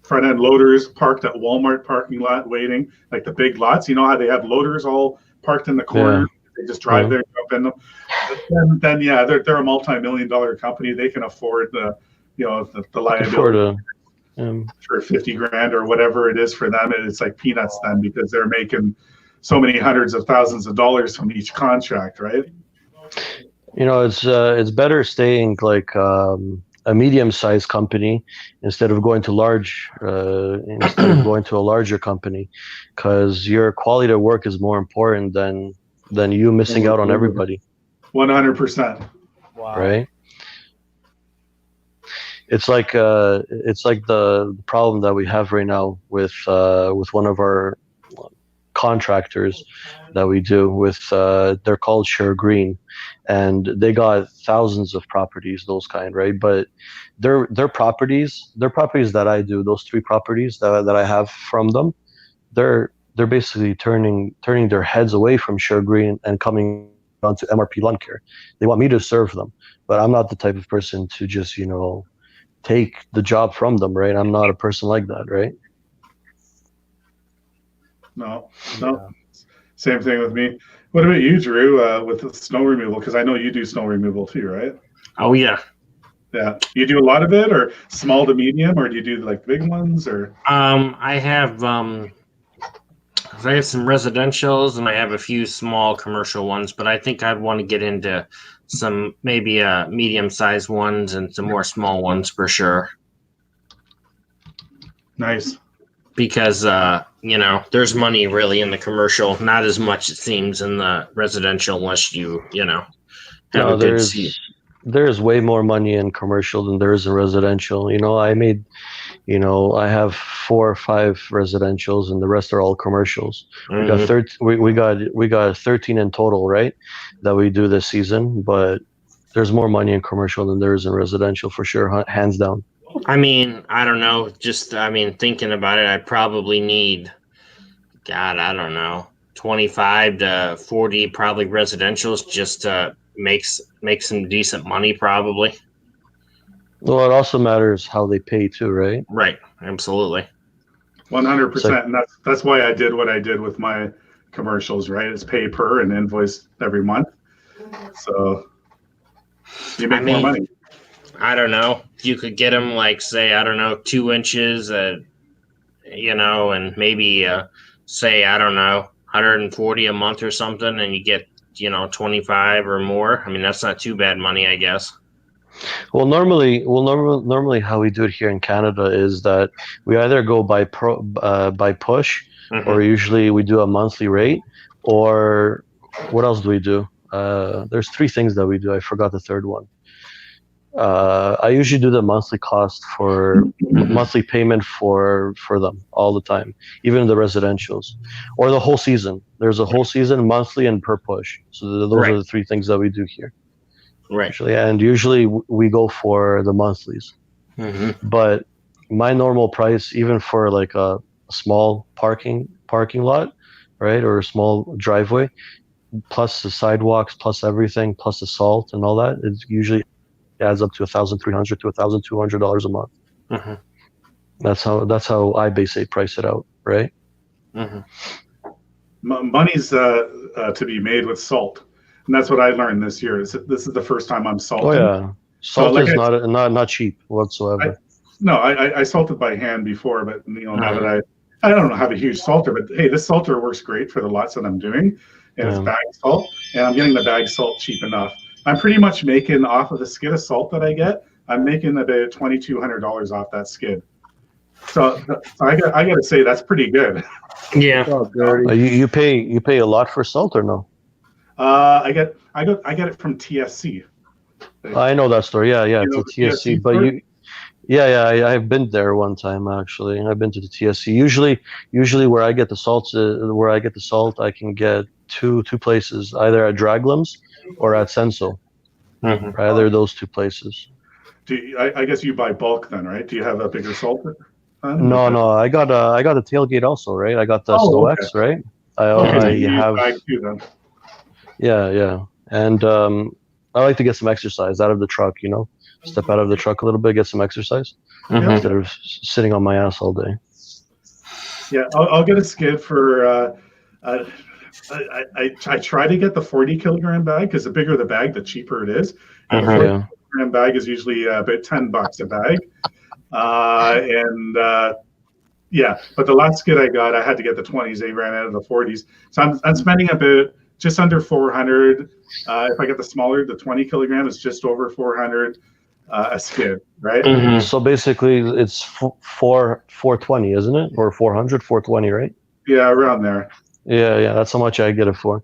front end loaders parked at Walmart parking lot waiting, like the big lots. You know how they have loaders all parked in the corner? They just drive there, jump in them. Then they're a multi-million-dollar company. They can afford the liability for $50,000 or whatever it is for them. And it's like peanuts then, because they're making so many hundreds of thousands of dollars from each contract, right? It's better staying like a medium-sized company instead of going to a larger company, because your quality of work is more important than you missing out on everybody. 100%. Wow. Right? It's like the problem that we have right now with one of our contractors that we do with. They're called Share Green, and they got thousands of properties, those kind, right? But their properties that I do, those 3 properties that I have from them, they're basically turning their heads away from Share Green and coming onto MRP Lawn Care. They want me to serve them, but I'm not the type of person to just take the job from them, right? I'm not a person like that, right? No. Same thing with me. What about you, Drew, with the snow removal? Because I know you do snow removal too, right? Oh yeah. Yeah. You do a lot of it, or small to medium, or do you do like big ones, or? I have some residentials and I have a few small commercial ones, but I think I'd want to get into some maybe medium-sized ones and some more small ones for sure. Nice. Because there's money really in the commercial, not as much it seems in the residential unless you have a good seat. There's way more money in commercial than there is in residential. I have 4 or 5 residentials and the rest are all commercials. Mm-hmm. We got 13 in total, right? That we do this season, but there's more money in commercial than there is in residential for sure, hands down. I mean, I don't know. Thinking about it, I probably need, I don't know, 25 to 40 probably residentials just to make some decent money probably. Well, it also matters how they pay too, right? Right. Absolutely. 100%. And that's why I did what I did with my commercials, right? It's pay per and invoice every month. So you make more money. I don't know. You could get them say, 2 inches, and maybe say, 140 a month or something, and you get, 25 or more. I mean, that's not too bad money, I guess. Well, normally how we do it here in Canada is that we either go by push, Mm-hmm. or usually we do a monthly rate, or what else do we do? There's 3 things that we do. I forgot the third one. I usually do the monthly cost for monthly payment for them all the time, even the residentials, or the whole season. There's a whole season, monthly and per push. So those are the 3 things that we do here. Right. Usually we go for the monthlies. Mm-hmm. But my normal price, even for like a small parking lot, right, or a small driveway, plus the sidewalks, plus everything, plus the salt and all that, it usually adds up to $1,300 to $1,200 a month. Mm-hmm. That's how I basically price it out, right? Mm-hmm. Money's to be made with salt, and that's what I learned this year. This is the first time I'm salting. Oh yeah, salt is not cheap whatsoever. I salted by hand before, but now that I don't have a huge salter, but hey, this salter works great for the lots that I'm doing, and it's bag salt, and I'm getting the bag salt cheap enough. I'm pretty much making off of the skid of salt that I get. I'm making about $2,200 off that skid. So I got to say that's pretty good. Yeah. You pay a lot for salt or no? I get it from TSC. I know that store. Yeah, it's a TSC. But store? I've been there one time actually. I've been to the TSC. Usually where I get the salt, I can get two places, either at Draglam's or at Senso. Mm-hmm. Either of those 2 places. I guess you buy bulk then, right? Do you have a bigger salter? No. I got a tailgate also, right? I got the Snow X, right? I have. Bag too, then. Yeah, and I like to get some exercise out of the truck. Step out of the truck a little bit, get some exercise instead of sitting on my ass all day. Yeah, I'll get a skid for. I try to get the 40 kilogram bag because the bigger the bag, the cheaper it is. And the 40 kilogram bag is usually about $10 a bag. But the last skid I got, I had to get the 20s. They ran out of the 40s, so I'm spending about just under 400. If I get the smaller, the 20 kilogram is just over 400 a skid, right? Mm-hmm. So basically, it's 420, isn't it, or 400, 420, right? Yeah, around there. Yeah, that's how much I get it for.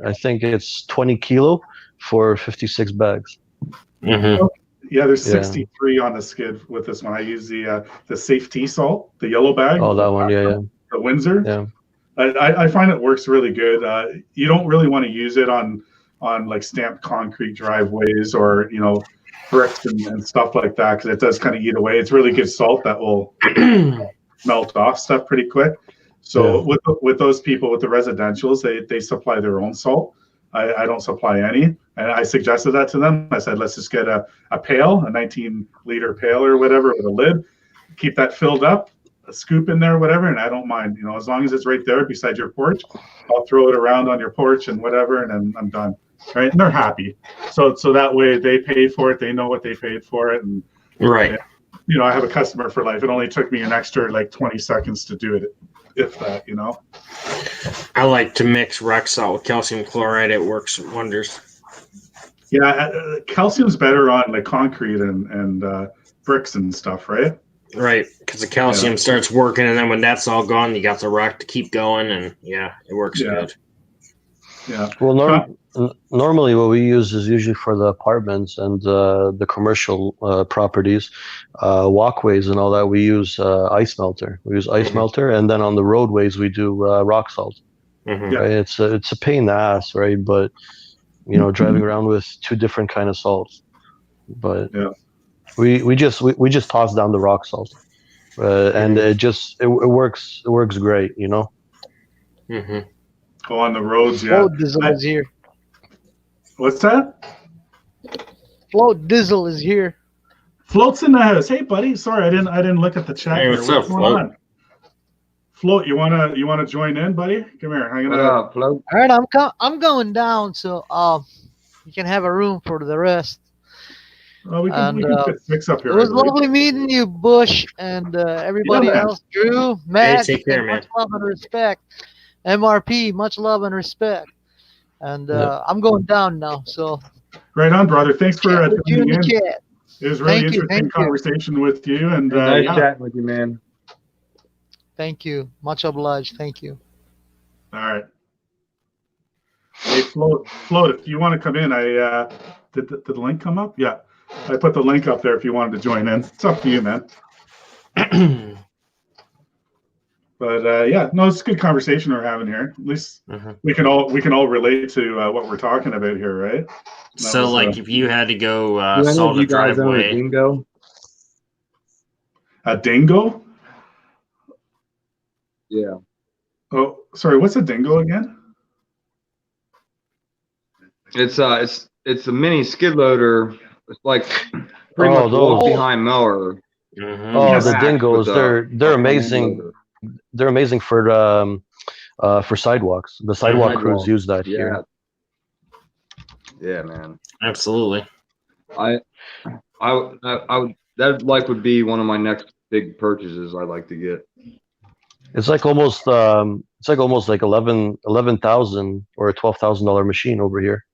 I think it's 20 kilo for 56 bags. Mm-hmm. Yeah, there's 63 on the skid with this one. I use the safety salt, the yellow bag. Oh, that one, yeah. The Windsor. Yeah. I find it works really good. You don't really want to use it on like stamped concrete driveways or bricks and stuff like that, because it does kind of eat away. It's really good salt that will melt off stuff pretty quick. So with those people with the residentials, they supply their own salt. I don't supply any, and I suggested that to them. I said, let's just get a pail, a 19-liter pail or whatever with a lid, keep that filled up, a scoop in there, whatever, and I don't mind. As long as it's right there beside your porch, I'll throw it around on your porch and whatever, and then I'm done. Right, and they're happy. So that way they pay for it. They know what they paid for it, and Right. I have a customer for life. It only took me an extra like 20 seconds to do it, if that. I like to mix rock salt with calcium chloride. It works wonders. Yeah, calcium's better on like concrete and bricks and stuff, right? Right, because the calcium starts working, and then when that's all gone, you got the rock to keep going, and it works good. Yeah. Well, normally what we use is usually for the apartments and the commercial properties, walkways and all that. We use ice melter. We use ice melter, and then on the roadways we do rock salt. Mm-hmm. Right? It's a pain in the ass, right? But driving around with two different kind of salts. But we just toss down the rock salt, and it works great. Mm-hmm. Go on the roads, Float Dizzle is here. What's that? Float Dizzle is here. Float's in the house. Hey, buddy. Sorry, I didn't look at the chat. Hey, here. what's up, going Float? on? Float, you wanna join in, buddy? Come here. I'm What gonna. up, Float? All right, I'm going down, so you can have a room for the rest. We can fit 6 up here. It was I believe. lovely meeting you, Bush, and everybody man. else. Drew, Matt, take care, man. much love and respect. MRP, much love and respect. And I'm going down now, so Right on, brother. Thanks for chat with you in tuning the in. chat. It was really Thank you, interesting thank you. conversation with you, and Nice yeah. chatting with you, man. Thank you. Much obliged. Thank you. All right. Hey, Float, if you want to come in, did the link come up? Yeah, I put the link up there if you wanted to join in. It's up to you, man. But it's a good conversation we're having here. At least we can all relate to what we're talking about here, right? So, like, if you had to go Do any solve of a you guys own a driveway, dingo? A dingo? Yeah. Oh, sorry. What's a dingo again? It's a mini skid loader. It's like pretty much those. walk behind mower. Oh, Yes. the dingoes, With a- they're amazing. They're amazing for sidewalks. The sidewalk crews Sidewalk. use that Yeah. here. Yeah, man. absolutely. I would that would be one of my next big purchases I'd like to get. It's like almost like 11,000 or a $12,000 machine over here.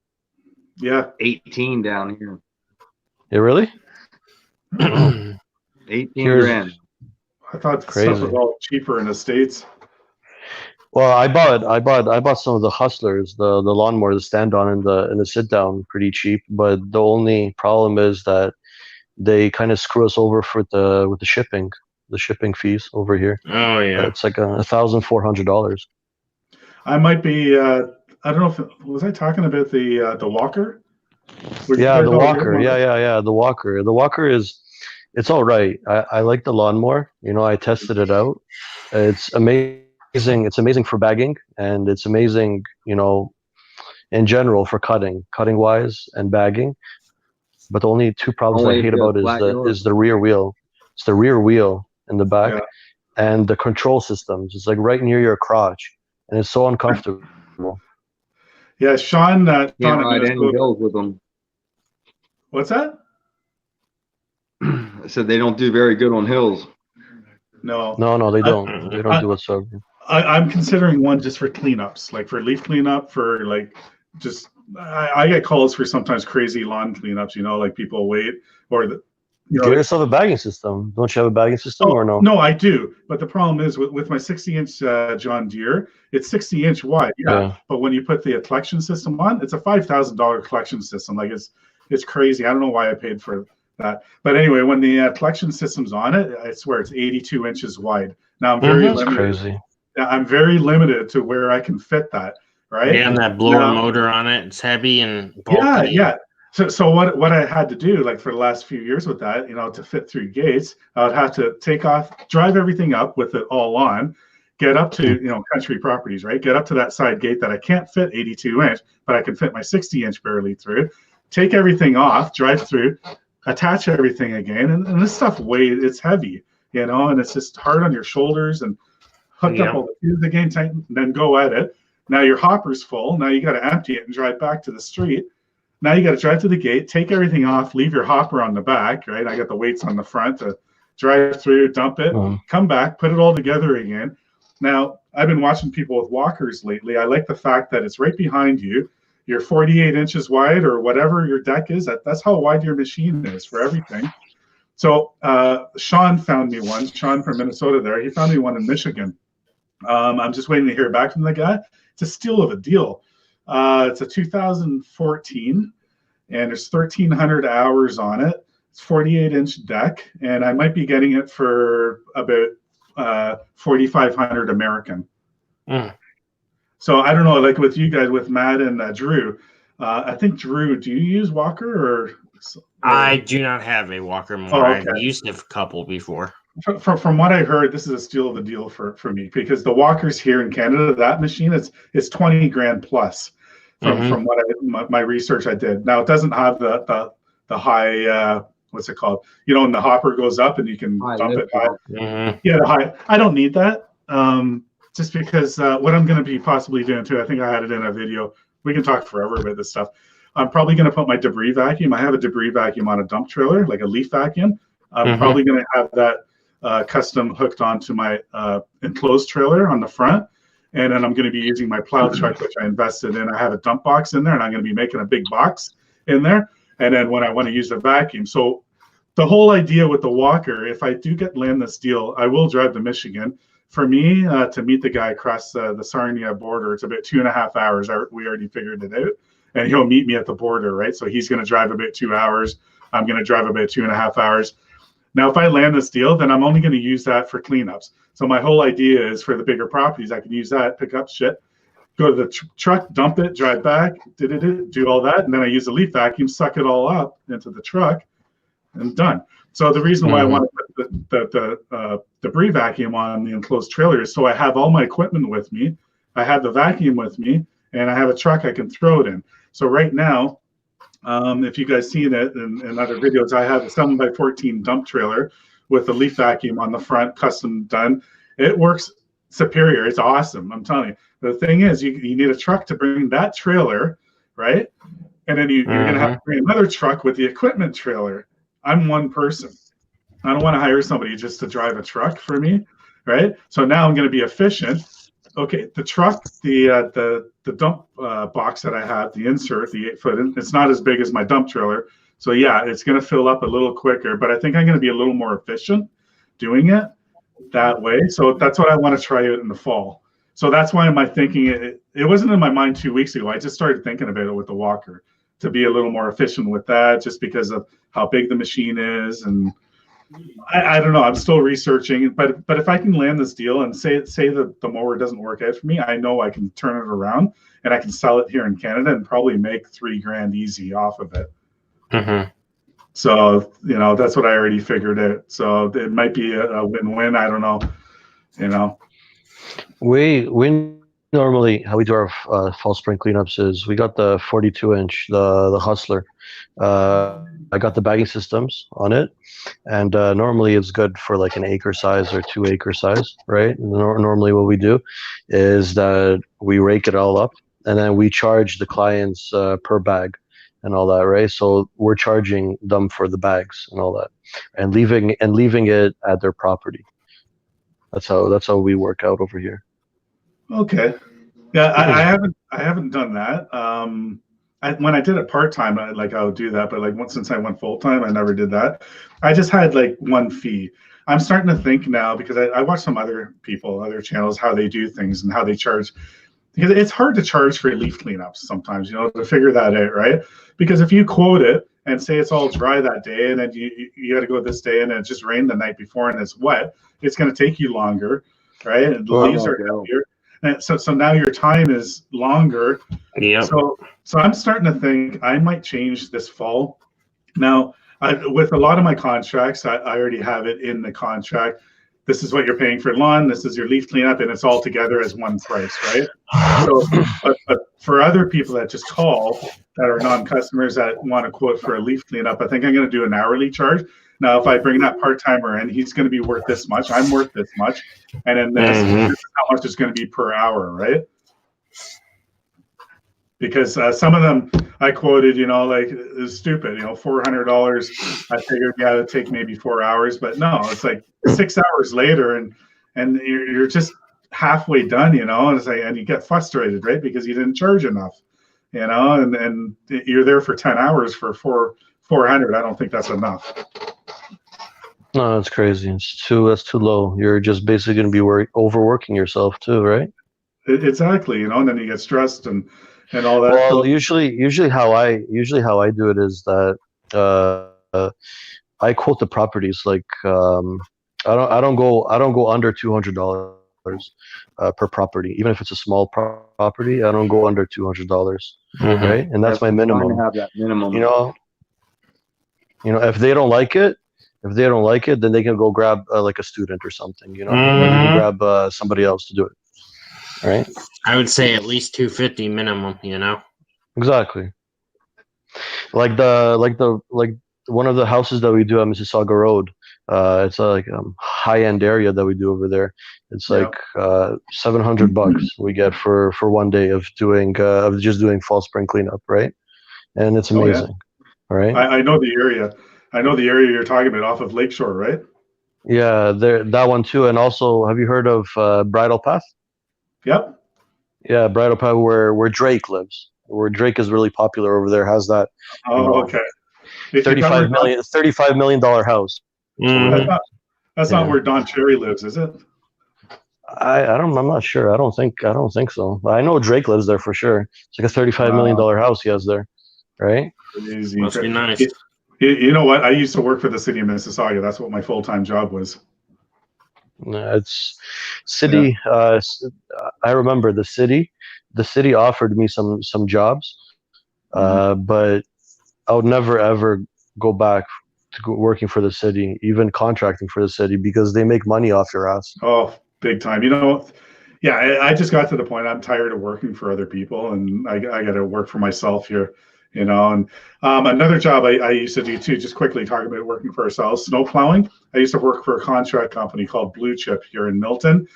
Yeah. 18 down here. Yeah, really? 18 Here's- grand. I thought stuff Crazy. was all cheaper in the States. Well, I bought some of the Hustlers, the lawnmower, the stand on and the sit down, pretty cheap. But the only problem is that they kind of screw us over with the shipping fees over here. Oh yeah. It's like $1,400. I might be. I don't know if was I talking about the walker. Were you Yeah, guys the all walker. here? Yeah, the walker. The walker it's all right. I like the lawnmower. I tested it out. It's amazing. It's amazing for bagging, and it's amazing, in general for cutting wise and bagging. But the only two problems Only I if hate you about flat yours. is the rear wheel. It's the rear wheel in the back, Yeah. and the control systems. It's like right near your crotch, and it's so uncomfortable. Yeah, Sean. Can't Sean in ride any Minnesota. hills with them. What's that? I said they don't do very good on hills. No. No, they don't. They don't do whatsoever. I'm considering one just for cleanups, like for leaf cleanup, for like just. I get calls for sometimes crazy lawn cleanups. Like people wait or the. Get yourself a bagging system. Don't you have a bagging system or no? No, I do. But the problem is with my 60-inch John Deere, it's 60-inch wide. Yeah. But when you put the collection system on, it's a $5,000 collection system. Like it's crazy. I don't know why I paid for that. But anyway, when the collection system's on it, I swear it's 82 inches wide. Now I'm very That's limited. crazy. I'm very limited to where I can fit that, right? Yeah, and that blower Now- motor on it, it's heavy and bulky. Yeah. So what I had to do, like for the last few years with that, to fit through gates, I would have to take off, drive everything up with it all on, get up to, country properties, right? Get up to that side gate that I can't fit 82 inch, but I can fit my 60 inch barely through, take everything off, drive through, attach everything again. And this stuff it's heavy, and it's just hard on your shoulders and hooked up all the fuse again, tighten, then go at it. Now your hopper's full. Now you got to empty it and drive back to the street. Now you got to drive to the gate, take everything off, leave your hopper on the back, right? I got the weights on the front to drive through, dump it, come back, put it all together again. Now, I've been watching people with walkers lately. I like the fact that it's right behind you. You're 48 inches wide or whatever your deck is. That's how wide your machine is for everything. So Sean found me one. Sean from Minnesota there. He found me one in Michigan. I'm just waiting to hear back from the guy. It's a steal of a deal. It's a 2014, and there's 1,300 hours on it. It's 48-inch deck, and I might be getting it for about 4,500 American. So I don't know, like with you guys, with Matt and Drew. I think Drew, do you use Walker or? I do not have a Walker motor. Oh, okay. I've used a couple before. From what I heard, this is a steal of a deal for me, because the Walkers here in Canada, that machine is 20 grand plus from what my research I did. Now it doesn't have the high what's it called? And the hopper goes up and you can dump it high. Yeah, the high. I don't need that. Just because what I'm going to be possibly doing too, I think I had it in a video. We can talk forever about this stuff. I'm probably going to put my debris vacuum. I have a debris vacuum on a dump trailer, like a leaf vacuum. I'm probably going to have that custom hooked onto my enclosed trailer on the front. And then I'm going to be using my plow truck, which I invested in. I have a dump box in there, and I'm going to be making a big box in there. And then when I want to use the vacuum. So the whole idea with the Walker, if I do land this deal, I will drive to Michigan. For me, to meet the guy across the Sarnia border, it's about 2.5 hours. We already figured it out. And he'll meet me at the border, right? So he's going to drive about 2 hours. I'm going to drive about 2.5 hours. Now, if I land this deal, then I'm only going to use that for cleanups. So my whole idea is for the bigger properties, I can use that, pick up shit, go to the truck, dump it, drive back, do all that. And then I use the leaf vacuum, suck it all up into the truck, and done. So the reason why I want to put the debris vacuum on the enclosed trailer is so I have all my equipment with me, I have the vacuum with me, and I have a truck I can throw it in. So right now, if you guys seen it in other videos, I have a 7x14 dump trailer with the leaf vacuum on the front, custom done. It works superior. It's awesome. I'm telling you. The thing is, you need a truck to bring that trailer, right? And then you're going to have to bring another truck with the equipment trailer. I'm one person. I don't want to hire somebody just to drive a truck for me, right? So now I'm going to be efficient. Okay, the truck, the dump box that I have, the insert, the 8-foot, it's not as big as my dump trailer. So yeah, it's going to fill up a little quicker, but I think I'm going to be a little more efficient doing it that way. So that's what I want to try out in the fall. So that's why am I thinking it wasn't in my mind 2 weeks ago. I just started thinking about it with the Walker to be a little more efficient with that, just because of how big the machine is. And I don't know. I'm still researching, but if I can land this deal and say that the mower doesn't work out for me, I know I can turn it around and I can sell it here in Canada and probably make $3 grand easy off of it. So that's what I already figured out. So it might be a win-win. I don't know. We normally, how we do our fall spring cleanups is we got the 42-inch, the Hustler. I got the bagging systems on it, and normally it's good for like an acre size or 2 acre size, right? Normally what we do is that we rake it all up, and then we charge the clients per bag and all that, right? So we're charging them for the bags and all that, and leaving it at their property. That's how we work out over here. Okay. Yeah, I haven't done that. When I did it part-time, I would do that, but since I went full-time, I never did that. I just had one fee. I'm starting to think now, because I watch some other people, other channels, how they do things and how they charge. Because it's hard to charge for leaf cleanups sometimes, to figure that out, right? Because if you quote it and say it's all dry that day, and then you got to go this day, and it just rained the night before and it's wet, it's going to take you longer. right? And the Well, leaves are heavier. And so now your time is longer. Yep. So I'm starting to think I might change this fall. Now, with a lot of my contracts, I already have it in the contract. This is what you're paying for lawn. This is your leaf cleanup, and it's all together as one price, right? So, but for other people that just call that are non-customers that want to quote for a leaf cleanup, I think I'm going to do an hourly charge. Now, if I bring that part-timer in, he's going to be worth this much. I'm worth this much, and then this is how much it's going to be per hour, right? Because some of them I quoted, like it's stupid, $400. I figured, yeah, it'd take maybe 4 hours, but no, it's like 6 hours later, and you're just halfway done, and it's like, and you get frustrated, right? Because you didn't charge enough, and you're there for 10 hours for 400. I don't think that's enough. No, that's crazy. That's too low. You're just basically going to be overworking yourself too, right? Exactly, and then you get stressed and all that. Well, usually how I do it is that I quote the properties like I don't go under $200 per property, even if it's a small property. I don't go under $200, right? And that's my minimum. To have that minimum. If they don't like it, then they can go grab like a student or something. They can grab somebody else to do it. Right. I would say at least 250 minimum. Exactly. Like one of the houses that we do at Mississauga Road. It's like high end area that we do over there. It's like $700 we get for 1 day of just doing fall spring cleanup, right? And it's amazing. Right. I know the area. I know the area you're talking about off of Lakeshore, right? Yeah, that one too. And also, have you heard of Bridle Path? Yep. Yeah, Bridle Path, where Drake lives, where Drake is really popular over there, has that. Okay. $35 million house. That's not where Don Cherry lives, is it? I'm not sure. I don't think so. I know Drake lives there for sure. It's like a $35 million house he has there, right? Crazy. Must be nice. You know what? I used to work for the city of Mississauga. That's what my full-time job was. It's city. I remember the city offered me some jobs, but I would never ever go back to working for the city, even contracting for the city, because they make money off your ass. Oh, big time. Yeah, I just got to the point I'm tired of working for other people, and I got to work for myself here. And another job I used to do too, just quickly talking about working for ourselves, snow plowing. I used to work for a contract company called Blue Chip here in Milton.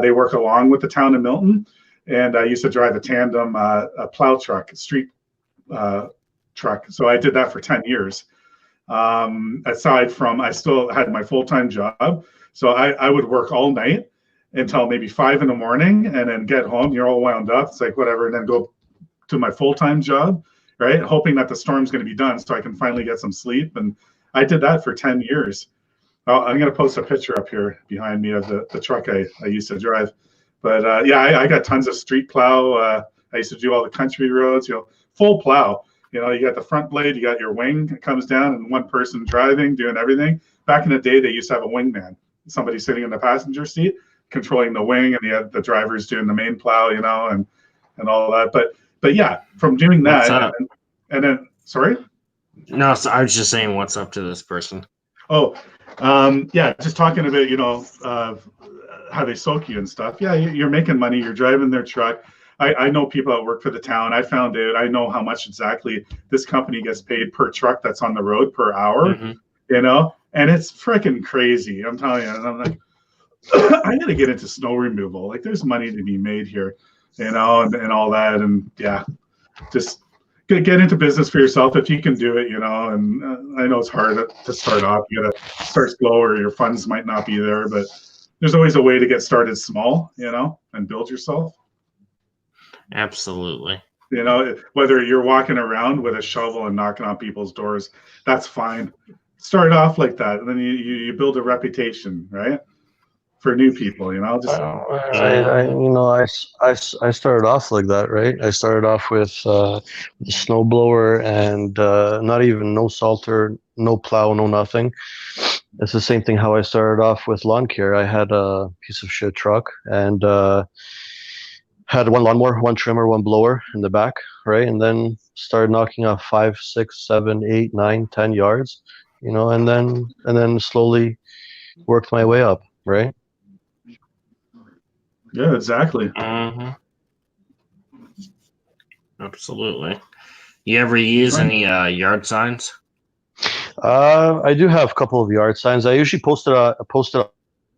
They work along with the town of Milton, and I used to drive a tandem a plow truck, a street truck. So I did that for 10 years. Aside from, I still had my full-time job. So I would work all night until maybe 5 a.m. and then get home. You're all wound up. It's like whatever, and then go to my full-time job. Right, hoping that the storm's going to be done so I can finally get some sleep. And I did that for 10 years. I'm going to post a picture up here behind me of the truck I used to drive. But I got tons of street plow. I used to do all the country roads, full plow. You got the front blade, you got your wing that comes down, and one person driving, doing everything. Back in the day, they used to have a wingman, somebody sitting in the passenger seat, controlling the wing, and the drivers doing the main plow, and all that. But yeah, from doing that, and then, sorry? No, so I was just saying what's up to this person. Oh, just talking about, how they soak you and stuff. Yeah, you're making money. You're driving their truck. I know people that work for the town. I found out. I know how much exactly this company gets paid per truck that's on the road per hour, and it's freaking crazy. I'm telling you. And I'm like, I got to get into snow removal. Like, there's money to be made here. And all that, and yeah, just get into business for yourself if you can do it, and I know it's hard to start off. You gotta start slow, or your funds might not be there, but there's always a way to get started small, and build yourself. Absolutely. Whether you're walking around with a shovel and knocking on people's doors, that's fine. Start off like that, and then you build a reputation, right? for new people. Just I started off like that, right? I started off with the snowblower and not even no salter, no plow, no nothing. It's the same thing how I started off with lawn care. I had a piece of shit truck and had one lawnmower, one trimmer, one blower in the back, right? And then started knocking off 5, 6, 7, 8, 9, 10 yards, and then slowly worked my way up, right? Yeah, exactly. Absolutely. You ever use any yard signs? I do have a couple of yard signs. I usually post it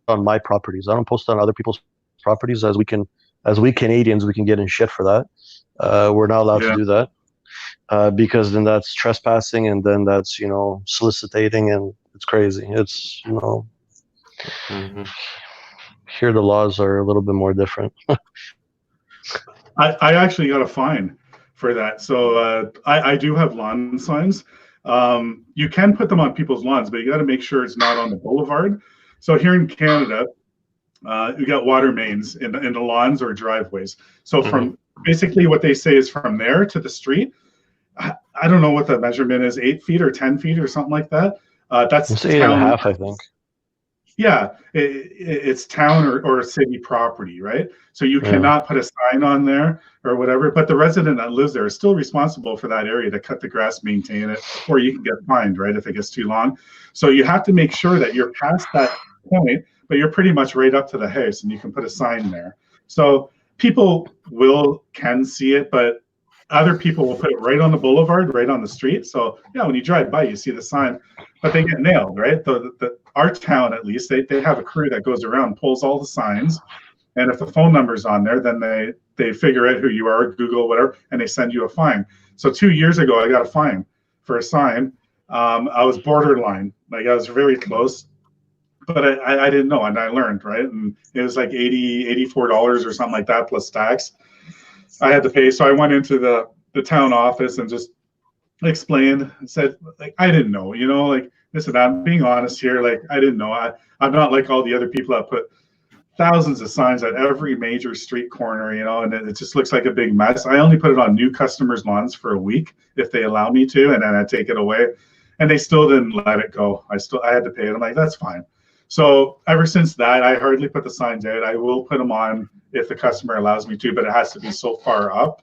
on my properties. I don't post it on other people's properties, as we Canadians, we can get in shit for that. We're not allowed to do that because then that's trespassing, and then that's soliciting, and it's crazy. It's here the laws are a little bit more different. I actually got a fine for that. So I do have lawn signs. You can put them on people's lawns, but you got to make sure it's not on the boulevard. So here in Canada, you got water mains in the lawns or driveways. So from basically what they say is from there to the street. I don't know what the measurement is, 8 feet or 10 feet or something like that. That's it's 8.5, I think. Yeah, it's town or city property, right? So you cannot put a sign on there or whatever, but the resident that lives there is still responsible for that area to cut the grass, maintain it, or you can get fined, right, if it gets too long. So you have to make sure that you're past that point, but you're pretty much right up to the house, and you can put a sign there. So people can see it, but other people will put it right on the boulevard, right on the street. So yeah, when you drive by, you see the sign, but they get nailed, right? Our town, at least, they have a crew that goes around, pulls all the signs, and if the phone number's on there, then they figure out who you are, Google, whatever, and they send you a fine. So 2 years ago, I got a fine for a sign. I was borderline, like I was very close, but I didn't know, and I learned, right? And it was like $84 or something like that plus tax I had to pay. So I went into the town office and just explained and said, like, I didn't know, like, listen, I'm being honest here. Like, I didn't know. I'm not like all the other people that put thousands of signs at every major street corner, and it just looks like a big mess. I only put it on new customers' lawns for a week if they allow me to, and then I take it away. And they still didn't let it go. I had to pay it. I'm like, that's fine. So ever since that, I hardly put the signs out. I will put them on if the customer allows me to, but it has to be so far up,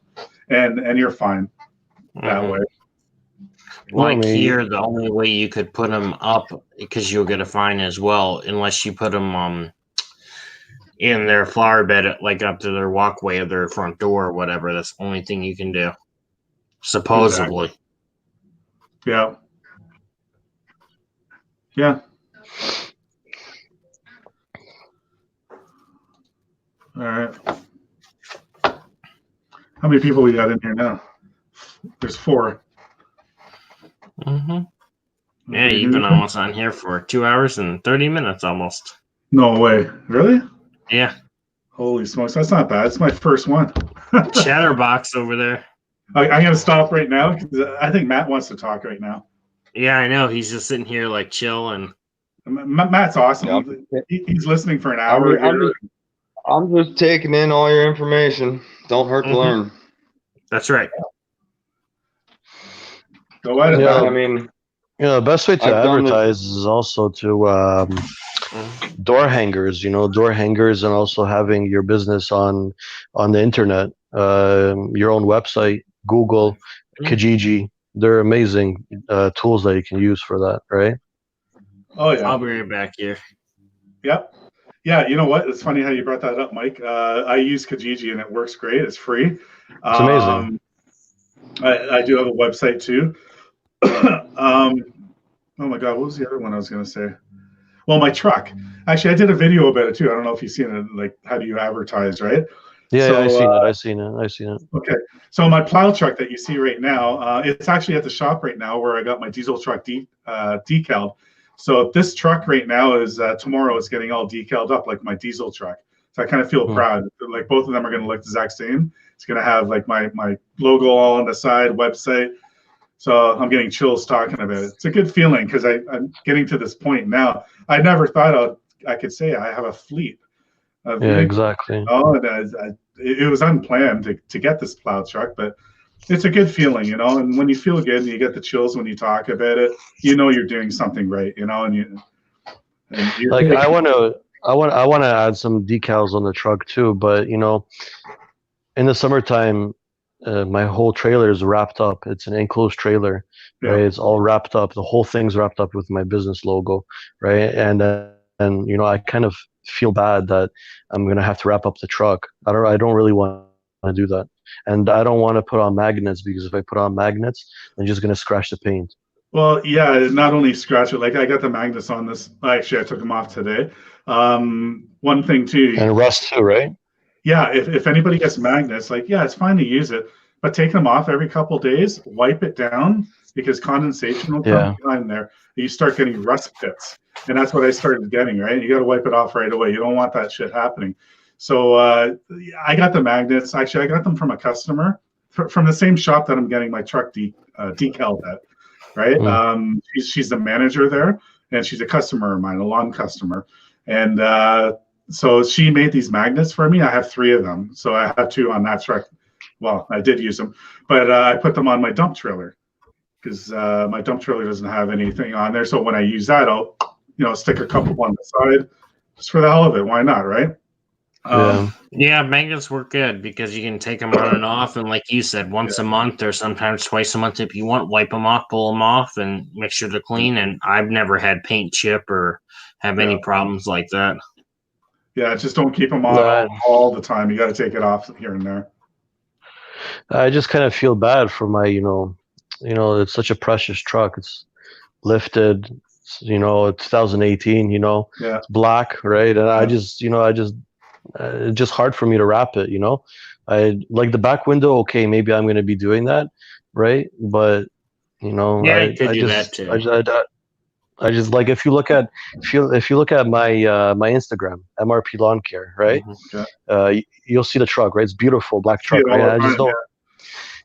and you're fine that way. Like here, the only way you could put them up, because you'll get a fine as well, unless you put them in their flower bed, like up to their walkway or their front door or whatever. That's the only thing you can do, supposedly. Exactly. Yeah. Yeah. All right. How many people we got in here now? There's 4. Yeah, you've been almost on here for 2 hours and 30 minutes almost. No way. Really? Yeah. Holy smokes. That's not bad. It's my first one. Chatterbox over there. I'm going to stop right now because I think Matt wants to talk right now. Yeah, I know. He's just sitting here like chill. And Matt's awesome. Yep. He's listening for an hour. I'm just taking in all your information. Don't hurt to learn. That's right. Go ahead. Yeah, I mean, the best way to advertise is also to door hangers. Door hangers, and also having your business on the internet, your own website, Google, Kijiji. They're amazing tools that you can use for that, right? Oh yeah. I'll be right back here. Yep. Yeah, you know what? It's funny how you brought that up, Mike. I use Kijiji and it works great. It's free. It's amazing. I do have a website too. Oh my God, what was the other one I was going to say? Well, my truck. Actually, I did a video about it too. I don't know if you've seen it. Like, how do you advertise, right? Yeah, I've seen it. Okay. So my plow truck that you see right now, it's actually at the shop right now where I got my diesel truck decaled. So this truck right now is tomorrow is getting all decaled up like my diesel truck. So I kind of feel proud. Like both of them are going to look the exact same. It's going to have like my logo all on the side, website. So I'm getting chills talking about it. It's a good feeling because I'm getting to this point now. I never thought I could say I have a fleet of Yeah, vehicles. exactly. Oh, and it was unplanned to get this plow truck, but it's a good feeling, you know. And when you feel good and you get the chills when you talk about it, you know you're doing something right, you know. And you're Like I want to add some decals on the truck too, but you know, in the summertime, my whole trailer is wrapped up. It's an enclosed trailer, Yeah. right? It's all wrapped up. The whole thing's wrapped up with my business logo, right? And you know, I kind of feel bad that I'm gonna have to wrap up the truck. I don't really want to do that, and I don't want to put on magnets because if I put on magnets, I'm just gonna scratch the paint. Well, yeah, not only scratch it, like I got the magnets on this. Actually, I took them off today. One thing too, And rust too, right? yeah, if anybody gets magnets, like, yeah, it's fine to use it, but take them off every couple of days, wipe it down because condensation will come behind there. You start getting rust pits. And that's what I started getting, right? You got to wipe it off right away. You don't want that shit happening. So I got the magnets. Actually, I got them from a customer from the same shop that I'm getting my truck decaled at, right? She's the manager there, and she's a customer of mine, a lawn customer. And so she made these magnets for me. I have 3 of them. So I have 2 on that truck. Well, I did use them, but I put them on my dump trailer because my dump trailer doesn't have anything on there. So when I use that, I'll stick a couple on the side just for the hell of it. Why not, right? Yeah, magnets work good because you can take them on and off. And like you said, once a month or sometimes twice a month if you want, wipe them off, pull them off, and make sure they're clean. And I've never had paint chip or have any problems like that. Yeah, just don't keep them on all the time. You got to take it off here and there. I just kind of feel bad for my, it's such a precious truck. It's lifted, it's 2018, it's black, right? And it's just hard for me to wrap it, I like the back window. Okay, maybe I'm going to be doing that, right? But I could do that too. I just like if you look at my my Instagram, MRP Lawn Care, right? You'll see the truck, right? It's beautiful black truck, right? I just don't.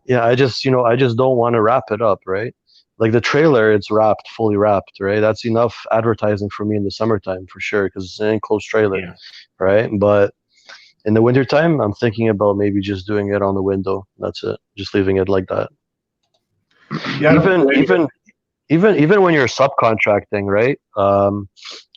Yeah, I just don't want to wrap it up, right? Like the trailer, it's fully wrapped, right? That's enough advertising for me in the summertime for sure because it's an enclosed trailer, right? But in the wintertime, I'm thinking about maybe just doing it on the window. That's it. Just leaving it like that. Yeah, even when you're subcontracting, right?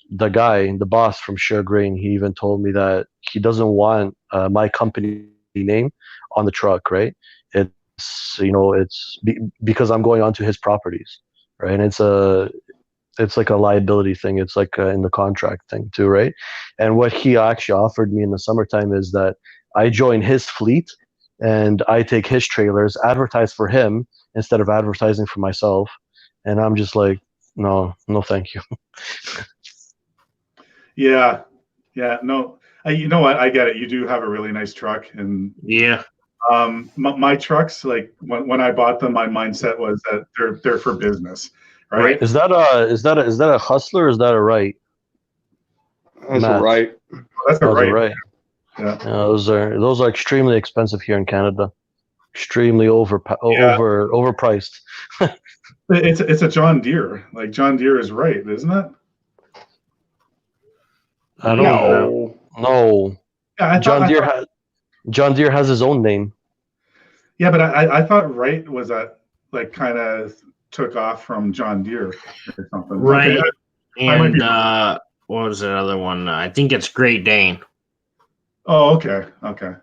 The boss from Share Grain, he even told me that he doesn't want my company name on the truck, right? It's because I'm going onto his properties, right? And it's like a liability thing. It's like in the contract thing too, right? And what he actually offered me in the summertime is that I join his fleet and I take his trailers, advertise for him instead of advertising for myself. And I'm just like, no, thank you. Yeah, no. You know what? I get it. You do have a really nice truck, and my trucks, like when I bought them, my mindset was that they're for business, right? Is that a Hustler? Or is that a Right? That's a Right. That's a Right. Yeah. Those are extremely expensive here in Canada. Extremely overpriced. It's a John Deere. Like John Deere is Right, isn't it? I don't know. No. Yeah, John Deere has his own name. Yeah, but I thought Right was like kind of took off from John Deere or something. Right. Okay. And what was the other one? I think it's Great Dane. Oh, okay.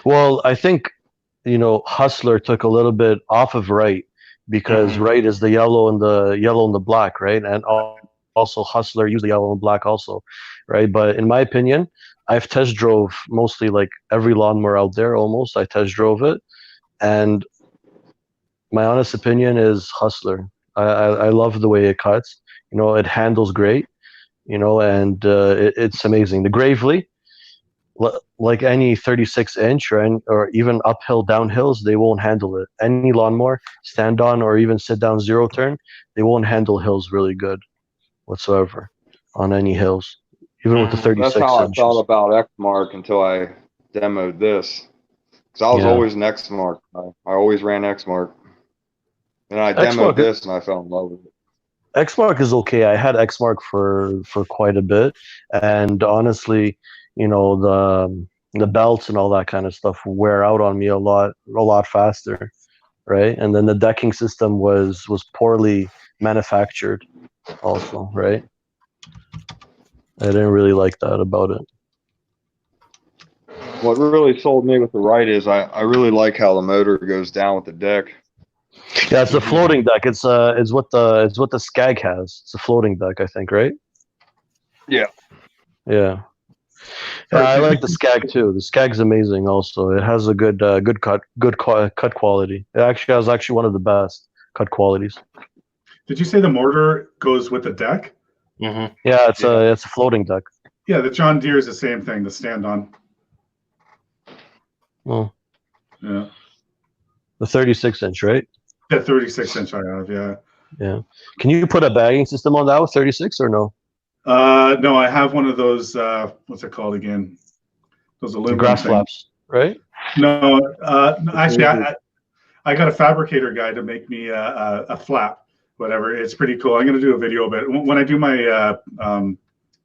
Well, I think Hustler took a little bit off of Right because Right is the yellow and the black, right? And also Hustler used the yellow and black also, right? But in my opinion, I've test drove mostly like every lawnmower out there almost. I test drove it, and my honest opinion is Hustler. I love the way it cuts. It handles great. And it's amazing. The Gravely, like any 36-inch or even uphill downhills, they won't handle it. Any lawnmower, stand on or even sit down zero turn, they won't handle hills really good whatsoever on any hills, even with the 36 That's how inches. I thought about Exmark until I demoed this. Because I was always an Exmark. I always ran Exmark. And I demoed this and I fell in love with it. Xmark is okay. I had Xmark for quite a bit, and honestly, you know, the belts and all that kind of stuff wear out on me a lot faster, right? And then the decking system was poorly manufactured, also, right? I didn't really like that about it. What really sold me with the right is I really like how the motor goes down with the deck. Yeah, it's a floating deck. It's what the Skag has. It's a floating deck, I think, right? Yeah. Yeah. Yeah, I like the Skag too. The Skag's amazing. Also, it has a good cut quality. It actually has one of the best cut qualities. Did you say the mortar goes with the deck? Mm-hmm. Yeah, it's a floating deck. Yeah, the John Deere is the same thing. The stand-on. Well, Yeah, the 36-inch, right? the 36-inch I have. Yeah. Yeah. Can you put a bagging system on that with 36 or no? No, I have one of those. What's it called again? Those The aluminum grass things. flaps, right? No, actually, I got a fabricator guy to make me a flap. Whatever, it's pretty cool. I'm going to do a video of it when I do my the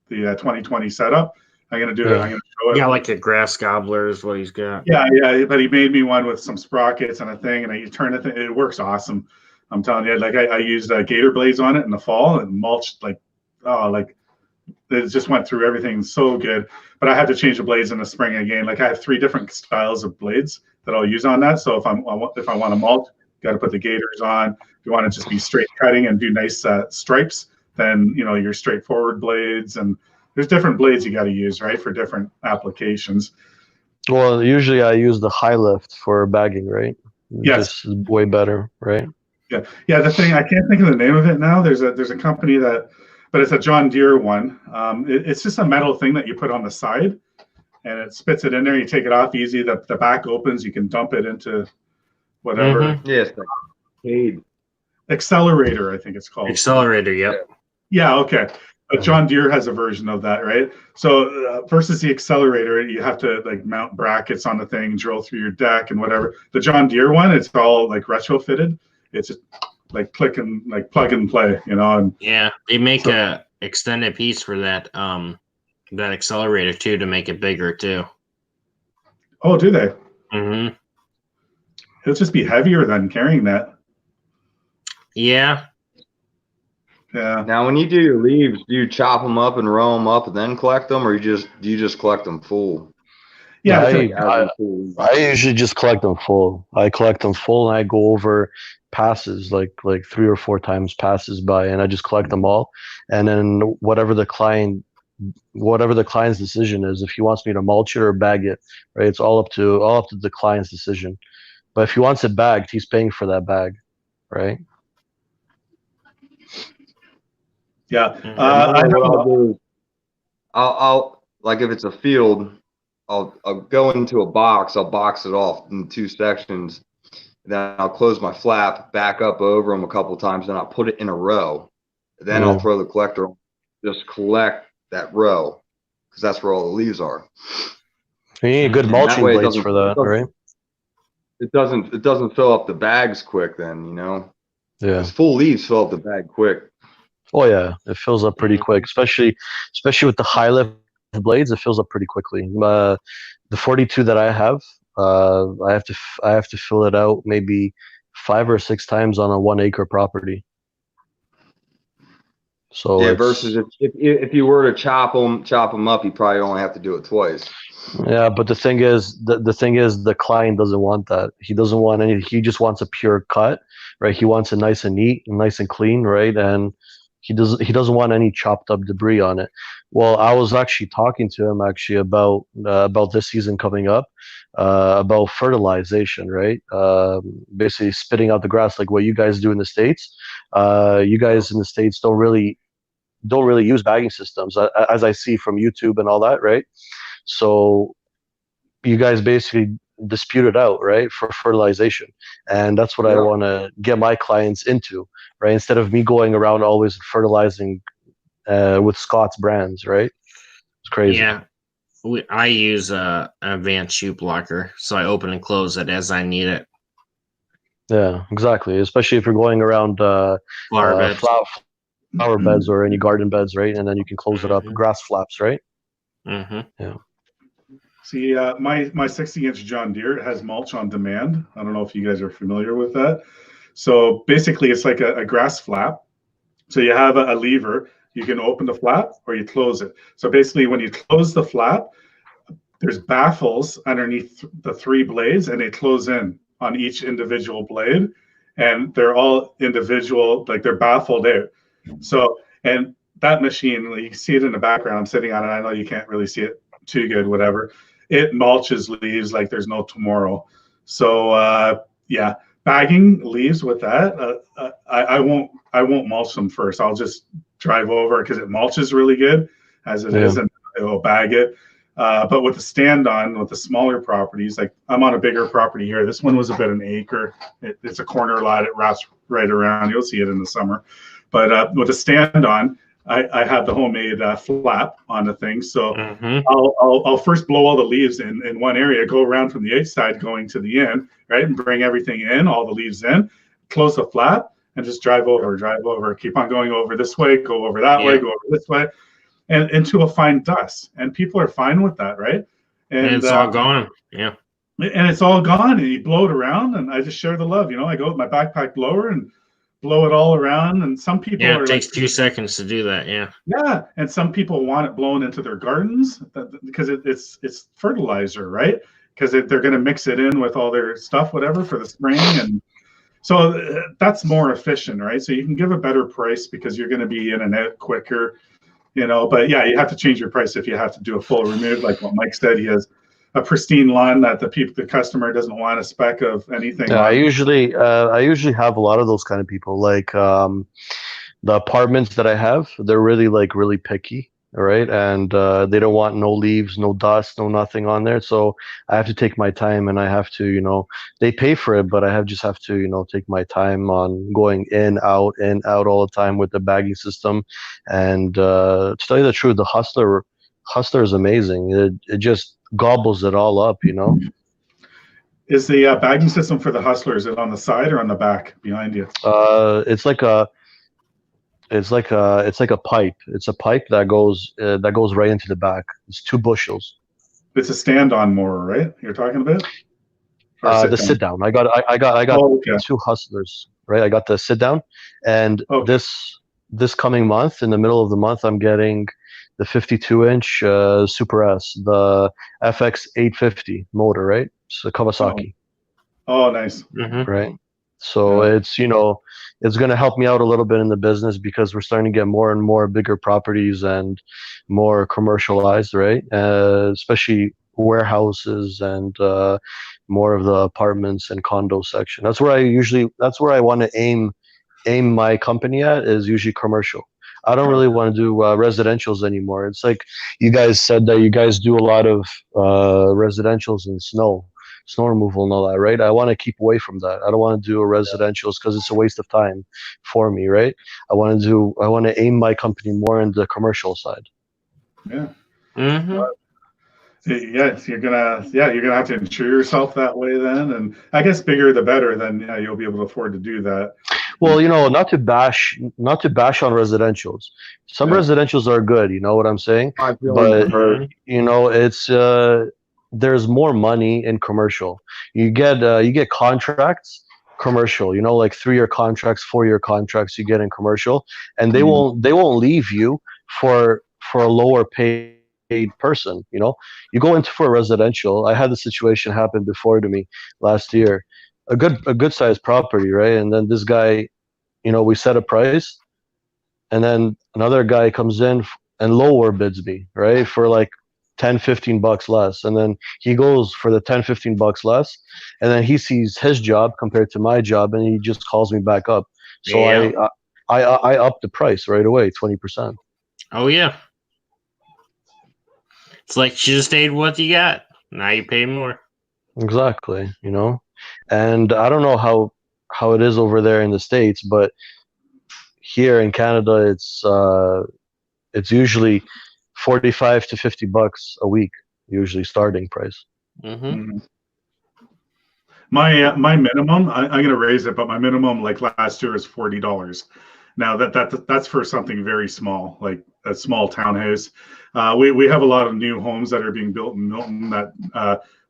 2020 setup. I'm going to do it. I'm going to show it. Yeah, like a grass gobbler is what he's got. Yeah, but he made me one with some sprockets and a thing, and you turn it. It works awesome. I'm telling you. Like I used gator blades on it in the fall and mulched like it just went through everything so good. But I had to change the blades in the spring again. Like I have 3 different styles of blades that I'll use on that. So if I want to mulch, got to put the gators on. If you want to just be straight cutting and do nice stripes, then your straightforward blades, and there's different blades you got to use, right, for different applications. Well, usually I use the high lift for bagging, right? Yes. This is way better, right? Yeah. The thing, I can't think of the name of it now. There's a company but it's a John Deere one. It's just a metal thing that you put on the side, and it spits it in there. You take it off easy. The back opens. You can dump it into whatever. Mm-hmm. Yes. Paid. Accelerator, I think it's called. Accelerator, yep. Yeah, okay. But John Deere has a version of that, right? So versus the accelerator, you have to like mount brackets on the thing, drill through your deck and whatever. The John Deere one, it's all like retrofitted. It's just like click and like plug and play, And yeah, they make a extended piece for that that accelerator too to make it bigger too. Oh, do they? Mm-hmm. It'll just be heavier than carrying that. Yeah. Yeah. Now, when you do your leaves, do you chop them up and roll them up and then collect them, or do you just collect them full? Yeah. I usually just collect them full. I collect them full, and I go over passes like 3 or 4 times passes by, and I just collect them all. And then whatever the client's decision is, if he wants me to mulch it or bag it, right? It's all up to the client's decision. But if he wants it bagged, he's paying for that bag, right? Yeah. I'll like if it's a field, I'll go into a box. I'll box it off in 2 sections. Then I'll close my flap, back up over them a couple times, and I'll put it in a row. Then I'll throw the collector on, just collect that row, because that's where all the leaves are. You need good mulching blades for that, right? It doesn't fill up the bags quick then, Yeah. Full leaves fill up the bag quick. Oh yeah, it fills up pretty quick, especially with the high lift blades. It fills up pretty quickly. The 42 that I have, I have to fill it out maybe 5 or 6 times on a 1 acre property. So yeah, versus if you were to chop them up, you probably only have to do it twice. Yeah, but the thing is, the client doesn't want that. He doesn't want any. He just wants a pure cut, right? He wants it nice and neat and nice and clean, right? And he doesn't want any chopped up debris on it. Well, I was actually talking to him about this season coming up, about fertilization, right? Basically spitting out the grass like what you guys do in the States. You guys in the States don't really use bagging systems, as I see from YouTube and all that, right? So you guys basically dispute it out, right, for fertilization. And that's what I want to get my clients into, right? Instead of me going around always fertilizing with Scott's brands, right? It's crazy. Yeah. I use an advanced shoot blocker, so I open and close it as I need it. Yeah, exactly. Especially if you're going around flower beds. flower beds or any garden beds, right? And then you can close it up. Mhm. Grass flaps, right? Mm-hmm. See, my 60-inch John Deere has mulch on demand. I don't know if you guys are familiar with that. So basically, it's like a grass flap. So you have a lever. You can open the flap or you close it. So basically, when you close the flap, there's baffles underneath the 3 blades, and they close in on each individual blade, and they're all individual, like they're baffled out. So, and that machine, you can see it in the background. I'm sitting on it. I know you can't really see it too good, whatever. It mulches leaves like there's no tomorrow. So yeah, bagging leaves with that. I won't mulch them first. I'll just drive over because it mulches really good as it is, and it'll bag it. But with the stand on, with the smaller properties, like I'm on a bigger property here. This one was about an acre. It's a corner lot. It wraps right around. You'll see it in the summer. But with the stand on, I have the homemade flap on the thing. So I'll first blow all the leaves in one area, go around from the outside going to the end, right? And bring everything in, all the leaves in, close the flap, and just drive over, keep on going over this way, go over that way, go over this way, and into a fine dust. And people are fine with that, right? And it's all gone. Yeah. And it's all gone, and you blow it around, and I just share the love. I go with my backpack blower and blow it all around. And some people it takes 2 seconds to do that. Yeah, and some people want it blown into their gardens because it's fertilizer, right? Because they're going to mix it in with all their stuff, whatever, for the spring, and so that's more efficient, right? So you can give a better price because you're going to be in and out quicker, But yeah, you have to change your price if you have to do a full remove, like what Mike said. He has a pristine lawn that the customer doesn't want a speck of anything. Yeah, I usually have a lot of those kind of people. Like the apartments that I have, they're really picky, all right, and they don't want no leaves, no dust, no nothing on there. So I have to take my time, and I have to, they pay for it, but I just have to, take my time on going in, out all the time with the bagging system. And to tell you the truth, the Hustler is amazing. It just gobbles it all up, Is the bagging system for the Hustler, is it on the side or on the back behind you? It's like a pipe. It's a pipe that goes right into the back. It's 2 bushels. It's a stand-on mower, right? You're talking about? The sit down. I got okay. 2 Hustlers, right? I got the sit down, and this coming month, in the middle of the month, I'm getting the 52-inch Super S, the FX 850 motor, right? It's a Kawasaki. Oh, nice. Right. So it's it's going to help me out a little bit in the business because we're starting to get more and more bigger properties and more commercialized, right? Especially warehouses and more of the apartments and condo section. That's where I want to aim my company at, is usually commercial. I don't really want to do residentials anymore. It's like you guys said that you guys do a lot of residentials and snow removal and all that, right? I want to keep away from that. I don't want to do a residentials because it's a waste of time for me, right? I want to aim my company more in the commercial side. Yeah. Yeah, you're gonna have to insure yourself that way then, and I guess bigger the better. Then you'll be able to afford to do that. Well, not to bash on residentials. Some residentials are good, you know what I'm saying? But it's there's more money in commercial. You get contracts, commercial, like 3-year contracts, 4-year contracts you get in commercial, and they won't leave you for a lower paid person. You go into for a residential. I had the situation happen before to me last year. A good sized property, right? And then this guy, we set a price, and then another guy comes in and lower bids me, right, for like $10-15 less, and then he goes for the $10-15 less, and then he sees his job compared to my job, and he just calls me back up. So I upped the price right away, 20%. Oh yeah, it's like you just stayed what you got. Now you pay more. Exactly, and I don't know how it is over there in the States, but here in Canada, it's usually $45 to $50 a week, usually starting price. My minimum, I'm going to raise it, but my minimum like last year is $40, Now that's for something very small, like a small townhouse. We have a lot of new homes that are being built in Milton that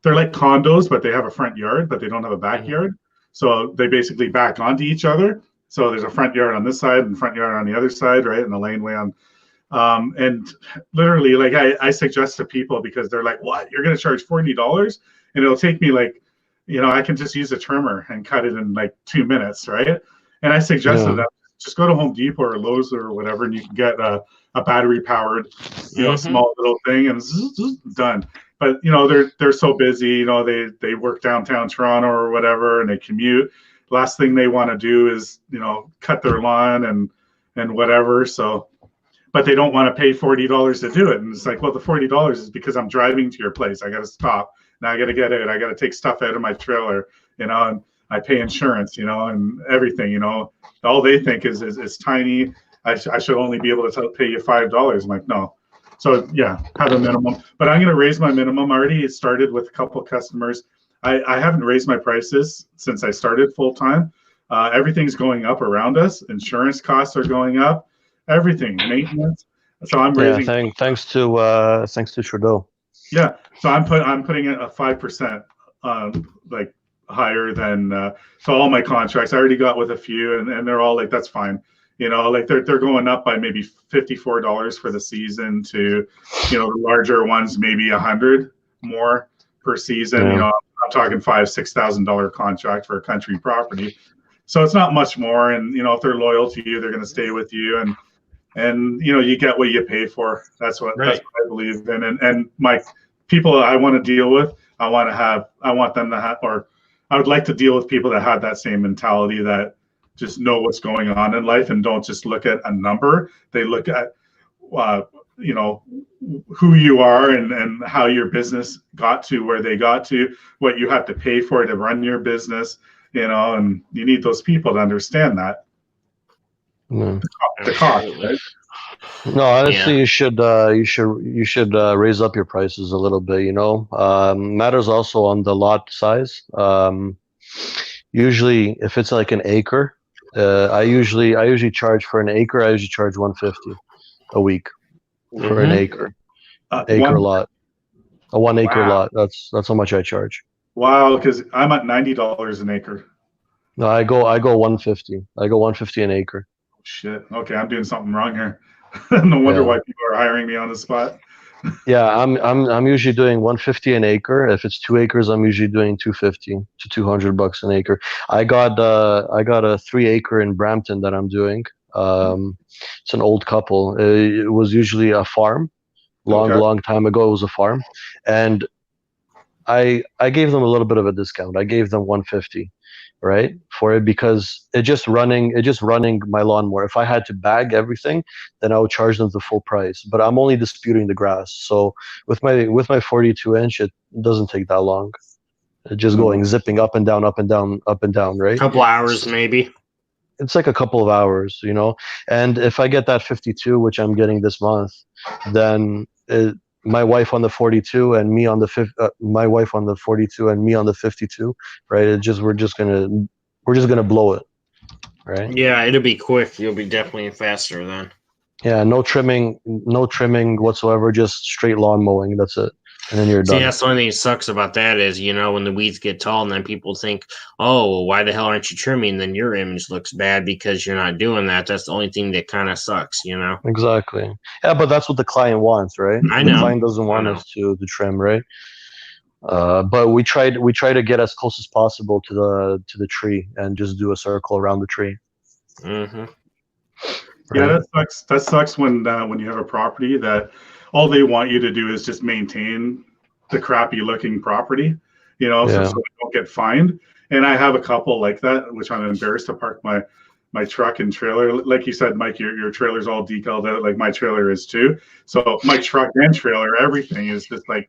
they're like condos, but they have a front yard, but they don't have a backyard. So they basically back onto each other. So there's a front yard on this side and front yard on the other side, right? And the laneway on. And literally, like I suggest to people, because they're like, "What? You're going to charge $40?" And it'll take me like, I can just use a trimmer and cut it in like 2 minutes, right? And I suggested that just go to Home Depot or Lowe's or whatever, and you can get a battery powered, small little thing, and it's done. But they're so busy, they work downtown Toronto or whatever, and they commute. Last thing they want to do is cut their lawn and whatever. So, but they don't want to pay $40 to do it. And it's like, well, the $40 is because I'm driving to your place. I got to stop. Now I got to get it. I got to take stuff out of my trailer, and I pay insurance, and everything, all they think is tiny. I should only be able to pay you $5. I'm like, no. So yeah, have a minimum, but I'm going to raise my minimum. I already started with a couple of customers. I haven't raised my prices since I started full time. Everything's going up around us. Insurance costs are going up. Everything, maintenance. So I'm raising. Yeah, thanks to Trudeau. Yeah, so I'm putting it a 5%, like higher than. So all my contracts I already got with a few, and they're all like, that's fine. Like they're going up by maybe $54 for the season to, the larger ones maybe $100 more per season. Yeah. I'm talking $5,000-$6,000 contract for a country property, so it's not much more. And if they're loyal to you, they're going to stay with you, and you get what you pay for. That's what I believe in. And my people I want to deal with, I want them to have, or I would like to deal with people that have that same mentality, that just know what's going on in life and don't just look at a number. They look at, who you are and how your business got to where they got to, what you have to pay for to run your business, and you need those people to understand that. The cost, right? No, honestly, you should raise up your prices a little bit. Matters also on the lot size. Usually, if it's like an acre, I usually charge for an acre. I usually charge $150 a week for an acre lot. A 1 acre lot. That's how much I charge. Wow, because I'm at $90 an acre. No, I go 150. I go 150 an acre. Shit. Okay, I'm doing something wrong here. No wonder why people are hiring me on the spot. Yeah, I'm usually doing 150 an acre. If it's 2 acres, I'm usually doing 250 to $200 an acre. I got a 3 acre in Brampton that I'm doing. It's an old couple. It was usually a farm. Long time ago, it was a farm, and I gave them a little bit of a discount. I gave them 150, right, for it, because it just running my lawnmower. If I had to bag everything, then I would charge them the full price. But I'm only disputing the grass. So with my 42-inch, it doesn't take that long. It's just going zipping up and down, up and down, up and down, right? A couple hours maybe. It's like a couple of hours, And if I get that 52, which I'm getting this month, then my wife on the 42 and me on the my wife on the 42 and me on the 52, right? We're just gonna blow it, right? Yeah, it'll be quick. You'll be definitely faster then. Yeah, no trimming whatsoever. Just straight lawn mowing. That's it, and then you're done. See, that's the only thing that sucks about that is, when the weeds get tall, and then people think, oh, well, why the hell aren't you trimming? Then your image looks bad because you're not doing that. That's the only thing that kind of sucks, Exactly. Yeah, but that's what the client wants, right? I know. The client doesn't want us to trim, right? But we try to get as close as possible to the tree and just do a circle around the tree. Mm-hmm. Right? Yeah, that sucks when you have a property that all they want you to do is just maintain the crappy looking property, so they don't get fined. And I have a couple like that, which I'm embarrassed to park my truck and trailer. Like you said, Mike, your trailer's all decaled out, like my trailer is too. So my truck and trailer, everything is just like,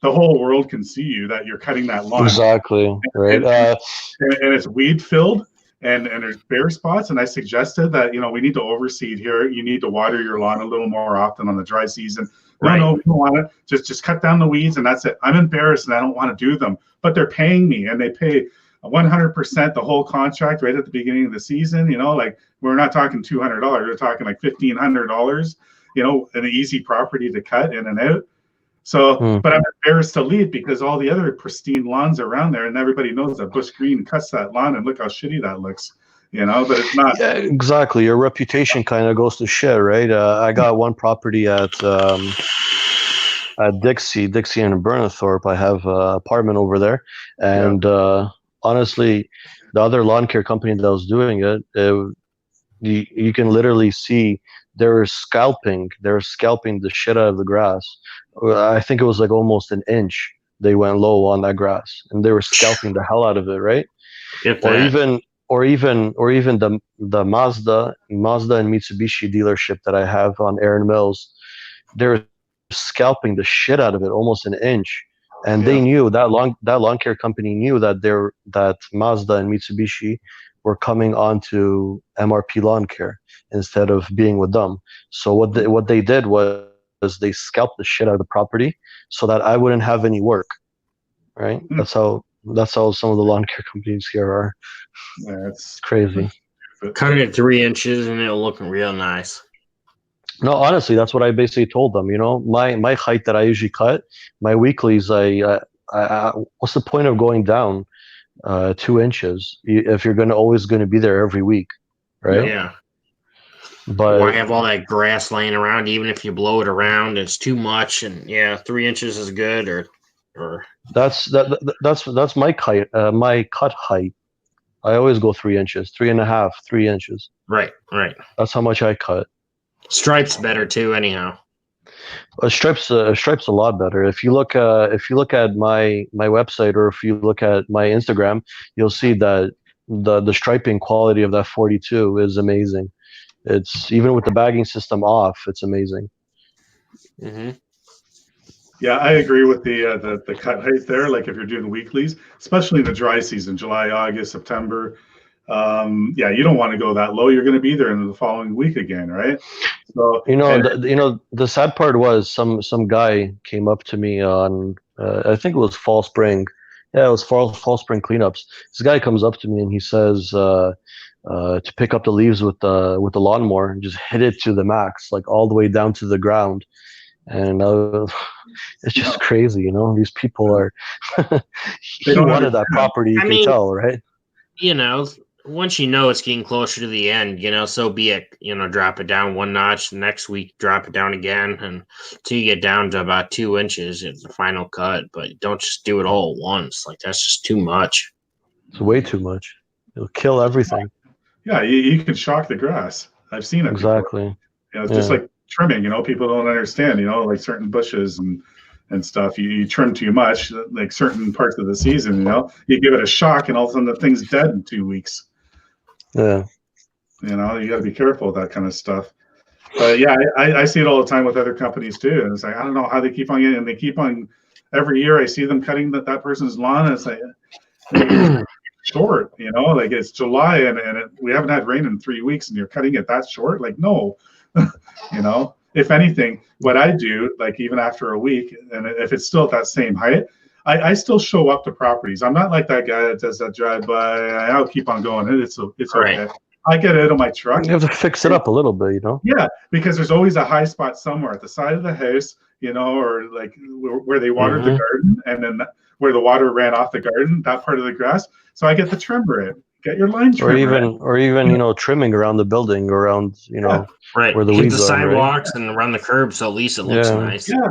the whole world can see you that you're cutting that lawn. Exactly, right. And it's weed filled. And there's bare spots, and I suggested that we need to overseed here. You need to water your lawn a little more often on the dry season. Right. No, we don't want it. Just cut down the weeds, and that's it. I'm embarrassed, and I don't want to do them, but they're paying me, and they pay 100% the whole contract right at the beginning of the season, like we're not talking $200, we're talking like $1,500, an easy property to cut in and out. So, but I'm embarrassed to leave because all the other pristine lawns around there, and everybody knows that Bush Green cuts that lawn, and look how shitty that looks, but it's not. Yeah, exactly. Your reputation kind of goes to shit, right? I got one property at Dixie and Burnethorpe. I have an apartment over there, and honestly, the other lawn care company that was doing it, you can literally see they're scalping the shit out of the grass. I think it was like almost an inch they went low on that grass, and they were scalping the hell out of it, right? Or even the Mazda and Mitsubishi dealership that I have on Erin Mills, they're scalping the shit out of it, almost an inch. And they knew that lawn care company knew that Mazda and Mitsubishi were coming onto MRP Lawn Care instead of being with them. So what they did was they scalped the shit out of the property so that I wouldn't have any work. Right? That's how some of the lawn care companies here are. Yeah, it's crazy. Cut it at 3 inches and it'll look real nice. No, honestly, that's what I basically told them. My height that I usually cut, my weeklies, I what's the point of going down 2 inches if you're always going to be there every week, right? Yeah. But why have all that grass laying around? Even if you blow it around, it's too much. And 3 inches is good, or that's my cut height. I always go 3 inches, 3.5, 3 inches. Right. That's how much I cut. Stripes better too, anyhow. Stripes a lot better. If you look at my website, or if you look at my Instagram, you'll see that the striping quality of that 42 is amazing. It's even with the bagging system off, it's amazing. Mm-hmm. Yeah, I agree with the cut height there. Like if you're doing weeklies, especially in the dry season, July, August, September, you don't want to go that low. You're going to be there in the following week again, right? So the sad part was some guy came up to me on I think it was fall spring. Yeah, it was fall spring cleanups. This guy comes up to me and he says to pick up the leaves with the lawnmower and just hit it to the max, like all the way down to the ground. And it's just crazy, These people are. He wanted that property. You can tell, right? Once it's getting closer to the end, so be it. Drop it down one notch. The next week, drop it down again, and until you get down to about 2 inches, it's the final cut. But don't just do it all at once. Like that's just too much. It's way too much. It'll kill everything. Yeah, you can shock the grass. I've seen it. Exactly. It's just like trimming. People don't understand. Like certain bushes and stuff. You trim too much, like certain parts of the season. You give it a shock, and all of a sudden the thing's dead in 2 weeks. Yeah. You got to be careful with that kind of stuff. But I see it all the time with other companies too. And it's like, I don't know how they keep on getting, and they keep on every year. I see them cutting that person's lawn, and it's like short, like it's July and we haven't had rain in 3 weeks, and you're cutting it that short. Like, no, if anything, what I do, like even after a week, and if it's still at that same height, I still show up to properties. I'm not like that guy that does that drive by. I'll keep on going. It's right. Okay. I get out of my truck. You have to fix it up a little bit, Yeah, because there's always a high spot somewhere at the side of the house, or like where they watered the garden, and then where the water ran off the garden, that part of the grass. So I get the trimmer in. Get your line trimmer. Or even trimming around the building, around right where the hit weeds the sidewalks are, right? and around the curb, so at least it looks nice. Yeah,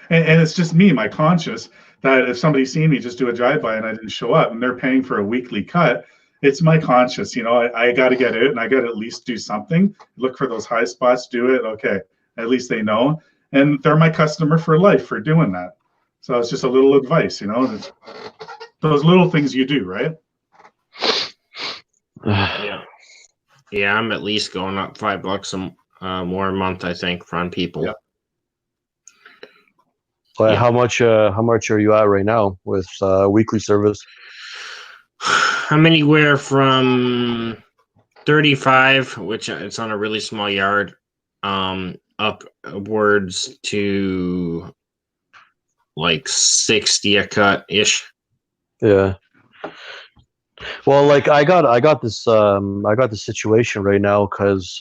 and it's just me, my conscience, that if somebody's seen me just do a drive-by and I didn't show up, and they're paying for a weekly cut, it's my conscience. I got to get out, and I got to at least do something. Look for those high spots, do it. Okay, at least they know, and they're my customer for life for doing that. So it's just a little advice, those little things you do, right? Yeah, I'm at least going up $5 more a month, I think, from people. Yeah. Well, how much are you at right now with weekly service? I'm anywhere from 35, which it's on a really small yard, upwards to like 60 a cut ish. Yeah. Well, like I got this situation right now because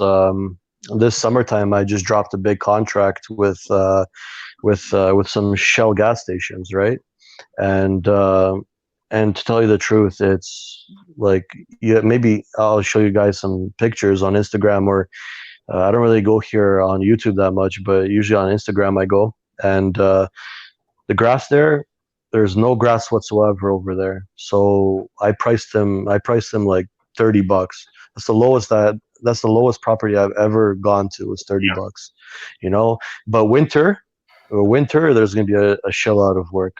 this summertime I just dropped a big contract with some Shell gas stations, right? And and to tell you the truth, it's like, yeah, maybe I'll show you guys some pictures on Instagram, or I don't really go here on YouTube that much, but usually on Instagram I go, and the grass there, there's no grass whatsoever over there. So I priced them like $30. That's the lowest property I've ever gone to, was $30, you know. But winter there's gonna be a shell out of work.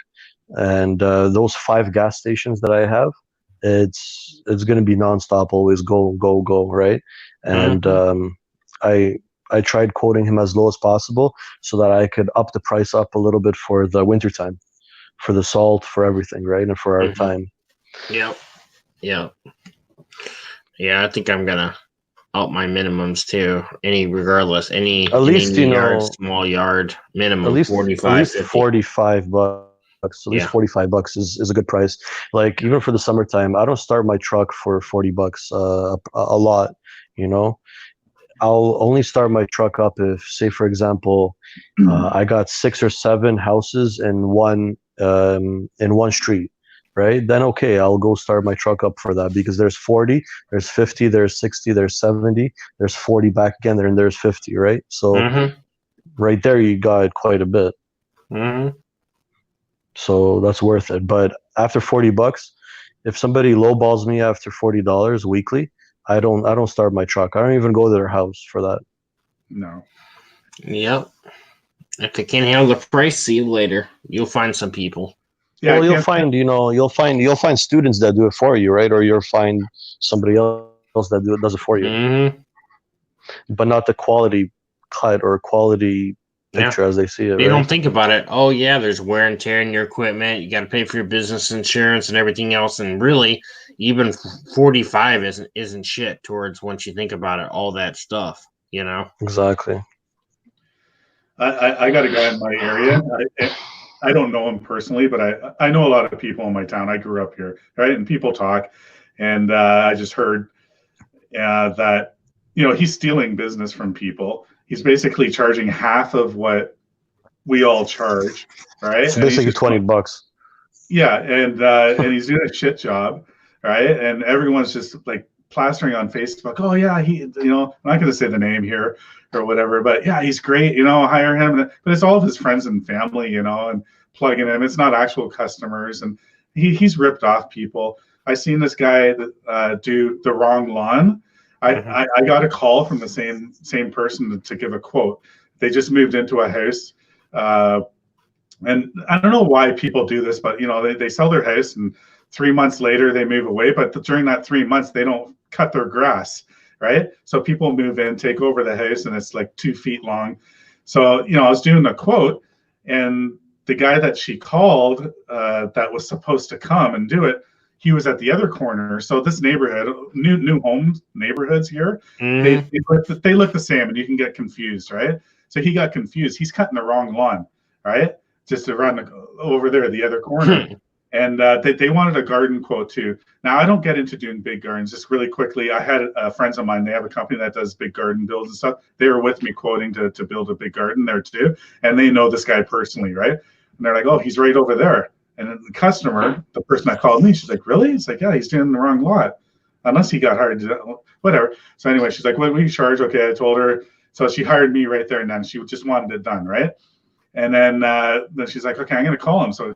And those 5 gas stations that I have, it's gonna be nonstop, always go, go, go, right? And I tried quoting him as low as possible so that I could up the price up a little bit for the winter time, for the salt, for everything, right? And for our time. Yep. Yeah. Yeah, I think I'm gonna up my minimums too. Regardless, At least, you yard, know, small yard minimum at least 45, 50. $45. At least $45 is a good price. Like, even for the summertime, I don't start my truck for $40 a lot, you know. I'll only start my truck up if, say, for example, I got 6 or 7 houses in one street, right? Then okay, I'll go start my truck up for that, because there's 40, there's 50, there's 60, there's 70, there's 40 back again there, and there's 50, right? So right there you got quite a bit. So that's worth it. But after $40, if somebody lowballs me after $40 weekly, I don't start my truck. I don't even go to their house for that. No. Yep. If they can't handle the price, see you later. You'll find some people. Yeah, well, you'll find students that do it for you, right? Or you'll find somebody else that does it for you. But not the quality cut or quality picture as they see it. They don't think about it. Oh yeah, there's wear and tear in your equipment. You got to pay for your business insurance and everything else. And really, even 45 isn't shit towards, once you think about it, all that stuff. You know. Exactly. I got a guy in my area. I don't know him personally, but I know a lot of people in my town. I grew up here, right? And people talk, and I just heard that, you know, he's stealing business from people. He's basically charging half of what we all charge, right? It's basically $20. Yeah, and he's doing a shit job, right? And everyone's just like plastering on Facebook. Oh yeah, you know, I'm not going to say the name here or whatever, but yeah, he's great. You know, hire him. But it's all of his friends and family, you know, and plugging him. It's not actual customers, and he's ripped off people. I seen this guy that do the wrong lawn. I got a call from the same person to give a quote. They just moved into a house, and I don't know why people do this, but you know, they sell their house and 3 months later they move away. But during that 3 months, they don't cut their grass, right? So people move in, take over the house, and it's like 2 feet long. So, you know, I was doing the quote, and the guy that she called that was supposed to come and do it, he was at the other corner. So this neighborhood, new homes neighborhoods here, they look the same, and you can get confused, right? So he got confused. He's cutting the wrong lawn, right? Just around over there, the other corner. And they wanted a garden quote too. Now, I don't get into doing big gardens. Just really quickly, I had friends of mine. They have a company that does big garden builds and stuff. They were with me quoting to build a big garden there too. And they know this guy personally, right? And they're like, oh, he's right over there. And then the customer, the person that called me, she's like, really? It's like, yeah, he's doing the wrong lot. Unless he got hired, whatever. So anyway, she's like, what do you charge? Okay, I told her. So she hired me right there and then. She just wanted it done, right? And then she's like, okay, I'm going to call him. So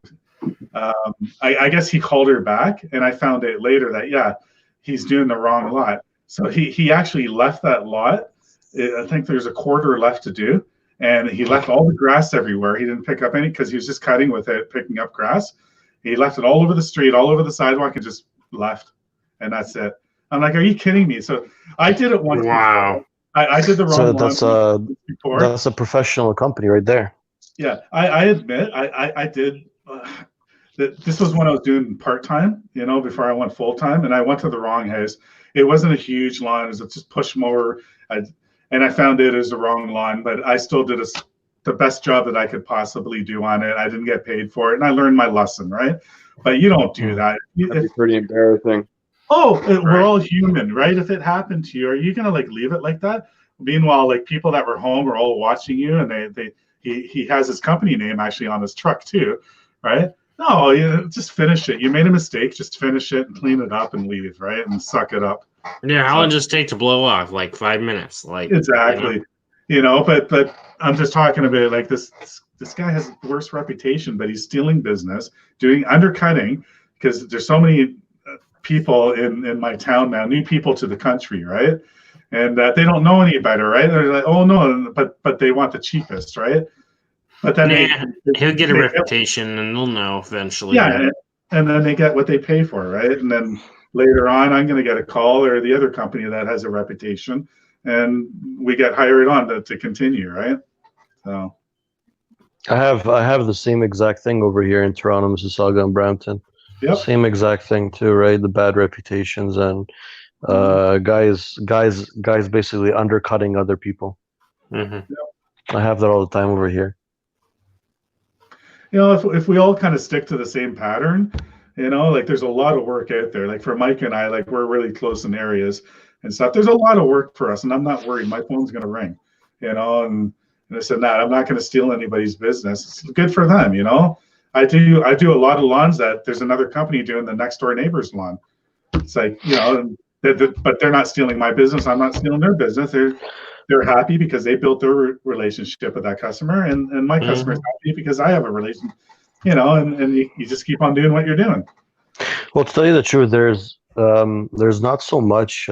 I guess he called her back, and I found out later that, yeah, he's doing the wrong lot. So he actually left that lot. I think there's a quarter left to do. And he left all the grass everywhere. He didn't pick up any because he was just cutting with it, picking up grass. He left it all over the street, all over the sidewalk, and just left. And that's it. I'm like, are you kidding me? So I did it once. Wow. I did the wrong one before. That's a professional company right there. Yeah, I admit I did. This was when I was doing part-time, you know, before I went full-time, and I went to the wrong house. It wasn't a huge lawn. It was just push mower. And I found it was the wrong lawn, but I still did the best job that I could possibly do on it. I didn't get paid for it, and I learned my lesson, right? But you don't do that. That'd be pretty embarrassing. Oh, we're Right. all human, right? If it happened to you, are you gonna like leave it like that? Meanwhile, like people that were home are all watching you, and he has his company name actually on his truck too, right? No, just finish it. You made a mistake, just finish it and clean it up and leave, right? And suck it up. Yeah, how long does it take to blow off? Like 5 minutes. Like Exactly. But I'm just talking about like this guy has the worst reputation, but he's stealing business, doing undercutting, because there's so many people in my town now, new people to the country, right? And they don't know any better, right? They're like, oh no, but they want the cheapest, right? But then he'll get a they- reputation, and they'll know eventually. yeah, and then they get what they pay for, right? And then later on, I'm going to get a call, or the other company that has a reputation, and we get hired on to continue, right? So I have the same exact thing over here in Toronto, Mississauga, and Brampton. Yep. Same exact thing too, right? The bad reputations and guys basically undercutting other people. Mhm. I have that all the time over here. if we all kind of stick to the same pattern, like there's a lot of work out there. Like for Mike and I, like we're really close in areas and stuff. There's a lot of work for us, and I'm not worried. My phone's going to ring, and I said, nah, I'm not going to steal anybody's business. It's good for them, I do a lot of lawns that there's another company doing the next door neighbor's lawn. It's like, but they're not stealing my business. I'm not stealing their business. They're happy because they built their relationship with that customer, and my customer's happy because I have a relation, and you just keep on doing what you're doing. Well, to tell you the truth, there's not so much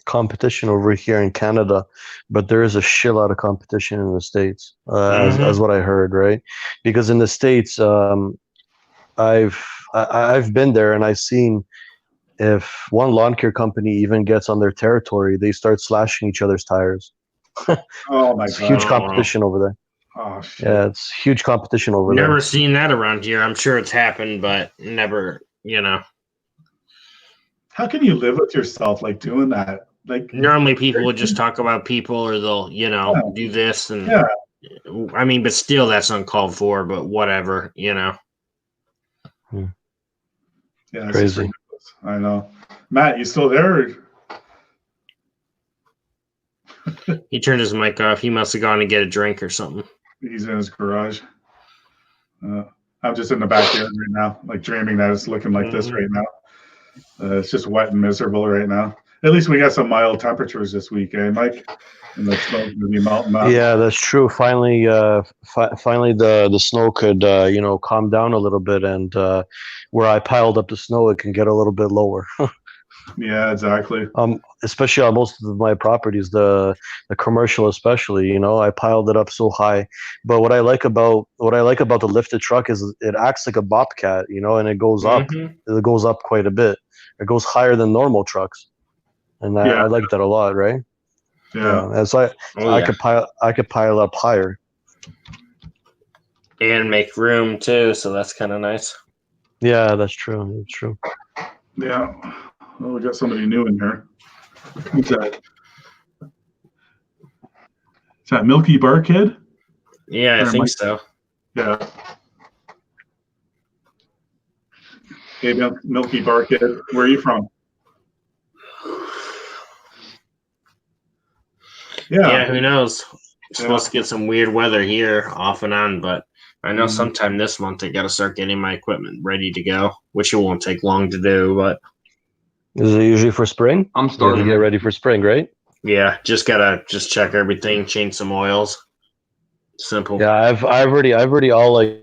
competition over here in Canada, but there is a shit lot of competition in the States, as what I heard, right? Because in the States, I've been there and I've seen if one lawn care company even gets on their territory, they start slashing each other's tires. Oh my It's god! huge competition over there. Oh shit! Yeah, it's huge competition over there. Never seen that around here. I'm sure it's happened, but never. How can you live with yourself like doing that? Like Normally, people would just talk about people, or they'll, do this, and Yeah. I mean, but still, that's uncalled for. But whatever. Yeah, it's Crazy. ridiculous. I know. Matt, you still there? He turned his mic off. He must have gone to get a drink or something. He's in his garage. I'm just in the backyard right now, like dreaming that it's looking like this right now. It's just wet and miserable right now. At least we got some mild temperatures this week, eh, Mike? And the snow's gonna be melting up. Yeah, that's true. Finally, finally, the snow could calm down a little bit, and where I piled up the snow, it can get a little bit lower. Yeah, exactly. Especially on most of my properties, the commercial especially. I piled it up so high. But what I like about the lifted truck is it acts like a bobcat, and it goes up. It goes up quite a bit. It goes higher than normal trucks, and I like that a lot, right? Yeah. And so I could pile up higher. And make room too, so that's kind of nice. Yeah, that's true. That's true. Yeah. Well, we got somebody new in here. Who's that? Is that Milky Bar Kid? Yeah, I Or think Mike? so. Yeah. Hey, Milky Bar Kid, where are you from? Yeah, who knows? Supposed to get some weird weather here off and on, but I know sometime this month I got to start getting my equipment ready to go, which it won't take long to do, but Is it usually for spring? I'm You have to starting get ready for spring, right? yeah, just check everything, change some oils. Simple. Yeah, I've already all like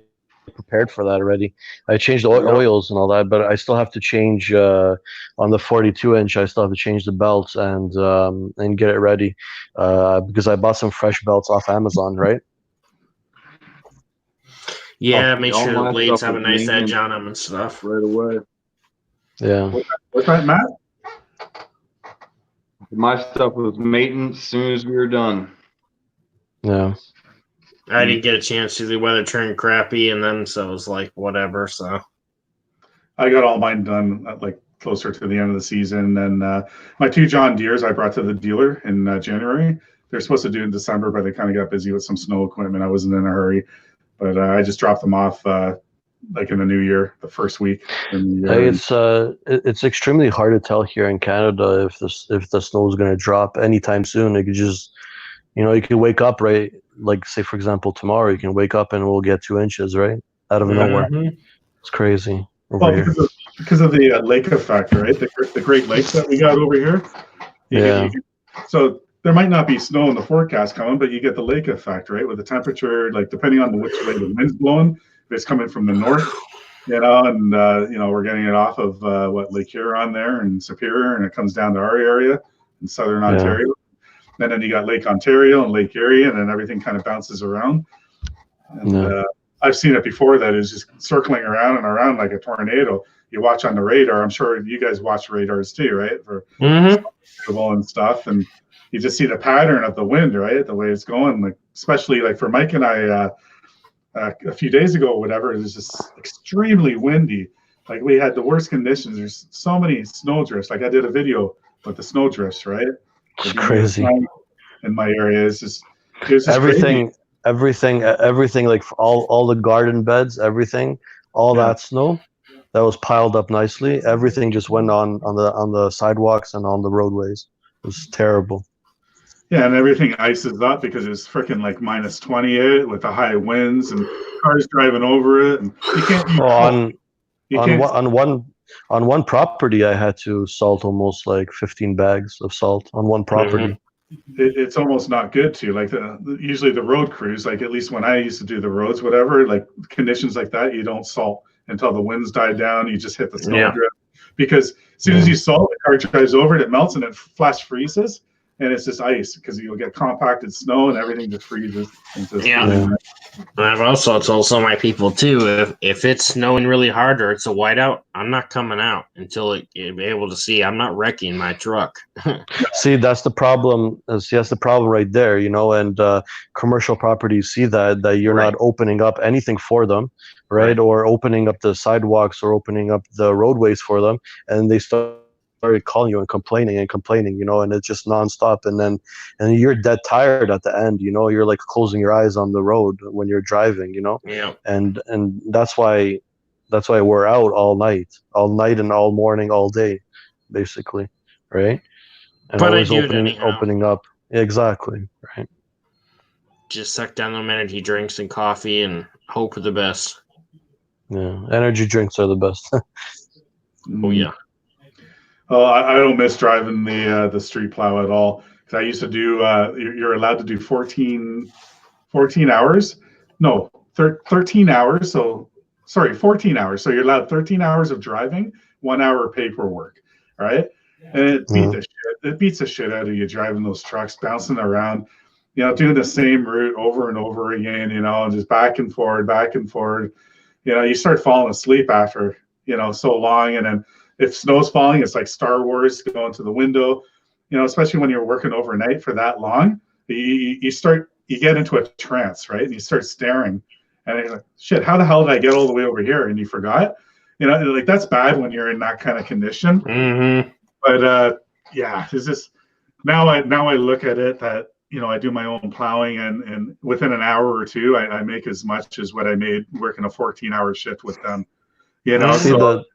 prepared for that already. I changed the oils and all that, but I still have to change on the 42-inch. I still have to change the belts and get it ready because I bought some fresh belts off Amazon, right? Yeah, make all sure the my blades stuff have a is nice lean edge and- on them and stuff. right away. Yeah. What's that, Matt? My stuff was maintenance as soon as we were done. Yeah. I didn't get a chance to. The weather turned crappy, and then so it was like whatever. So I got all mine done like closer to the end of the season. And my two John Deeres I brought to the dealer in January. They're supposed to do in December, but they kind of got busy with some snow equipment. I wasn't in a hurry, but I just dropped them off like in the new year, the first week in the year. It's extremely hard to tell here in Canada if the snow is going to drop anytime soon. It could just, you can wake up, right? Like say for example tomorrow, you can wake up and we'll get 2 inches, right, out of nowhere. It's crazy over here. Because of the lake effect, right? The Great Lakes that we got over here. So there might not be snow in the forecast coming, but you get the lake effect, right? With the temperature, like depending on which way the wind's blowing, if it's coming from the north, and we're getting it off of Lake Huron there and Superior, and it comes down to our area in southern Ontario. And then you got Lake Ontario and Lake Erie, and then everything kind of bounces around. And I've seen it before that is just circling around and around like a tornado. You watch on the radar. I'm sure you guys watch radars too, right? For and stuff, and you just see the pattern of the wind, right? The way it's going, like especially like for Mike and I, a few days ago, whatever, it was just extremely windy. Like we had the worst conditions. There's so many snow drifts. Like I did a video with the snow drifts, right? It's crazy. In my area, it's just everything. Crazy. Everything, like all the garden beds, everything, all that snow that was piled up nicely. Everything just went on the sidewalks and on the roadways. It was terrible. Yeah, and everything ices up because it's freaking like minus 28 with the high winds and cars driving over it, and you can't. On one property, I had to salt almost like 15 bags of salt on one property. It's almost not good too. Like usually the road crews, like at least when I used to do the roads, whatever, like conditions like that, you don't salt until the winds die down. You just hit the snow drift, because as soon as you salt, the car drives over it, it melts and it flash freezes, and it's just ice because you'll get compacted snow and everything just freezes. And I've also told some of my people too, if it's snowing really hard or it's a whiteout, I'm not coming out until you're able to see. I'm not wrecking my truck. See, that's the problem. That's the problem right there, and commercial properties see that you're not opening up anything for them, right? Or opening up the sidewalks or opening up the roadways for them, and they started calling you and complaining, and it's just nonstop. And you're dead tired at the end, you're like closing your eyes on the road when you're driving, and that's why we're out all night and all morning, all day, basically, right? And but always I do opening up. Exactly, right. Just suck down them energy drinks and coffee and hope for the best. Yeah, energy drinks are the best. Oh yeah. I don't miss driving the street plow at all, because I used to do. You're allowed to do 14 hours. No, 13 hours. So sorry, 14 hours. So you're allowed 13 hours of driving, 1 hour of paperwork, right? And it beats the shit out of you driving those trucks, bouncing around, doing the same route over and over again, and just back and forward. You start falling asleep after so long, and then if snow's falling, it's like Star Wars going to the window, especially when you're working overnight for that long. You get into a trance, right? And you start staring, and you're like, shit, how the hell did I get all the way over here? And you forgot, like that's bad when you're in that kind of condition. But it's just now I look at it that I do my own plowing, and within an hour or two, I make as much as what I made working a 14-hour shift with them. The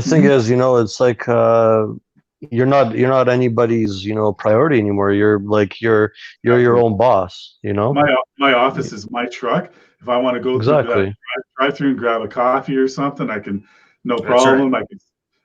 thing is, it's like you're not anybody's priority anymore. You're like you're your own boss. My office is my truck. If I want to go drive through and grab a coffee or something, I can, no problem. Right.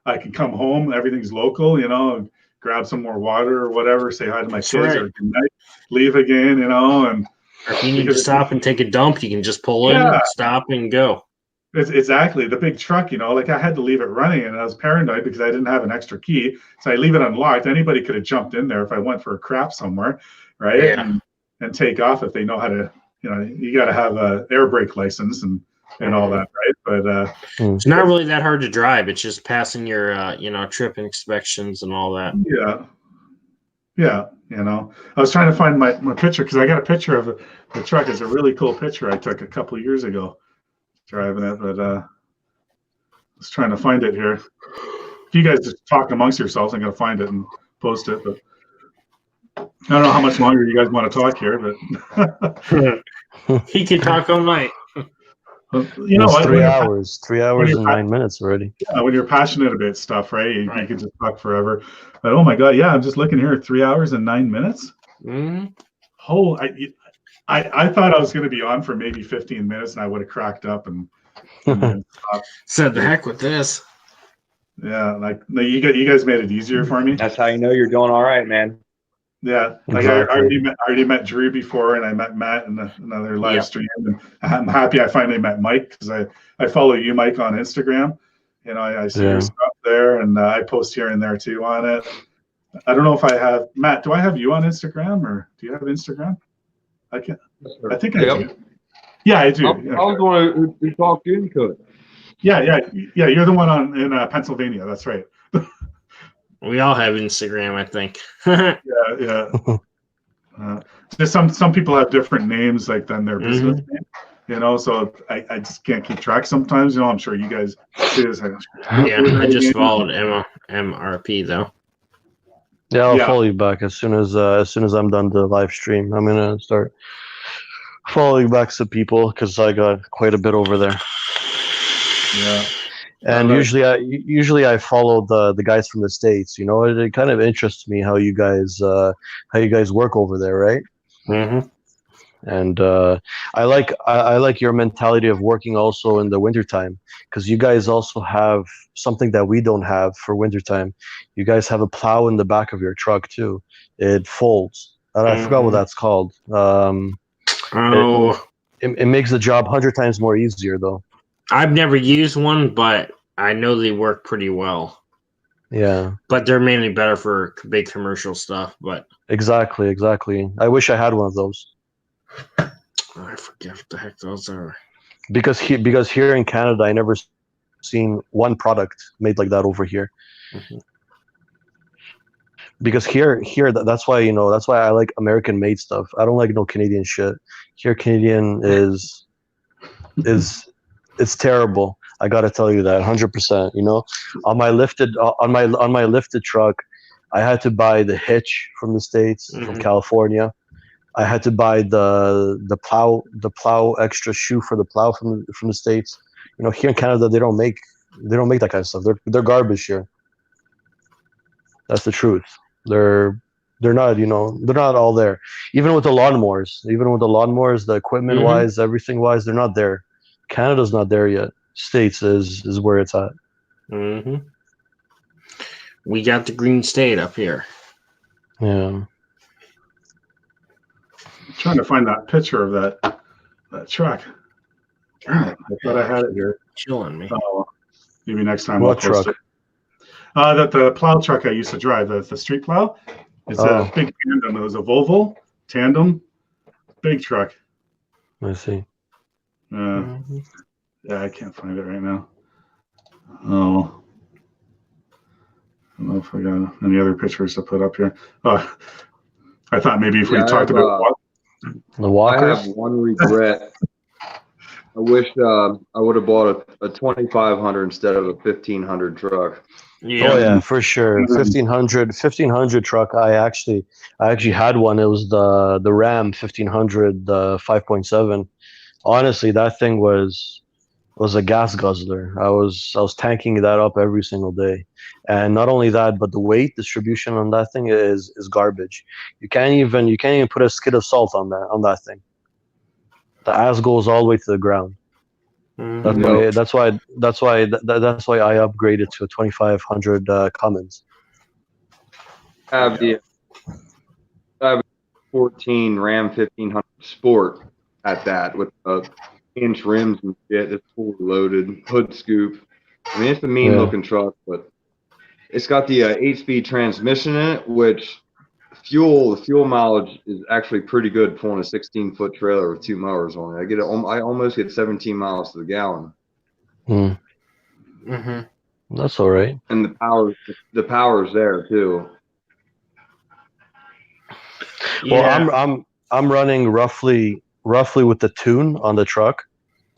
I can come home. Everything's local. And grab some more water or whatever. Say hi to my kids or good night. Leave again. And if you need to stop and take a dump, you can just pull in, stop, and go. It's exactly the big truck, like I had to leave it running, and I was paranoid because I didn't have an extra key. So I leave it unlocked. Anybody could have jumped in there if I went for a crap somewhere, right? Yeah. And take off if they know how to, you got to have a air brake license and all that, right? But it's not really that hard to drive. It's just passing your, trip inspections and all that. Yeah. I was trying to find my picture because I got a picture of the truck. It's a really cool picture I took a couple of years ago driving it, but I was trying to find it here. If you guys just talk amongst yourselves, I'm going to find it and post it, but I don't know how much longer you guys want to talk here, but he can talk all night. You know It's what? 3 hours, 3 hours you're and 9 minutes already. Yeah, when you're passionate about stuff, right? You Right. can just talk forever. But oh my god, yeah, I'm just looking here, 3 hours and 9 minutes. hmm Oh, I thought I was going to be on for maybe 15 minutes, and I would have cracked up and stopped. Said the heck with this. Yeah, like no, you guys made it easier for me. That's how you know you're doing all right, man. Yeah, like Exactly. I already met Drew before, and I met Matt in another live Yep. stream, and I'm happy I finally met Mike because I follow you, Mike, on Instagram. You know, I see Yeah. your stuff there, and I post here and there too on it. I don't know if I have Matt. Do I have you on Instagram, or do you have Instagram? I think I do. Yeah, I do. I was the one who talked you into it. Yeah. You're the one in Pennsylvania. That's right. We all have Instagram, I think. Yeah. Just some people have different names like than their business name. You know, so I just can't keep track sometimes. You know, I'm sure you guys do. Yeah, I just followed Emma MRP though. Yeah, I'll Yeah. follow you back as soon as I'm done the live stream. I'm gonna start following back some people because I got quite a bit over there. Yeah. And Alright. usually I follow the guys from the States. You know, it kind of interests me how you guys work over there, right? Mm-hmm. And I like your mentality of working also in the wintertime because you guys also have something that we don't have for wintertime. You guys have a plow in the back of your truck too. It folds. And I forgot what that's called. Oh, It makes the job 100 times more easier though. I've never used one, but I know they work pretty well. Yeah. But they're mainly better for big commercial stuff. But Exactly. I wish I had one of those. I forget what the heck those are. Because here in Canada, I never seen one product made like that over here. Mm-hmm. Because here that's why I like American made stuff. I don't like no Canadian shit. Here Canadian is it's terrible. I gotta tell you that 100%. You know, on my lifted truck, I had to buy the hitch from the States, from California. I had to buy the plow extra shoe for the plow from the States. You know, here in Canada they don't make that kind of stuff. They're garbage here. That's the truth. They're not, you know, they're not all there. Even with the lawnmowers, the equipment wise, everything wise, they're not there. Canada's not there yet. States is where it's at. Mm-hmm. We got the green state up here. Yeah. I'm trying to find that picture of that truck. I thought I had it here. Chilling me. Oh, maybe next time What I'll post truck? it. The plow truck I used to drive, the street plow. It's a big tandem. It was a Volvo tandem, big truck. I see. Yeah, I can't find it right now. Oh, I don't know if I got any other pictures to put up here. I thought maybe if we talked about the I walkers. have one regret. I wish I would have bought a 2500 instead of a 1500 truck. Yeah. Oh yeah, for sure. 1500 truck. I actually had one. It was the Ram 1500 5.7. Honestly, that thing was a gas guzzler. I was tanking that up every single day. And not only that, but the weight distribution on that thing is garbage. You can't even put a skid of salt on that thing. The ass goes all the way to the ground. That's why I upgraded to a 2500 Cummins. I have a 14 Ram 1500 Sport at that with inch rims and shit. It's fully loaded, hood scoop. I mean, it's a mean looking truck, but it's got the 8-speed transmission in it, which the fuel mileage is actually pretty good pulling a 16-foot trailer with 2 mowers on it. I almost get 17 miles to the gallon. That's all right. And the power's there too. Yeah. Well, I'm running roughly with the tune on the truck,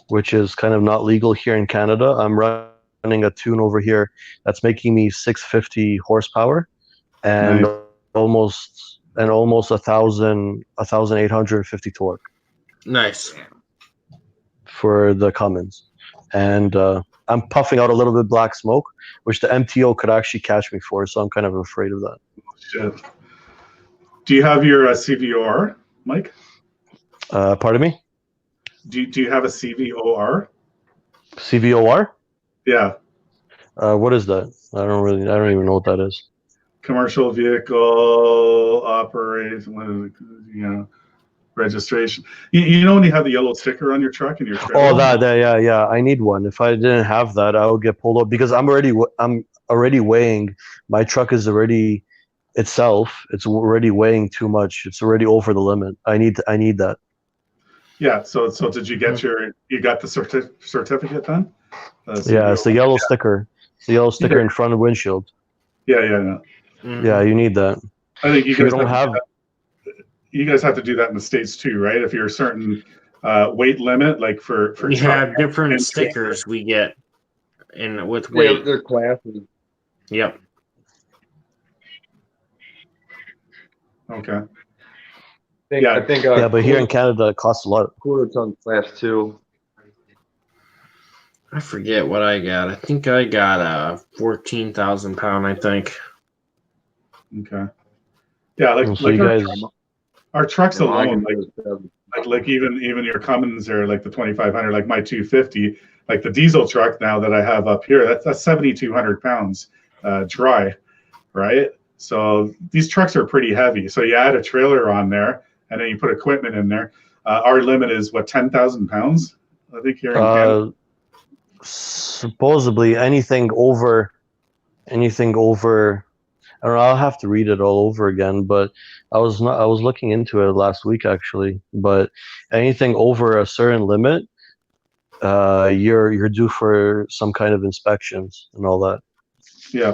which is kind of not legal here in Canada. I'm running a tune over here that's making me 650 horsepower and almost 1850 torque. Nice. for the Cummins, and I'm puffing out a little bit of black smoke, which the MTO could actually catch me for. So I'm kind of afraid of that. Shit. Do you have your CVOR, Mike? Pardon me? Do you have a CVOR? CVOR? Yeah. What is that? I don't even know what that is. Commercial vehicle operation, registration. You know when you have the yellow sticker on your truck and your trailer? Oh, yeah. I need one. If I didn't have that, I would get pulled over because I'm already weighing. My truck is already itself. It's already weighing too much. It's already over the limit. I need that. Yeah. So did you get you got the certificate then? Yeah, it's the yellow sticker. It's the yellow sticker in front of the windshield. Yeah. Yeah, you need that. I think you If you guys don't have. You guys have to do that in the States too, right? If you're a certain weight limit, like for We truck have different and stickers we get in with Yeah, weight. they're classes. Yep. Okay. I think Yeah, but here in Canada, it costs a lot. quarter ton class 2. I forget what I got. I think I got a 14,000 pound. I think. Okay. Yeah, So you guys. our trucks And mine alone, is like even your Cummins or like the 2500, like my 250, like the diesel truck now that I have up here, that's 7,200 pounds dry, right? So these trucks are pretty heavy. So you add a trailer on there, and then you put equipment in there. Our limit is what, 10,000 pounds? I think here in Canada. Supposedly anything over. I don't know. I'll have to read it all over again, but I was looking into it last week actually. But anything over a certain limit, you're due for some kind of inspections and all that. Yeah.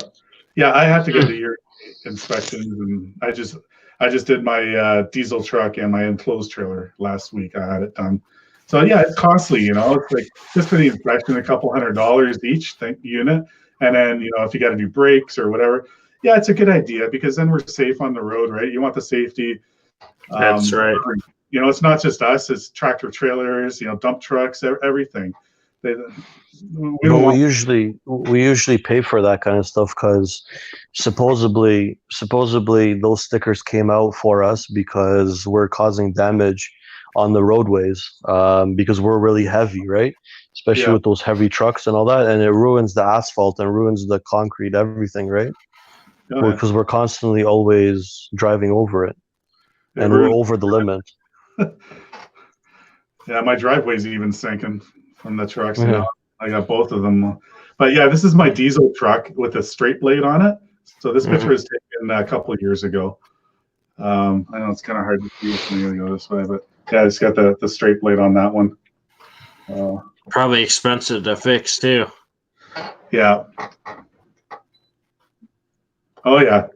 I have to get the year inspections, and I just did my diesel truck and my enclosed trailer last week. I had it done. So yeah, it's costly. It's like just for the inspection, $200 each unit, and then if you got to do brakes or whatever. Yeah, it's a good idea because then we're safe on the road, right? You want the safety. That's right. It's not just us; it's tractor trailers, dump trucks, everything. We usually pay for that kind of stuff because supposedly those stickers came out for us because we're causing damage on the roadways because we're really heavy, right? Especially with those heavy trucks and all that, and it ruins the asphalt and ruins the concrete, everything, right? Because we're constantly always driving over it, and we're over the limit. Yeah, my driveway's even sinking from the trucks. I got both of them. But yeah, this is my diesel truck with a straight blade on it. So this picture was taken a couple of years ago. I know it's kind of hard to see. So I'm gonna go this way, but yeah, it's got the straight blade on that one. Probably expensive to fix too. Yeah. Oh yeah,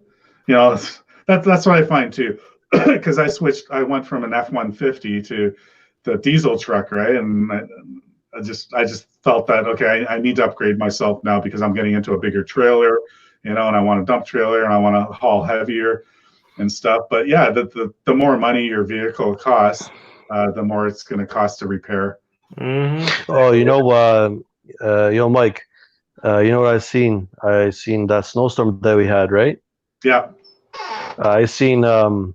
that's what I find too, because I went from an F-150 to the diesel truck, right? And I just felt that okay, I need to upgrade myself now because I'm getting into a bigger trailer, and I want a dump trailer and I want to haul heavier and stuff. But yeah, the more money your vehicle costs, the more it's going to cost to repair. Mm-hmm. Oh, Mike. You know what I seen? I seen that snowstorm that we had, right? Yeah. I seen a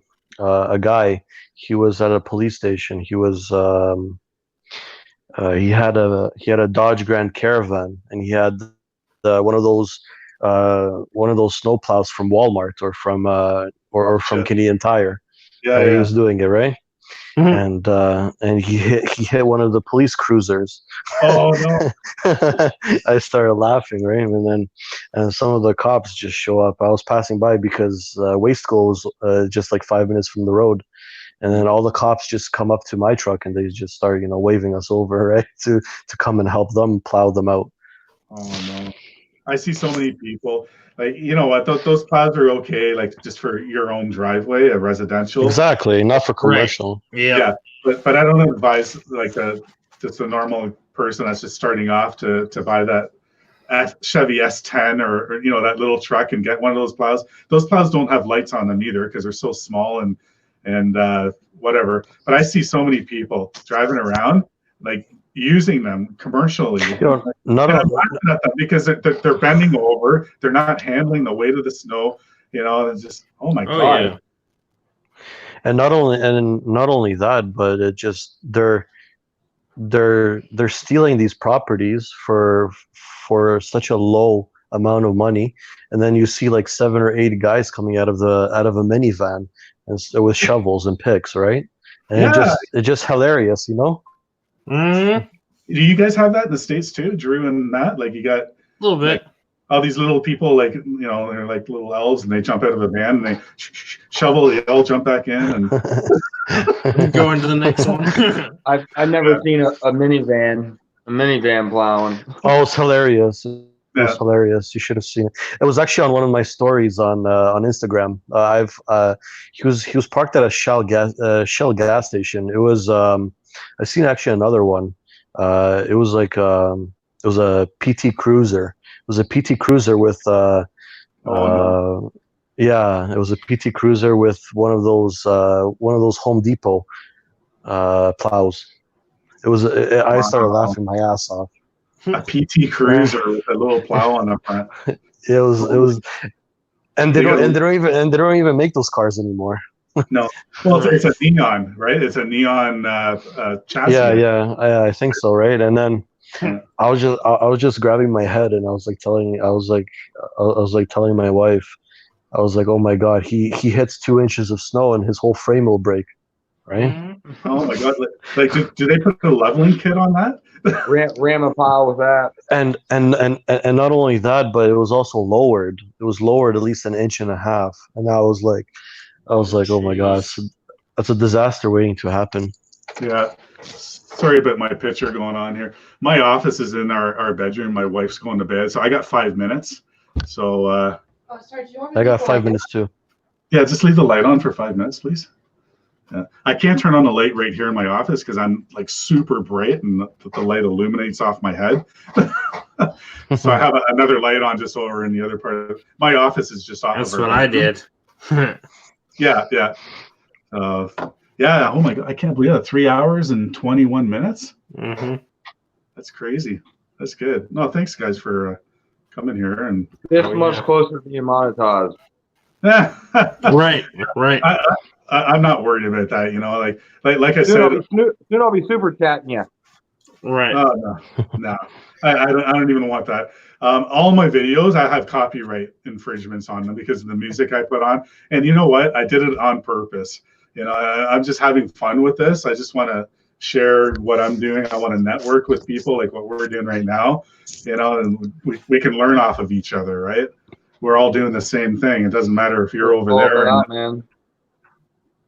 guy. He was at a police station. He was he had a Dodge Grand Caravan, and he had one of those snow plows from Walmart or from from Canadian Tire. Yeah, he was doing it right. And he hit one of the police cruisers. Oh no! I started laughing, right? And some of the cops just show up. I was passing by because Wasteco was just like 5 minutes from the road, and then all the cops just come up to my truck and they just start, waving us over, right, to come and help them plow them out. Oh no! I see so many people. Like, you know what? Those plows are okay, like just for your own driveway, a residential. Exactly, not for commercial. Right. Yeah. But I don't advise like just a normal person that's just starting off to buy that Chevy S10 or that little truck and get one of those plows. Those plows don't have lights on them either because they're so small and whatever. But I see so many people driving around like using them commercially. You know, not And I'm only, laughing at them because they're bending over. They're not handling the weight of the snow. You know, it's just, oh my Oh God. yeah. and not only that, but it just they're stealing these properties for such a low amount of money, and then you see like 7 or 8 guys coming out of a minivan and with shovels and picks, right? And Yeah. it's just hilarious, you know. Mm, Do you guys have that in the States too, Drew and Matt? Like you got a little bit. all these little people, like, you know, they're like little elves, and they jump out of a van and they shovel, they all jump back in, and Go into the next one. I've never seen a minivan plowing. Oh, it's hilarious. It was Yeah. hilarious. You should have seen it. It was actually on one of my stories on Instagram. He was parked at a Shell gas station. It was I've seen actually another one. It was like it was a PT Cruiser. It was a PT Cruiser with yeah, it was a PT Cruiser with one of those Home Depot plows. It was I started Wow. laughing my ass off. a PT Cruiser with a little plow on the front. It was, and they don't even make those cars anymore. No, well, it's a neon, right? It's a neon chassis. Yeah, I think so, right? And then I was just grabbing my head, and I was like telling my wife, I was like, oh my God, he hits 2 inches of snow and his whole frame will break, right? Mm-hmm. Oh my God! Like, do they put a leveling kit on that? Ram a pile with that. And not only that, but it was also lowered. It was lowered at least 1.5 inches, and I was like, oh my gosh, that's a disaster waiting to happen. Yeah. Sorry about my picture going on here. My office is in our bedroom. My wife's going to bed, so I got 5 minutes. So Oh, sorry, do you want me I to got go 5 like minutes too. yeah, just leave the light on for 5 minutes, please. Yeah. I can't turn on the light right here in my office because I'm like super bright and the light illuminates off my head. So I have another light on just over in the other part of my office is just off. That's of our what I bedroom. did. Yeah. Yeah. Oh my God, I can't believe that. 3 hours and 21 minutes. Mm-hmm. That's crazy. That's good. No, thanks guys for coming here and. This Oh, much yeah. closer to being monetized. Right. I'm not worried about that. You know, like I Soon said. I'll be super chatting you. Right. Oh no. I don't even want that. All my videos, I have copyright infringements on them because of the music I put on. And you know what? I did it on purpose. You know, I'm just having fun with this. I just want to share what I'm doing. I want to network with people like what we're doing right now. You know, and we can learn off of each other, right? We're all doing the same thing. It doesn't matter if you're over there. That, man.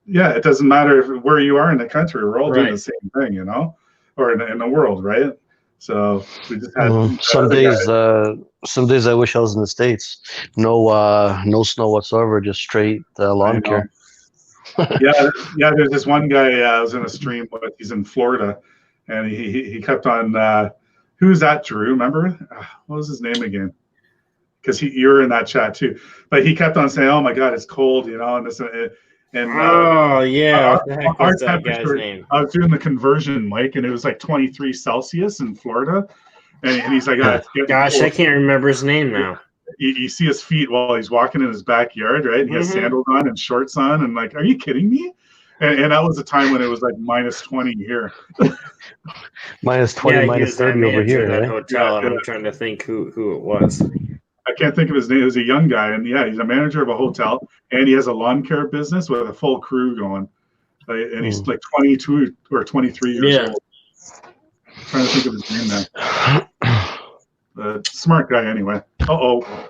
Yeah, it doesn't matter where you are in the country. We're all doing Right. the same thing, you know, or in the world, right? So we just had Some days I wish I was in the States. No snow whatsoever, just straight lawn I know. care. yeah. There's this one guy I was in a stream with. He's in Florida, and he kept on. Who's that? Drew? Remember? What was his name again? Because you're in that chat too. But he kept on saying, "Oh my God, it's cold," you know, and this and. Oh yeah. our- What the heck our was that guy's temperature- name? I was doing the conversion, Mike, and it was like 23 Celsius in Florida, and he's like, it's getting Gosh, cold." I can't remember his name now. You see his feet while he's walking in his backyard, right? And he has Mhm. sandals on and shorts on, and like, are you kidding me? And that was a time when it was like minus 20 here. Minus 20, Yeah, he minus was that 30 over manager here, of that right? hotel, and Yeah. I'm trying to think who it was. I can't think of his name. He was a young guy, and yeah, he's a manager of a hotel, and he has a lawn care business with a full crew going. And he's like 22 or 23 years Yeah. old. Trying to think of his name now. Smart guy, anyway.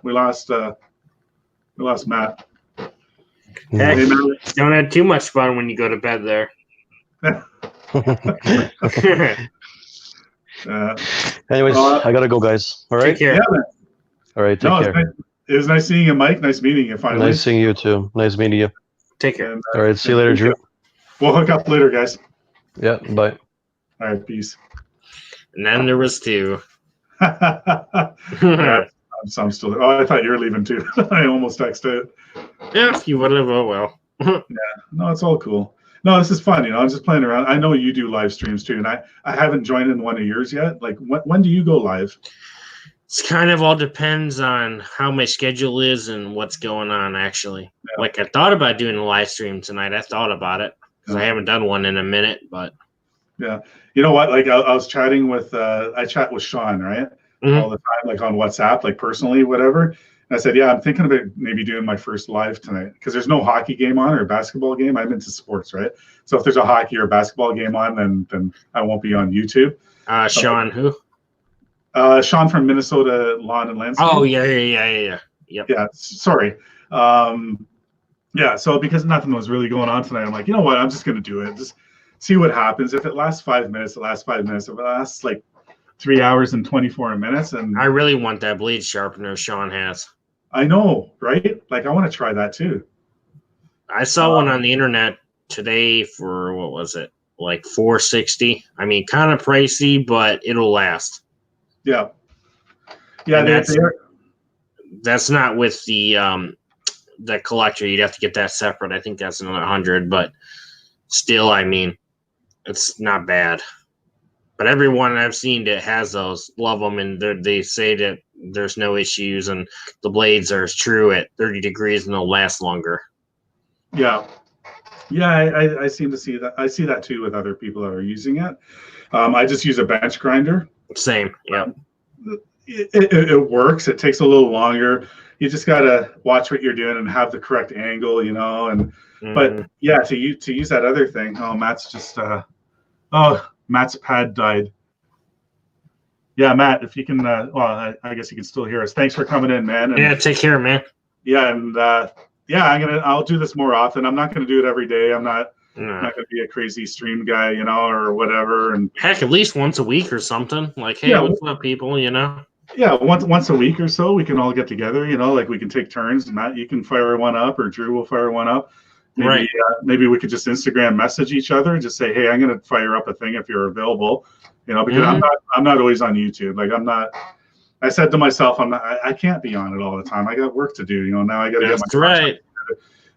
We lost Matt. Heck, Hey, Matt. don't have too much fun when you go to bed there. Anyways, I gotta go, guys. All right. Take care. Yeah, man. All right. Take No, care. it was nice seeing you, Mike. Nice meeting you finally. Nice seeing you too. Nice meeting you. Take care. And, All right. See you later, Drew. We'll hook up later, guys. Yeah. Bye. All right, peace. And then there was two. Yeah, I'm still there. Oh, I thought you were leaving too. I almost texted it. If you would have, oh well. No, it's all cool. No, this is fun. I'm just playing around. I know you do live streams too, and I haven't joined in one of yours yet. Like, when do you go live? It's kind of all depends on how my schedule is and what's going on, actually. Yeah. Like, I thought about doing a live stream tonight. I thought about it because I haven't done one in a minute, but. Yeah. You know what? Like, I was chatting with, I chat with Sean, right? Mhm. All the time, like on WhatsApp, like personally, whatever. And I said, yeah, I'm thinking about maybe doing my first live tonight because there's no hockey game on or basketball game. I'm into sports, right? So if there's a hockey or basketball game on, then I won't be on YouTube. Sean, who? Sean from Minnesota Lawn and Landscape. Oh, yeah. Yep. Yeah, sorry. Yeah, so because nothing was really going on tonight, I'm like, you know what? I'm just going to do it. Just see what happens. If it lasts 5 minutes, it lasts 5 minutes. If it lasts like 3 hours and 24 minutes. And I really want that blade sharpener Sean has. I know, right? Like, I want to try that too. I saw one on the internet today for, what was it? Like $460. I mean, kind of pricey, but it'll last. Yeah. Yeah, And that's not with the collector. You'd have to get that separate. I think that's another $100, but still, I mean, it's not bad. But everyone I've seen that has those love them, and they say that there's no issues, and the blades are true at 30 degrees and they'll last longer. Yeah. Yeah, I seem to see that. I see that too with other people that are using it. I just use a bench grinder. Same, yeah. It works. It takes a little longer. You just gotta watch what you're doing and have the correct angle, and but yeah, to use that other thing. Oh, Matt's just Matt's pad died. Yeah, Matt, if you can, well, I guess you can still hear us. Thanks for coming in, man. And, Yeah, take care, man. yeah, and yeah, I'll do this more often. I'm not gonna do it every day. I'm not gonna be a crazy stream guy, or whatever. And Heck, at least once a week or something. Like, hey, Yeah, what's up, people? yeah, once a week or so, we can all get together. Like we can take turns. Matt, you can fire one up, or Drew will fire one up. Maybe, Right. Maybe we could just Instagram message each other and just say, hey, I'm gonna fire up a thing if you're available. Because I'm not always on YouTube. Like I said to myself, I can't be on it all the time. I got work to do. Now I got to get That's my right.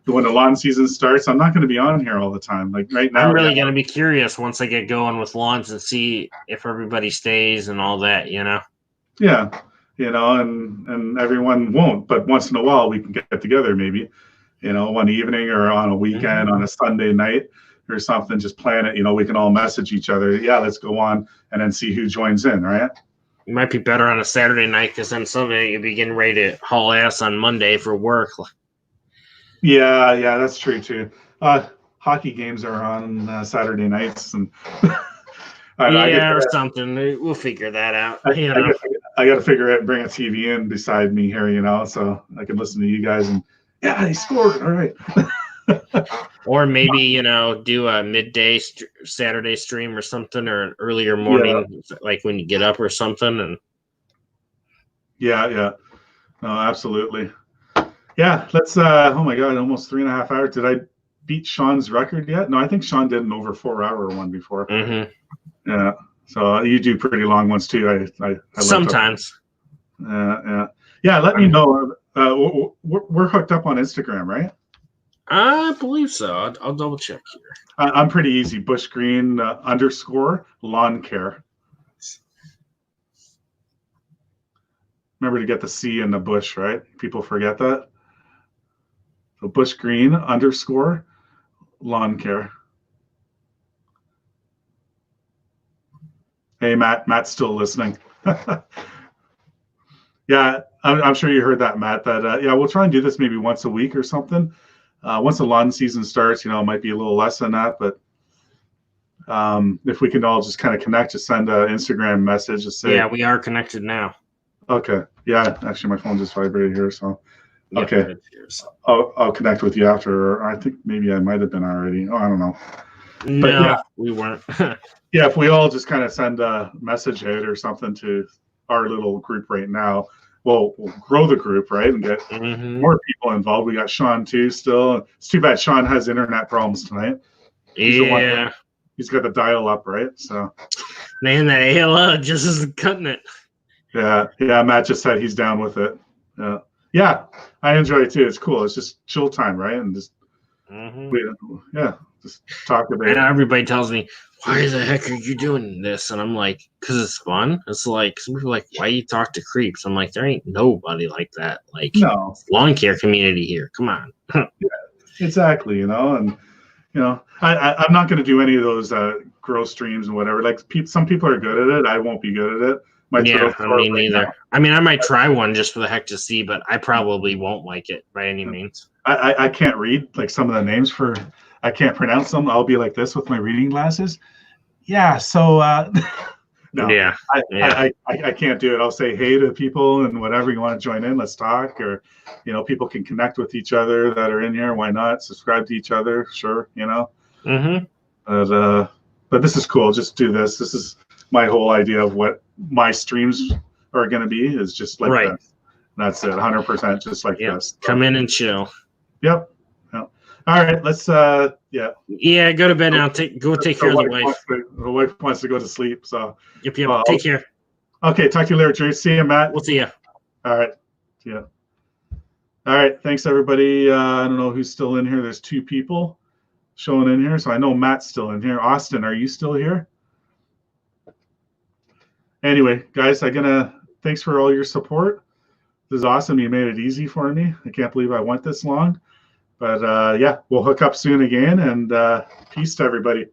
when the lawn season starts. I'm not going to be on here all the time. Like right now, I'm really going to be curious once I get going with lawns and see if everybody stays and all that, Yeah, and everyone won't, but once in a while we can get together maybe, one evening or on a weekend, on a Sunday night or something, just plan it. We can all message each other. Yeah, let's go on and then see who joins in, right? It might be better on a Saturday night because then Sunday you'll be getting ready to haul ass on Monday for work. Yeah, that's true too. Hockey games are on Saturday nights, and or something. We'll figure that out. I got to figure out and bring a TV in beside me here, so I can listen to you guys. And yeah, he scored. All right. Or maybe do a midday Saturday stream or something, or an earlier morning, like when you get up or something. And yeah, no, absolutely. Yeah, let's. Oh my God, almost 3.5 hours. Did I beat Sean's record yet? No, I think Sean did an over 4 hour one before. Yeah, so you do pretty long ones too. I sometimes. Yeah. Let me know. We're hooked up on Instagram, right? I believe so. I'll double check here. I'm pretty easy. Bush Green _ lawn care. Remember to get the C in the bush, right? People forget that. So Bush Green _ lawn care. Hey, Matt's still listening. Yeah, I'm sure you heard that, Matt. That yeah, we'll try and do this maybe once a week or something. Once the lawn season starts, it might be a little less than that, but if we can all just kind of connect, just send an Instagram message, just say. Yeah, we are connected now. Okay. Yeah, actually, my phone just vibrated here, so. Yeah, okay. I'll connect with you after. Or I think maybe I might have been already. Oh, I don't know. No, yeah. We weren't. Yeah, if we all just kind of send a message out or something to our little group right now, we'll grow the group, right, and get more people involved. We got Sean too still. It's too bad Sean has internet problems tonight. He's got the dial up, right? So. Man, that AOL just isn't cutting it. Yeah. Matt just said he's down with it. Yeah, I enjoy it too. It's cool. It's just chill time, right? And just yeah, Just talk about And it. everybody tells me, why the heck are you doing this? And I'm like, because it's fun. It's like, some people are like, why you talk to creeps? I'm like, there ain't nobody like that. Like, No, lawn care community here. Come on. exactly. You know, and you know, I'm not going to do any of those gross streams and whatever. Like some people are good at it. I won't be good at it. My Yeah, throat's I sore mean, right neither. now. I mean, I might try one just for the heck to see, but I probably won't like it by any means. I can't read like some of the names for. I can't pronounce them. I'll be like this with my reading glasses. Yeah. So no. Yeah. I can't do it. I'll say hey to people and whatever you want to join in, let's talk. Or, you know, people can connect with each other that are in here. Why not? Subscribe to each other. Sure. You know, Mm-hmm. but this is cool. Just do this. This is my whole idea of what my streams are going to be is just like Right. this. That's it. 100% just like Yeah. this. Come in and chill. Yep. Yep. All right. Let's, yeah. Yeah, go to bed now. Go take care of the wife. The wife wants to go to sleep. So, Yep. Take care. okay. Talk to you later, Drew. See you, Matt. We'll see you. All right. Yeah. All right. Thanks, everybody. I don't know who's still in here. There's 2 people showing in here. So I know Matt's still in here. Austin, are you still here? Anyway, guys, thanks for all your support. This is awesome. You made it easy for me. I can't believe I went this long. But yeah, we'll hook up soon again, and peace to everybody.